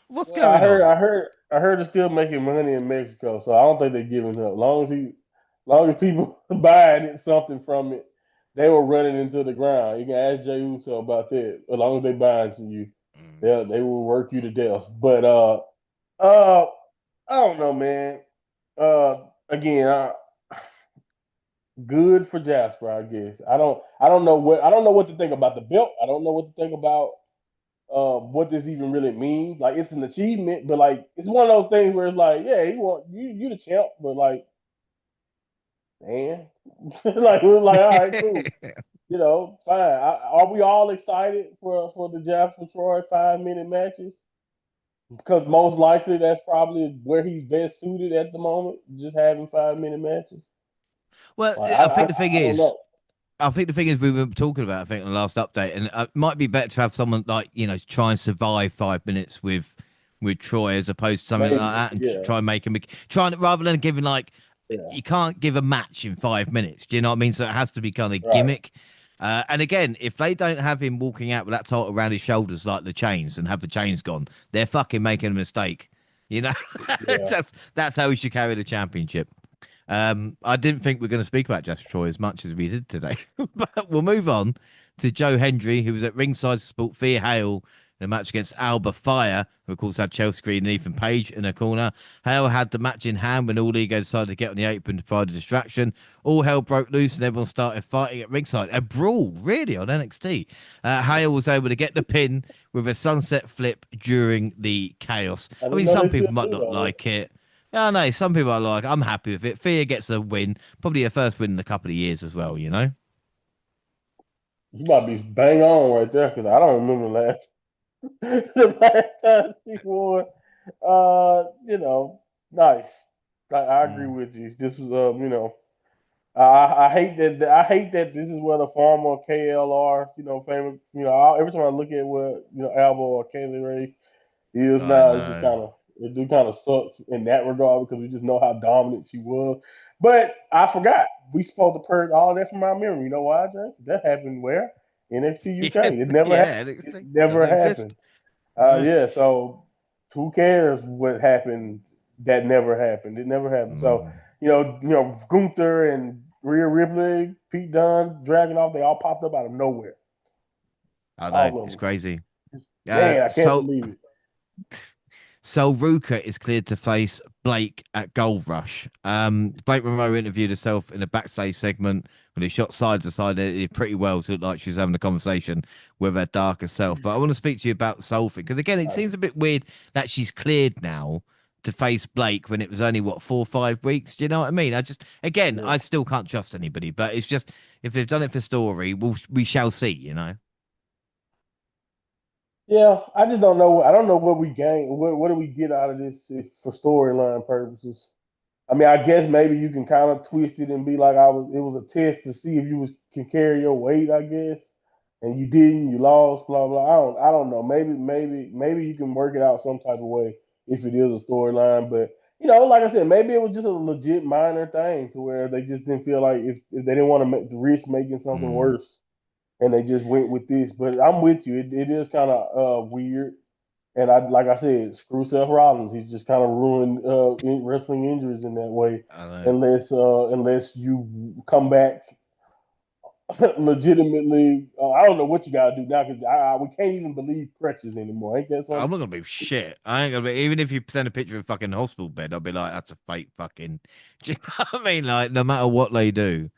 S1: what's
S2: Well,
S1: going on?
S2: I heard they're still making money in Mexico, so I don't think they're giving up. Long as people buying it, something from it, they were running into the ground. You can ask Jey Uso about that. As long as they buying from you,
S1: Mm.
S2: they will work you to death. But uh, I don't know, man. Again, good for Jasper, I guess. I don't know what to think about the belt. I don't know what to think about what this even really means. Like it's an achievement, but like it's one of those things where it's like, yeah, he want you the champ, but like, man, like we're like, all right, cool, fine. Are we all excited for the Jasper Troy 5 minute matches? Because most likely that's probably where he's best suited at the moment, just having 5 minute matches.
S1: Well,
S2: Like I don't know.
S1: I think the thing is we were talking about, I think, in the last update, and it might be better to have someone like try and survive 5 minutes with Troy as opposed to something like
S2: Maybe,
S1: that, and
S2: yeah,
S1: try and make him trying rather than giving like
S2: yeah,
S1: you can't give a match in 5 minutes. Do you know what I mean? So it has to be kind of
S2: right,
S1: gimmick. And again, if they don't have him walking out with that title around his shoulders like the chains and have the chains gone, they're fucking making a mistake. You know,
S2: yeah.
S1: that's how we should carry the championship. I didn't think we are going to speak about Jasper Troy as much as we did today, but we'll move on to Joe Hendry, who was at ringside to support Thea Hale in a match against Alba Fire, who of course had Chelsea Green and Ethan Page in her corner. Hale had the match in hand when All Ego decided to get on the apron to provide a distraction. All hell broke loose and everyone started fighting at ringside. A brawl, really, on NXT. Hale was able to get the pin with a sunset flip during the chaos.
S2: I
S1: I
S2: didn't
S1: mean,
S2: know
S1: some
S2: they
S1: people
S2: still
S1: might
S2: do
S1: not
S2: that.
S1: like it. Yeah, no, some people are like, I'm happy with it. Thea gets a win, probably her first win in a couple of years as well, you know?
S2: You might be bang on right there because I don't remember last the last time she won. Nice. I agree
S1: Mm.
S2: with you. This was I hate that this is where the former KLR, famous, every time I look at what Albo or Kaylee Ray is
S1: I
S2: now, it's just
S1: know.
S2: kind of it do kind of sucks in that regard because we just know how dominant she was. But I forgot. We supposed to purge all that from our memory. You know why, Jay? That happened where? NXT
S1: Yeah,
S2: UK. It never happened.
S1: yeah,
S2: It
S1: NXT
S2: never
S1: doesn't exist.
S2: happened.
S1: Yeah.
S2: Yeah, so who cares what happened that never happened? It never happened. So,
S1: Mm.
S2: Gunther and Rhea Ripley, Pete Dunne, Dragunov, they all popped up out of nowhere.
S1: I know
S2: All of
S1: it's
S2: them.
S1: crazy.
S2: Man, I can't
S1: So
S2: believe it.
S1: So Ruka is cleared to face Blake at Gold Rush. Blake Monroe interviewed herself in a backstage segment when he shot side to side. It did pretty well to look like she was having a conversation with her darker self. But I want to speak to you about Soulfing because again, it
S2: Right.
S1: seems a bit weird that she's cleared now to face Blake when it was only what 4 or 5 weeks. Do you know what I mean? Again,
S2: Yeah.
S1: I still can't trust anybody, but it's just if they've done it for story, we shall see. You know.
S2: Yeah, I just don't know. I don't know what we gain. What do we get out of this for storyline purposes? I mean, I guess maybe you can kind of twist it and be like, I was. It was a test to see if you can carry your weight. I guess, and you didn't. You lost. Blah blah. I don't know. Maybe you can work it out some type of way if it is a storyline. But like I said, maybe it was just a legit minor thing to where they just didn't feel like if they didn't want to make the risk making something
S1: Mm.
S2: worse, and they just went with this. But I'm with you. It is kind of weird. And like I said, screw Seth Rollins. He's just kind of ruined wrestling injuries in that way,
S1: I know.
S2: unless you come back legitimately. I don't know what you gotta do now because we can't even believe crutches anymore. Ain't that
S1: I'm
S2: something?
S1: not gonna be shit. I ain't gonna be even if you send a picture of a fucking hospital bed, I'll be like, that's a fake fucking. Do you know what I mean? Like, no matter what they do,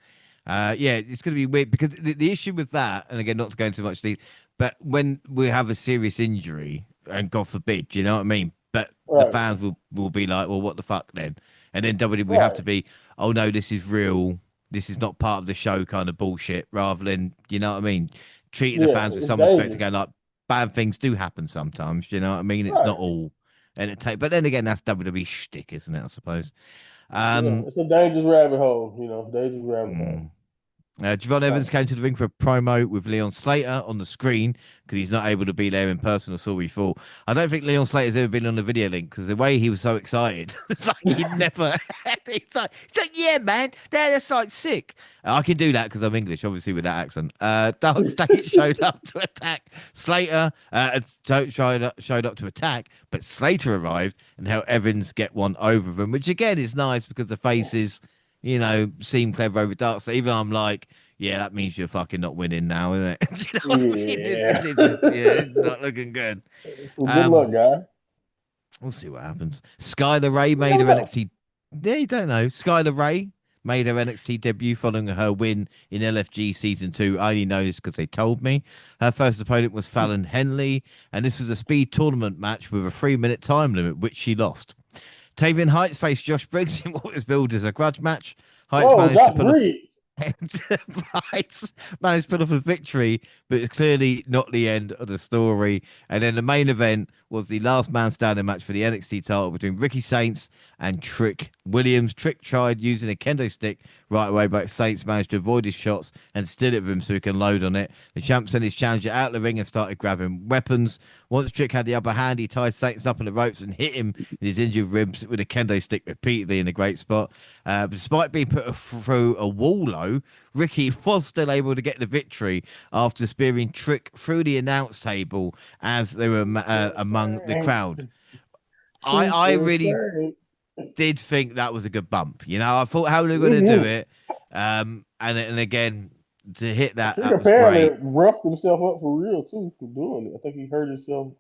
S1: yeah, it's gonna be weird because the issue with that, and again, not to go into much detail, but when we have a serious injury, and God forbid, do you know what I mean? But the
S2: Right,
S1: fans will be like, well, what the fuck then? And then we have
S2: right,
S1: to be, oh no, this is real. This is not part of the show, kind of bullshit. Rather than, you know what I mean, treating the
S2: yeah.
S1: fans with
S2: It's
S1: some respect to
S2: dangerous.
S1: go like bad things do happen sometimes. You know what I mean? It's
S2: Right.
S1: not all entertainment. But then again, that's WWE shtick, isn't it? I suppose.
S2: Yeah,
S1: Um,
S2: it's a dangerous rabbit hole. Dangerous rabbit hole.
S1: mm. Javon
S2: Right.
S1: Evans came to the ring for a promo with Leon Slater on the screen because he's not able to be there in person or so we thought. I don't think Leon Slater's ever been on the video link because the way he was so excited, it's like he'd never. It's like, yeah, man, that's like sick. I can do that because I'm English, obviously with that accent. Dark State showed up to attack Slater. Showed up to attack, but Slater arrived and helped Evans get one over them, which again is nice because the faces seem clever over dark. So even I'm like, yeah, that means you're fucking not winning now, isn't it? Do you know what I mean?
S2: Yeah.
S1: Yeah, it's not looking good.
S2: Well, good
S1: Um,
S2: luck, guy.
S1: we'll see what happens. Skylar Ray
S2: You
S1: made
S2: never
S1: her
S2: know.
S1: NXT. Yeah, you don't know. Skylar Ray made her NXT debut following her win in LFG season 2. I only know this because they told me. Her first opponent was Fallon Henley, and this was a speed tournament match with a 3-minute time limit, which she lost. Tavian Heights faced Josh Briggs in what was billed as a grudge match. Heights
S2: Whoa,
S1: managed to
S2: Josh
S1: pull a
S2: Briggs.
S1: Heights managed to put off a victory, but it's clearly not the end of the story. And then the main event was the last man standing match for the NXT title between Ricky Saints and Trick Williams. Trick tried using a kendo stick right away, but Saints managed to avoid his shots and steal it with him so he can load on it. The champ sent his challenger out of the ring and started grabbing weapons. Once Trick had the upper hand, he tied Saints up on the ropes and hit him in his injured ribs with a kendo stick repeatedly in a great spot. Despite being put through a wall low, Ricky was still able to get the victory after spearing Trick through the announce table as they were
S2: Super
S1: among the
S2: Saint.
S1: crowd. I
S2: Super
S1: really
S2: Saint.
S1: did think that was a good bump. I thought how they were going to do
S2: Mm-hmm.
S1: it. And again, to hit that,
S2: Trick
S1: that was great.
S2: apparently roughed himself up for real too for doing it. I think he hurt himself,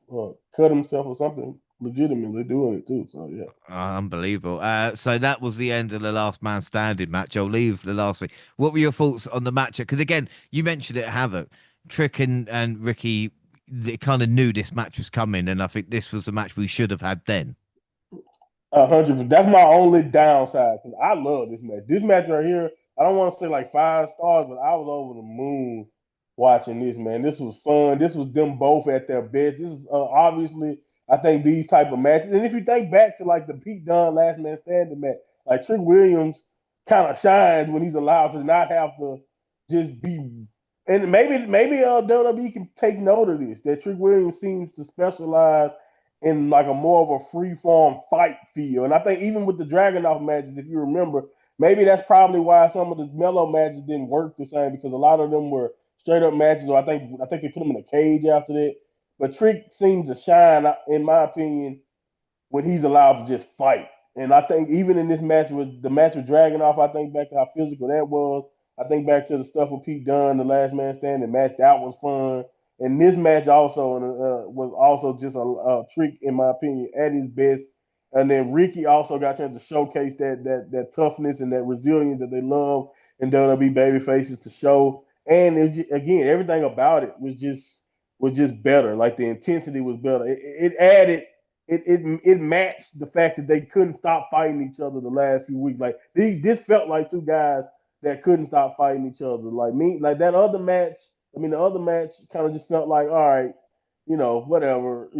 S2: cut himself or something. Legitimately doing it too. So yeah.
S1: Unbelievable. So that was the end of the last man standing match. I'll leave the last week. What were your thoughts on the match? Because again, you mentioned it, Havoc. Trick and Ricky, they kind of knew this match was coming, and I think this was the match we should have had then.
S2: 100. That's my only downside because I love this match. This match right here, I don't want to say like 5 stars, but I was over the moon watching this, man. This was fun. This was them both at their best. This is obviously, I think these type of matches. And if you think back to like the Pete Dunne Last Man Standing match, like Trick Williams kind of shines when he's allowed to not have to just be. And maybe WWE can take note of this. That Trick Williams seems to specialize in like a more of a free form fight feel. And I think even with the Dragunov matches, if you remember, maybe that's probably why some of the mellow matches didn't work the same because a lot of them were straight up matches. Or I think they put them in a cage after that. But Trick seems to shine, in my opinion, when he's allowed to just fight. And I think even in this match with the match with Dragunov, I think back to how physical that was. I think back to the stuff with Pete Dunne, the Last Man Standing match. That was fun. And this match also was also just a Trick, in my opinion, at his best. And then Ricky also got a chance to showcase that toughness and that resilience that they love in WWE baby faces to show. And again, everything about it was just better. Like the intensity was better. It added it matched the fact that they couldn't stop fighting each other the last few weeks. Like this felt like two guys that couldn't stop fighting each other. Like me, like that other match. I mean, the other match kind of just felt like, all right, whatever.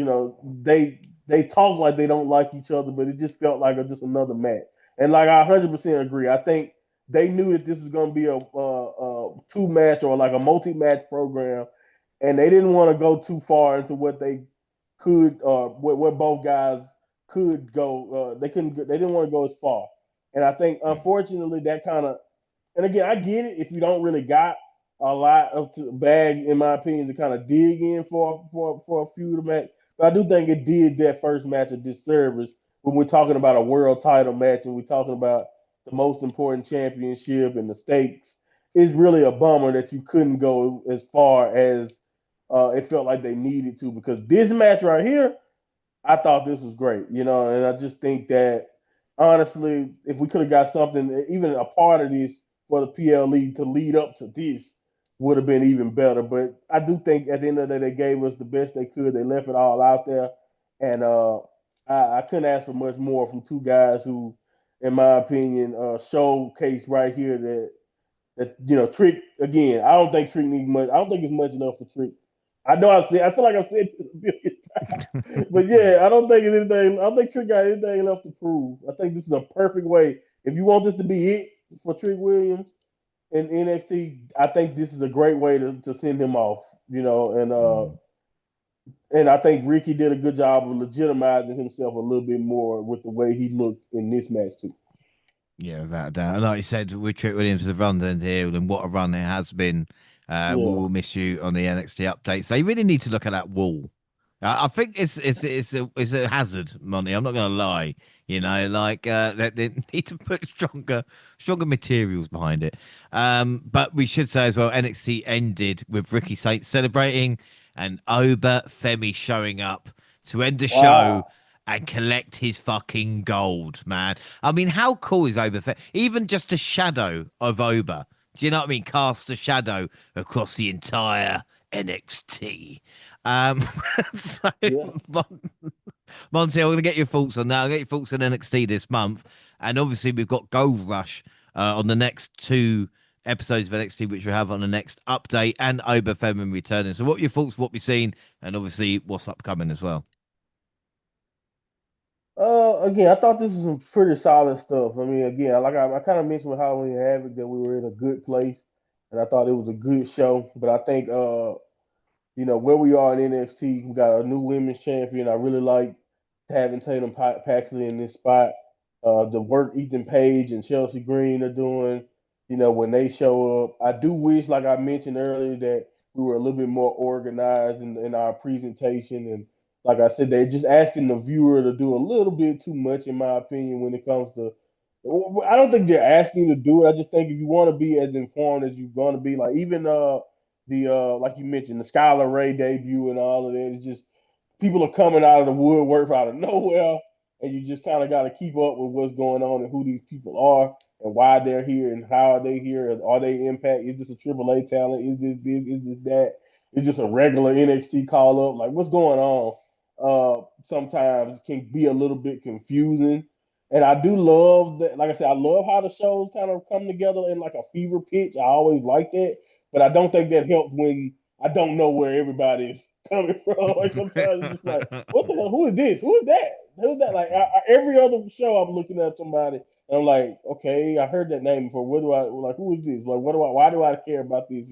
S2: They talk like they don't like each other, but it just felt like just another match. And like I 100% agree. I think they knew that this was going to be a two match or like a multi match program, and they didn't want to go too far into what they could where both guys could go. They couldn't. They didn't want to go as far. And I think unfortunately that kind of. And again, I get it if you don't really got a lot of bag, in my opinion, to kind of dig in for a few of the match. But I do think it did that first match a disservice when we're talking about a world title match and we're talking about the most important championship and the stakes. It's really a bummer that you couldn't go as far as it felt like they needed to, because this match right here, I thought this was great, and I just think that honestly, if we could have got something, even a part of this for the PLE to lead up to this, would have been even better. But I do think at the end of the day, they gave us the best they could. They left it all out there, and I couldn't ask for much more from two guys who, in my opinion, showcase right here that Trick again. I don't think Trick needs much. I don't think it's much enough for Trick. I know I feel like I've said this a billion times, but yeah, I don't think it's anything. I don't think Trick got anything left to prove. I think this is a perfect way. If you want this to be it for Trick Williams in NXT, I think this is a great way to send him off. And I think Ricky did a good job of legitimizing himself a little bit more with the way he looked in this match too.
S1: Yeah, without a doubt. And like you said, with Trick Williams have run the deal, and what a run it has been. We
S2: Yeah.
S1: will miss you on the NXT updates. They really need to look at that wall. I think it's a hazard, Monty. I'm not going to lie. Like they need to put stronger materials behind it. But we should say as well, NXT ended with Ricky Saints celebrating and Oba Femi showing up to end the show
S2: Wow.
S1: and collect his fucking gold, man. I mean, how cool is Oba Femi? Even just a shadow of Oba. Do you know what I mean? Cast a shadow across the entire NXT. Um, so,
S2: Yeah.
S1: Monty, I'm going to get your thoughts on that. I'll get your thoughts on NXT this month. And obviously, we've got Gold Rush on the next two episodes of NXT, which we have on the next update, and Oba Femi returning. So, what are your thoughts, what we've seen, and obviously, what's upcoming as well?
S2: Again, I thought this was some pretty solid stuff. I mean, again, like I kind of mentioned with Halloween Havoc that we were in a good place, and I thought it was a good show. But I think where we are in NXT, we got a new women's champion. I really like having Tatum Paxley in this spot. The work Ethan Page and Chelsea Green are doing, when they show up. I do wish, like I mentioned earlier, that we were a little bit more organized in our presentation. And like I said, they're just asking the viewer to do a little bit too much, in my opinion, when it comes to. I don't think they're asking you to do it. I just think if you want to be as informed as you're going to be, like even the like you mentioned, the Skylar Ray debut and all of that. It's just people are coming out of the woodwork out of nowhere, and you just kind of got to keep up with what's going on and who these people are and why they're here and how are they here. Are they Impact? Is this a Triple A talent? Is this? Is this that? Is this a regular NXT call up? Like what's going on? Sometimes can be a little bit confusing. And I do love that. Like I said, I love how the shows kind of come together in like a fever pitch. I always like that, but I don't think that helps when I don't know where everybody is coming from. Like sometimes it's just like, what the hell? Who is this? Who is that? Who's that? Like every other show, I'm looking at somebody and I'm like, okay, I heard that name before. What do I like? Who is this? Like, what do I? Why do I care about this?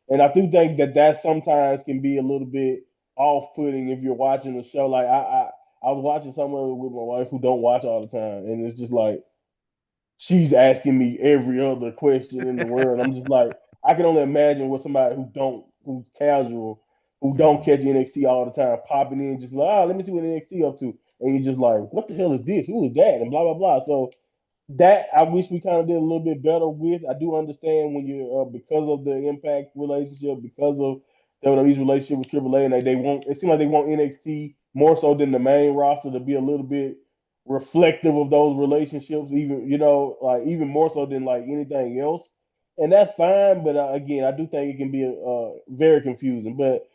S2: And I do think that sometimes can be a little bit off-putting if you're watching the show. Like I was watching someone with my wife who don't watch all the time, and it's just like she's asking me every other question in the world. I'm just like, I can only imagine what somebody who's casual, who don't
S1: Mm.
S2: catch NXT all the time, popping in, just like, let me see what NXT up to, and you're just like, what the hell is this? Who is that? And blah blah blah. So that I wish we kind of did a little bit better with. I do understand when you because of the Impact relationship, because of WWE's relationship with Triple A, and they want it seems like they want NXT more so than the main roster to be a little bit reflective of those relationships, even like even more so than like anything else, and that's fine. But again, I do think it can be very confusing. But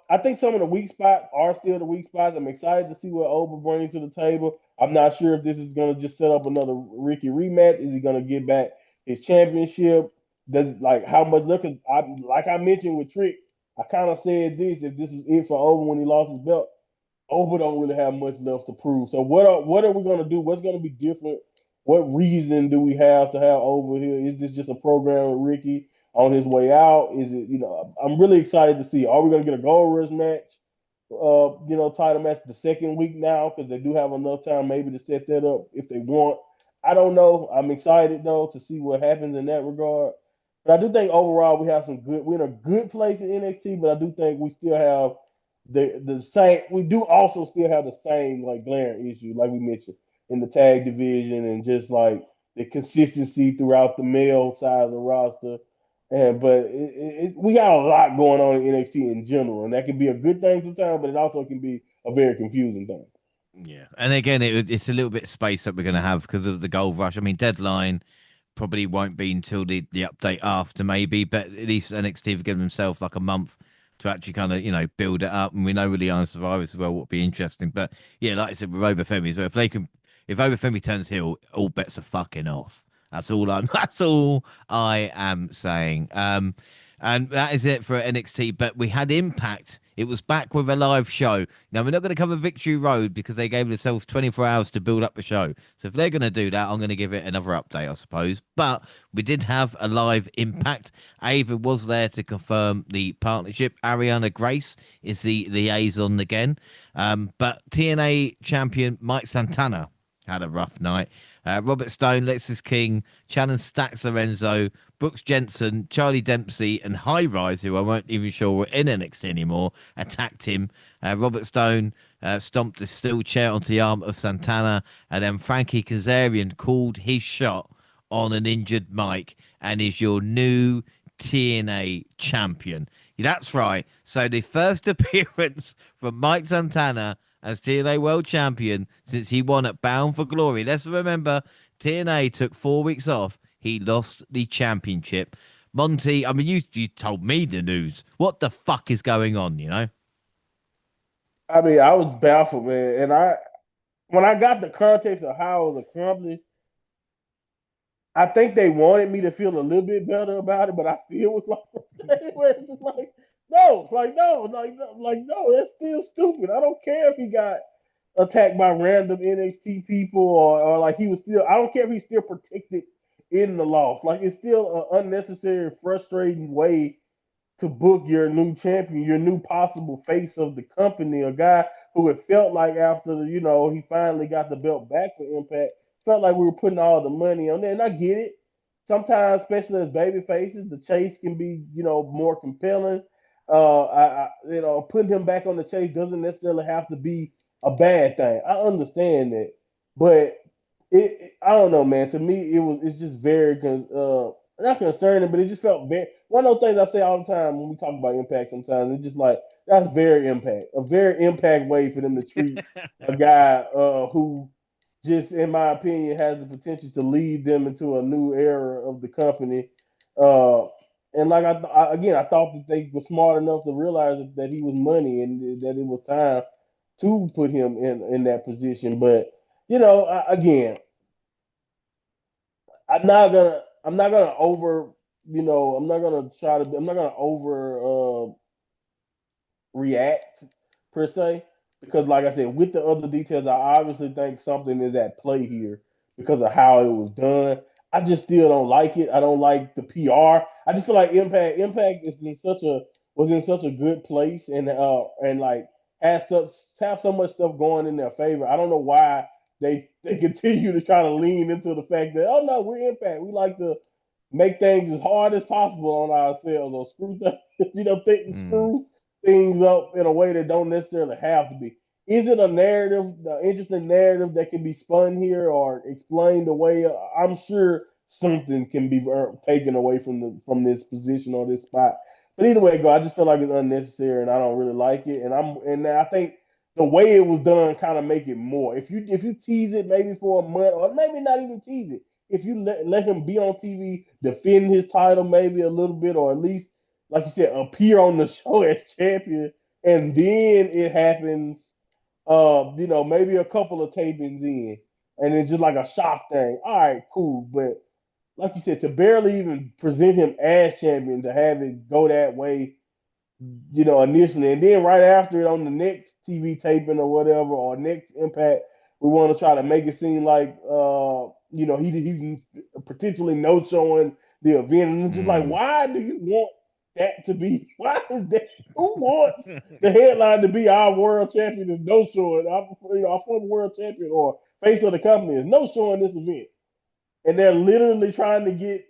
S2: I think some of the weak spots are still the weak spots. I'm excited to see what Oba brings to the table. I'm not sure if this is going to just set up another Ricky rematch. Is he going to get back his championship? Does like how much? Look, like I mentioned with Trick, I kind of said this. If this was it for Oba when he lost his belt, Oba don't really have much left to prove. So what are we going to do? What's going to be different? What reason do we have to have Oba here? Is this just a program with Ricky on his way out? Is it I'm really excited to see. Are we going to get a gold rush match? Title match the second week now because they do have enough time maybe to set that up if they want. I don't know. I'm excited though to see what happens in that regard. But I do think overall we have some good. We're in a good place in NXT, but I do think we still have the same. We do also still have the same like glaring issue, like we mentioned in the tag division, and just like the consistency throughout the male side of the roster. But we got a lot going on in NXT in general, and that can be a good thing sometimes, but it also can be a very confusing thing.
S1: Yeah, and again, it's a little bit of space that we're going to have because of the gold rush. I mean, deadline probably won't be until the update after, maybe, but at least NXT have given themselves like a month to actually kind of build it up, and we know really on Survivors as well what would be interesting. But yeah, like I said with Obafemi as well, if Obafemi turns heel, all bets are fucking off. That's all I am saying. And that is it for NXT. But we had Impact. It was back with a live show. Now, we're not going to cover Victory Road because they gave themselves 24 hours to build up the show. So if they're going to do that, I'm going to give it another update, I suppose. But we did have a live Impact. Ava was there to confirm the partnership. Ariana Grace is the liaison again. But TNA champion Mike Santana had a rough night. Robert Stone, Lexus King, Shannon Stacks Lorenzo, Brooks Jensen, Charlie Dempsey, and High Rise, who I weren't even sure were in NXT anymore, attacked him. Robert Stone stomped a steel chair onto the arm of Santana, and then Frankie Kazarian called his shot on an injured Mike and is your new TNA champion. That's right. So the first appearance from Mike Santana as TNA World Champion since he won at Bound for Glory. Let's remember, TNA took 4 weeks off. He lost the championship. Monty, I mean, you told me the news. What the fuck is going on,
S2: I mean, I was baffled, man, and when I got the context of how it was accomplished, I think they wanted me to feel a little bit better about it, but I still was like, where it's just like, no, like no, like no, that's still stupid. I don't care if he got attacked by random NXT people or like he was still. I don't care if he's still protected in the loss. Like it's still an unnecessary, frustrating way to book your new champion, your new possible face of the company, a guy who it felt like after he finally got the belt back for Impact, felt like we were putting all the money on there. And I get it. Sometimes, especially as baby faces, the chase can be more compelling. Putting him back on the chase doesn't necessarily have to be a bad thing. I understand that, but I don't know, man. To me, it's just very not concerning, but it just felt very one of those things I say all the time when we talk about impact. Sometimes it's just like that's very impact, a very impact way for them to treat
S1: know?
S2: a guy who just, in my opinion, has the potential to lead them into a new era of the company. Uh, and like again, I thought that they were smart enough to realize that he was money and that it was time to put him in that position. But again, I'm not gonna over I'm not gonna I'm not gonna over react per se because like I said, with the other details, I obviously think something is at play here because of how it was done. I just still don't like it. I don't like the PR. I just feel like Impact is in such a was in such a good place and like has such have so much stuff going in their favor. I don't know why they continue to try to lean into the fact that, oh no, we're Impact. We like to make things as hard as possible on ourselves, or screw
S1: Mm.
S2: screw things up in a way that don't necessarily have to be. Is it a narrative, an interesting narrative that can be spun here or explained away? I'm sure something can be taken away from this position or this spot. But either way, go. I just feel like it's unnecessary, and I don't really like it. And I think the way it was done kind of make it more. If you tease it maybe for a month, or maybe not even tease it, if you let him be on TV, defend his title maybe a little bit, or at least, like you said, appear on the show as champion, and then it happens, maybe a couple of tapings in, and it's just like a shock thing. All right, cool, but like you said, to barely even present him as champion, to have it go that way, initially, and then right after it on the next TV taping or whatever, or next Impact, we want to try to make it seem like, he potentially no showing the event, and it's just like,
S1: Mm.
S2: why do you want that to be? Why is that? Who wants the headline to be our world champion is no showing, our former world champion or face of the company is no showing this event, and they're literally trying to get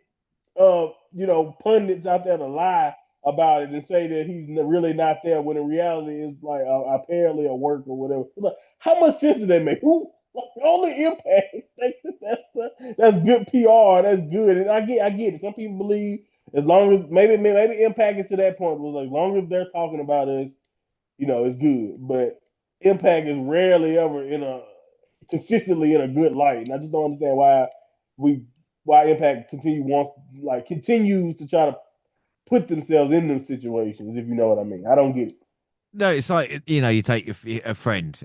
S2: pundits out there to lie about it and say that he's really not there when in reality is like apparently a work or whatever. Like, how much sense do they make? Who only Impact think that that's good PR. That's good, and I get it. Some people believe as long as maybe Impact is to that point was like, as long as they're talking about us, it's good. But Impact is rarely ever consistently in a good light, and I just don't understand we why Impact continues to try to put themselves in them situations. If you know what I mean, I don't get it.
S1: No, it's like you take a friend,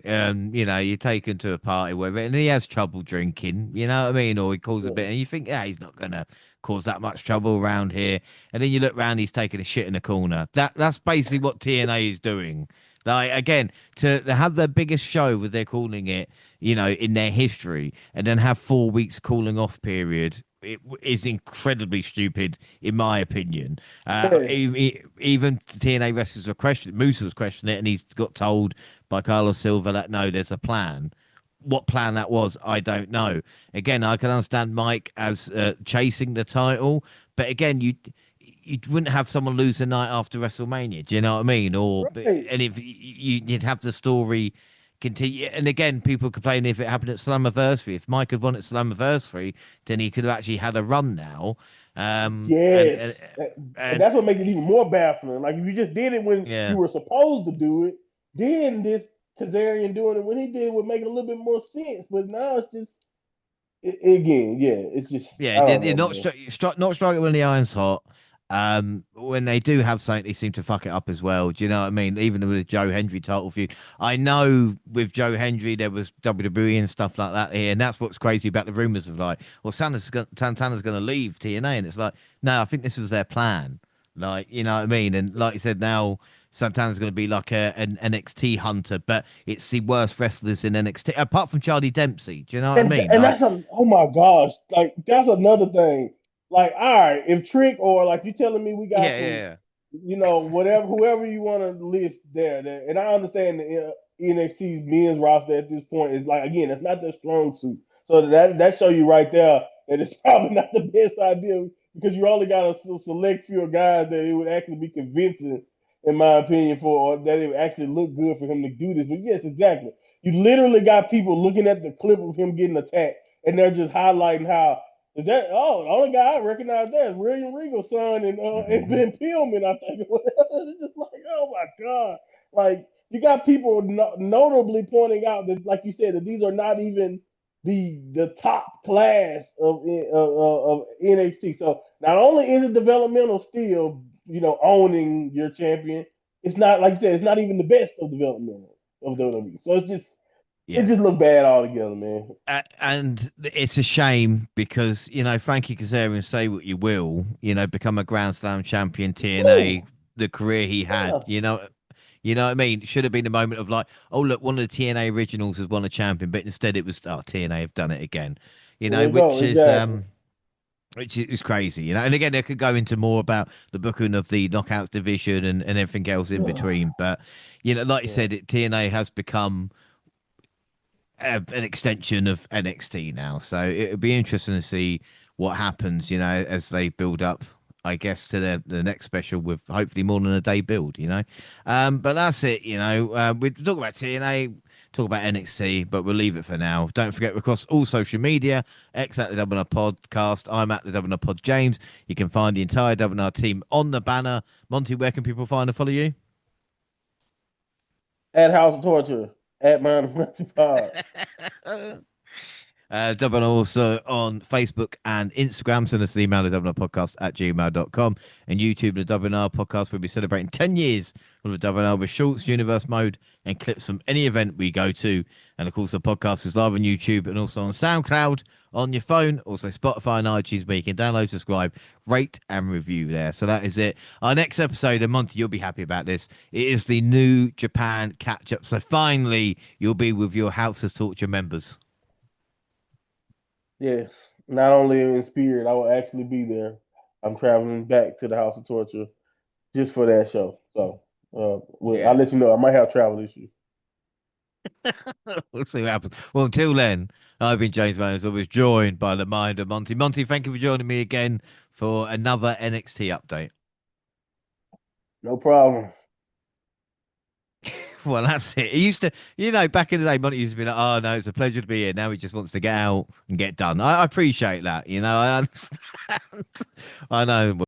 S1: you take him to a party with it, and he has trouble drinking. You know what I mean, or he calls a
S2: Yeah.
S1: bit, and you think, yeah, he's not gonna cause that much trouble around here. And then you look round, he's taking a shit in a corner. That's basically what TNA is doing. Like again, to have their biggest show, with they're calling it, in their history, and then have 4 weeks cooling off period. Is incredibly stupid, in my opinion.
S2: Yeah.
S1: Even TNA wrestlers were questioning. Musa was questioning it, and he's got told by Carlos Silva that no, there's a plan. What plan that was, I don't know. Again, I can understand Mike as chasing the title, but again, you wouldn't have someone lose the night after WrestleMania. Do you know what I mean?
S2: Right.
S1: And if you'd have the story continue, and again, people complain if it happened at Slammiversary. If Mike had won at Slammiversary, then he could have actually had a run now. Um, and
S2: Yes.
S1: and,
S2: And
S1: and
S2: that's what makes it even more baffling. Like if you just did it when you
S1: yeah.
S2: were supposed to do it, then this Kazarian doing it when he did would make a little bit more sense. But now it's just again, yeah, it's just
S1: Yeah,
S2: I don't
S1: they're
S2: know,
S1: not
S2: man.
S1: not striking when the iron's hot. When they do have something, they seem to fuck it up as well. Do you know what I mean? Even with the Joe Hendry title feud, I know with Joe Hendry there was WWE and stuff like that here, and that's what's crazy about the rumors of like, well, Santana's going to leave TNA, and it's like, no, I think this was their plan. Like, you know what I mean? And like you said, now Santana's going to be like an NXT hunter, but it's the worst wrestlers in NXT apart from Charlie Dempsey. Do you know what I
S2: And
S1: mean?
S2: and
S1: Like,
S2: that's oh my gosh, like that's another thing. Like, all right, if Trick or like you telling me we got
S1: yeah,
S2: some,
S1: yeah,
S2: whatever, whoever you want to list there, and I understand the NXT's men's roster at this point is like again, it's not their strong suit. So that show you right there that it's probably not the best idea because you only got a select few guys that it would actually be convincing, in my opinion, for or that it would actually look good for him to do this. But yes, exactly. You literally got people looking at the clip of him getting attacked, and they're just highlighting how is that. Oh, the only guy I recognize there is William Regal's son and
S1: yeah.
S2: Ben Pillman. I think it's just like, oh my god, like you got people notably pointing out that, like you said, that these are not even the top class of NXT. So not only is it developmental still, owning your champion, it's not like you said, it's not even the best of developmental of WWE. So it
S1: Yeah.
S2: just looked bad altogether, man.
S1: And it's a shame because Frankie Kazarian, say what you will, become a Grand Slam champion, TNA,
S2: Ooh,
S1: the career he had,
S2: yeah,
S1: you know what I mean. It should have been a moment of like, oh look, one of the TNA originals has won a champion, but instead it was, oh, TNA have done it again,
S2: there you go,
S1: which is
S2: exactly.
S1: crazy, And again, they could go into more about the booking of the knockouts division and everything else in between, but like you
S2: Yeah.
S1: said, TNA has become an extension of NXT now. So it'll be interesting to see what happens, as they build up, I guess, to the next special with hopefully more than a day build, But that's it, we talk about TNA, talk about NXT, but we'll leave it for now. Don't forget, we're across all social media, X at the WNR Podcast, I'm at the WNR Pod James. You can find the entire WNR team on the banner. Monty, where can people find and follow you?
S2: At House of Torture, at Mind Pod.
S1: Double also on Facebook and Instagram. Send us an email to podcast@gmail.com and YouTube, the WNR podcast. We'll be celebrating 10 years of the WNR with shorts, universe mode, and clips from any event we go to. And of course, the podcast is live on YouTube and also on SoundCloud on your phone, also Spotify and iTunes, where you can download, subscribe, rate, and review there. So that is it. Our next episode, and Monty, you'll be happy about this. It is the New Japan catch up. So finally, you'll be with your House of Torture members.
S2: Yes, not only in spirit, I will actually be there. I'm traveling back to the House of Torture just for that show. So I'll let you know. I might have travel issues.
S1: We'll see what happens. Well, until then, I've been James Reynolds, always joined by the mind of Monty. Monty, thank you for joining me again for another NXT update.
S2: No problem.
S1: Well, that's it. He used to, back in the day, Monty used to be like, oh, no, it's a pleasure to be here. Now he just wants to get out and get done. I appreciate that. I understand. I know.